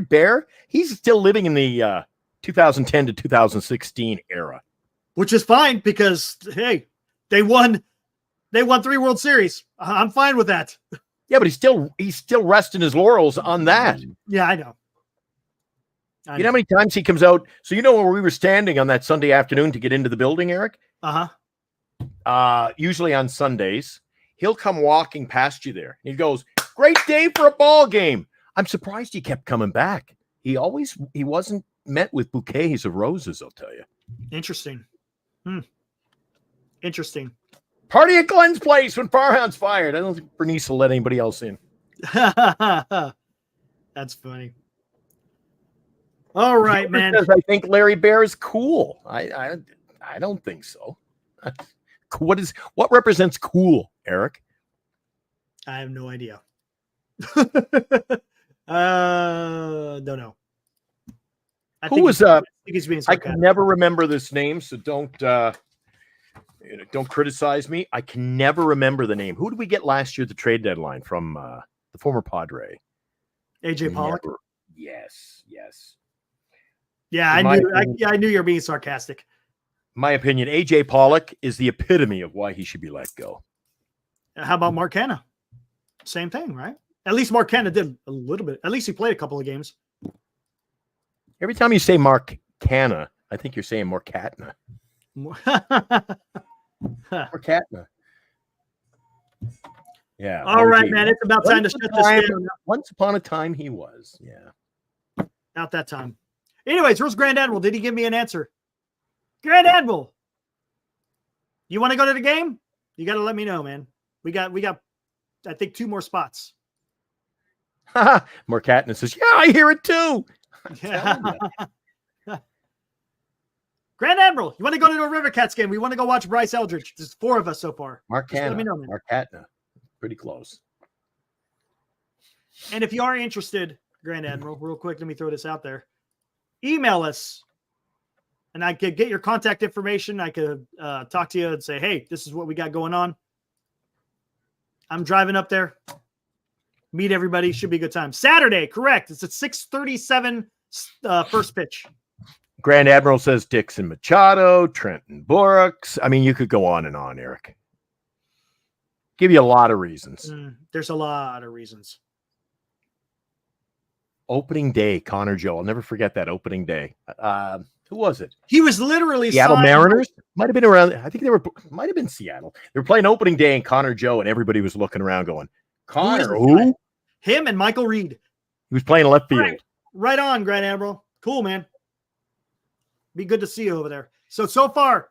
Bear, he's still living in the 2010 to 2016 era. Which is fine because, hey, they won 3 World Series. I'm fine with that. Yeah, but he's still resting his laurels on that. Yeah, I know. You know how many times he comes out? So you know where we were standing on that Sunday afternoon to get into the building, Eric? Usually on Sundays. He'll come walking past you there. He goes, great day for a ball game. I'm surprised he kept coming back. He wasn't met with bouquets of roses, I'll tell you. Interesting. Interesting. Party at Glenn's place when Farhan's fired. I don't think Bernice will let anybody else in. That's funny. All right, man. Because I think Larry Bear is cool. I don't think so. What represents cool, Eric? I have no idea. Don't know. I can never remember this name, so don't criticize me. I can never remember the name. Who did we get last year at the trade deadline from the former Padre? AJ Pollock. Yes. Yeah, I knew you were being sarcastic. My opinion, AJ Pollock is the epitome of why he should be let go. How about Mark Hanna? Same thing, right? At least Mark Canna did a little bit. At least he played a couple of games. Every time you say Mark Canna, I think you're saying more Katna. More Katna. Yeah. All right, man. It's about time to shut this down. Once upon a time, he was. Yeah. Out that time. Anyways, where's Grand Admiral? Did he give me an answer? Grand Admiral, you want to go to the game? You got to let me know, man. We got, I think 2 more spots. More Katna says, yeah, I hear it too. Yeah. Grand Admiral, you want to go to a River Cats game? We want to go watch Bryce Eldridge. There's 4 of us so far. Mark Katna. Pretty close. And if you are interested, Grand Admiral, real quick, let me throw this out there. Email us, and I could get your contact information. I could talk to you and say, hey, this is what we got going on. I'm driving up there. Meet everybody. Should be a good time. Saturday, correct. It's at 6:37 first pitch. Grand Admiral says Dixon Machado, Trenton Borks. I mean, you could go on and on, Eric. Give you a lot of reasons. There's a lot of reasons. Opening day, Connor Joe. I'll never forget that opening day. Who was it? He was literally Seattle Mariners. Might have been around. I think might have been Seattle. They were playing opening day and Connor Joe, and everybody was looking around going, Connor, who? Him and Michael Reed. He was playing left field. Right on, Grand Admiral. Cool, man. Be good to see you over there. So far,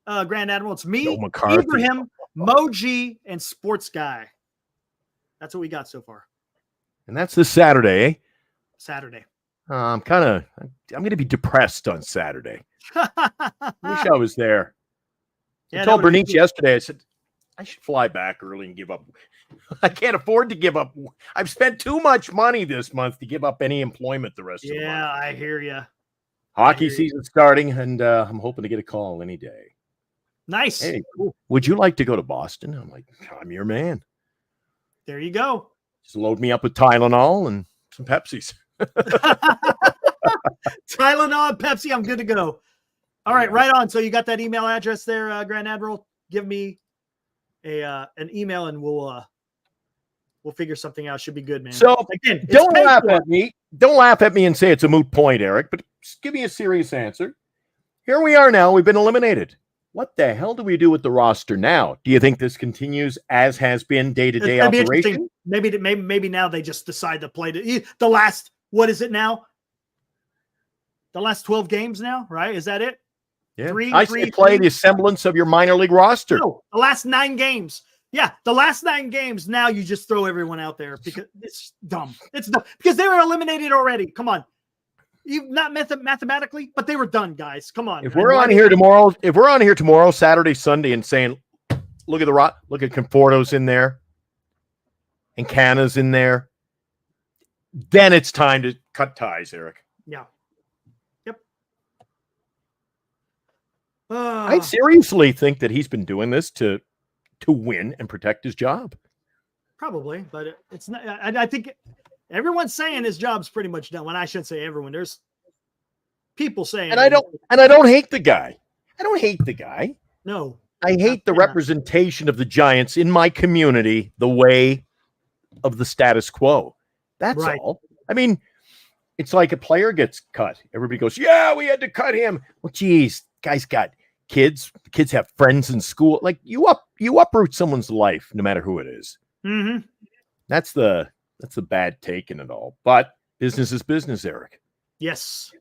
Grand Admiral, it's me, Ibrahim, Moji, and Sports Guy. That's what we got so far. And that's this Saturday, eh? Saturday. I'm going to be depressed on Saturday. Wish I was there. I told Bernice yesterday, I said, I should fly back early and give up. I can't afford to give up. I've spent too much money this month to give up any employment the rest of the month. Yeah, I hear you. Hockey season starting, and I'm hoping to get a call any day. Nice. Hey, cool. Would you like to go to Boston? I'm like, I'm your man. There you go. Just load me up with Tylenol and some Pepsis. Tylenol and Pepsi, I'm good to go. All right, right on. So you got that email address there, Grand Admiral? Give me an email and we'll figure something out. Should be good, man. So again, don't laugh at me. Don't laugh at me and say it's a moot point, Eric, but just give me a serious answer. Here we are now. We've been eliminated. What the hell do we do with the roster now? Do you think this continues as has been day-to-day operation? Maybe now they just decide to play the last, what is it now? The last 12 games now, right? Is that it? Yeah. I say play the semblance of your minor league roster. No, the last 9 games. Yeah, the last 9 games. Now you just throw everyone out there because it's dumb. It's dumb because they were eliminated already. Come on. Not mathematically, but they were done, guys. Come on. If we're on here tomorrow, Saturday, Sunday, and saying, look at Conforto's in there, and Canna's in there, then it's time to cut ties, Eric. Yeah. Yep. I seriously think that he's been doing this to win and protect his job. Probably, but it's not. I think. Everyone's saying his job's pretty much done. When I shouldn't say everyone. There's people saying, and I don't hate the guy. I don't hate the guy. No, I hate the representation of the Giants in my community, the way of the status quo. That's all. I mean, it's like a player gets cut. Everybody goes, "Yeah, we had to cut him." Well, geez, guy's got kids. Kids have friends in school. Like you uproot someone's life, no matter who it is. Mm-hmm. That's the bad take in it all. But business is business, Eric. Yes.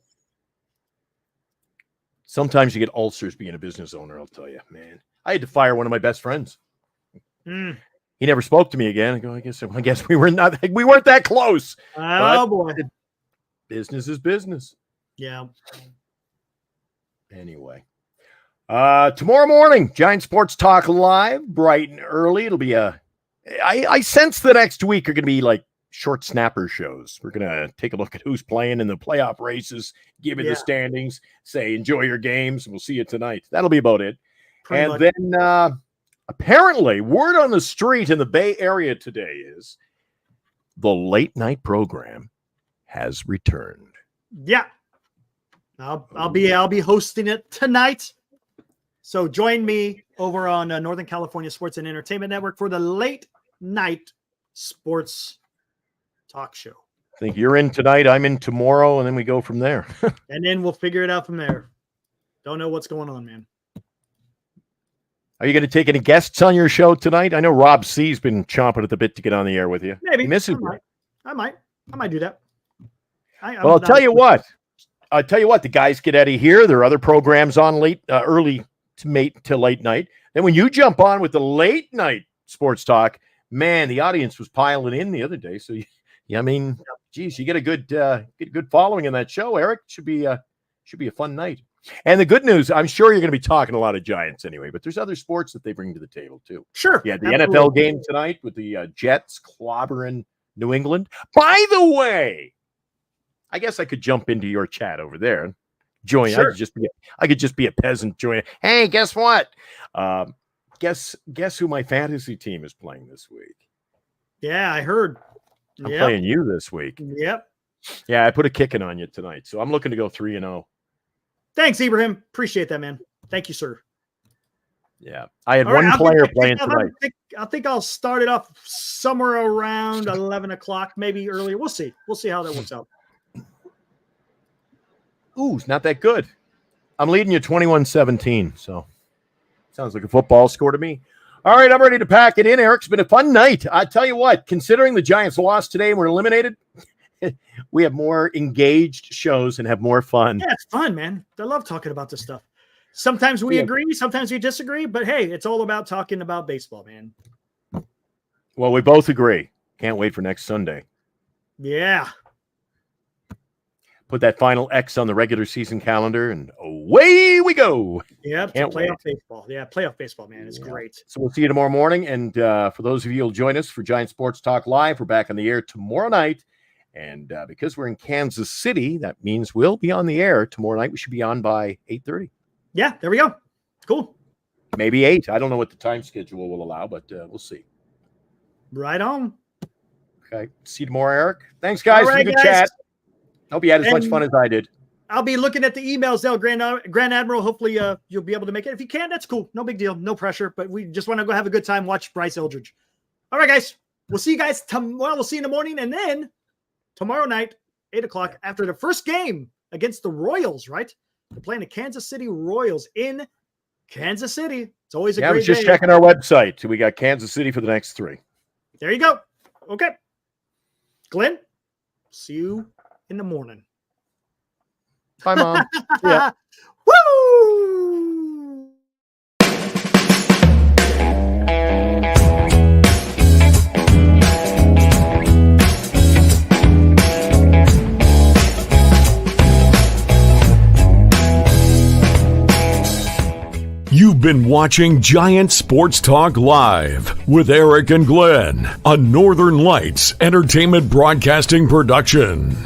Sometimes you get ulcers being a business owner, I'll tell you, man. I had to fire one of my best friends. He never spoke to me again. I go, I guess we weren't that close. Oh, boy. Business is business. Yeah. Anyway. Tomorrow morning, Giant Sports Talk Live, bright and early. It'll be I sense the next week are going to be like short snapper shows. We're going to take a look at who's playing in the playoff races, give you the standings, say, enjoy your games. We'll see you tonight. That'll be about it. Then apparently word on the street in the Bay Area today is the late night program has returned. Yeah. I'll be hosting it tonight. So join me over on Northern California Sports and Entertainment Network for the late night sports talk show. I think you're in tonight. I'm in tomorrow, and then we go from there. And then we'll figure it out from there. Don't know what's going on, man. Are you going to take any guests on your show tonight? I know Rob C's been chomping at the bit to get on the air with you. Maybe. He misses I you. might do that. I'll tell you what. The guys get out of here. There are other programs on early to late night. Then when you jump on with the late night sports talk, man, the audience was piling in the other day. So, geez, you get a good following in that show, Eric. Should be a fun night. And the good news, I'm sure you're going to be talking a lot of Giants anyway, but there's other sports that they bring to the table too. Sure. Yeah, the NFL game tonight with the Jets clobbering New England. By the way, I guess I could jump into your chat over there and join. Sure. I could just be a peasant joining. Hey, guess what? Guess who my fantasy team is playing this week? Yeah, I heard. I'm playing you this week. Yep. Yeah, I put a kicking on you tonight, so I'm looking to go 3-0. Thanks, Ibrahim. Appreciate that, man. Thank you, sir. Yeah, I had one player playing tonight. I think I'll start it off somewhere around 11 o'clock, maybe earlier. We'll see. We'll see how that works out. Ooh, it's not that good. I'm leading you 21-17, so sounds like a football score to me. All right, I'm ready to pack it in, Eric. It's been a fun night. I tell you what, considering the Giants lost today and were eliminated, we have more engaged shows and have more fun. Yeah, it's fun, man. I love talking about this stuff. Sometimes we agree, sometimes we disagree, but hey, it's all about talking about baseball, man. Well, we both agree. Can't wait for next Sunday. Yeah. Put that final X on the regular season calendar, and away we go. Yeah, playoff baseball. Yeah, playoff baseball, man. It's great. So we'll see you tomorrow morning. And for those of you who'll join us for Giant Sports Talk Live, we're back on the air tomorrow night. And because we're in Kansas City, that means we'll be on the air tomorrow night. We should be on by 8:30. Yeah, there we go. Cool. Maybe 8. I don't know what the time schedule will allow, but we'll see. Right on. Okay. See you tomorrow, Eric. Thanks, guys. All right, for the good chat. Hope you had as much fun as I did. I'll be looking at the emails now, Grand Admiral. Hopefully you'll be able to make it. If you can, that's cool. No big deal. No pressure. But we just want to go have a good time, watch Bryce Eldridge. All right, guys. We'll see you guys tomorrow. We'll see you in the morning. And then tomorrow night, 8 o'clock, after the first game against the Royals, right? They're playing the Kansas City Royals in Kansas City. It's always a great day. I was just checking our website. We got Kansas City for the next 3. There you go. Okay. Glenn, see you in the morning. Bye, Mom. Yeah. Woo! You've been watching Giant Sports Talk Live with Eric and Glenn, a Northern Lights Entertainment Broadcasting production.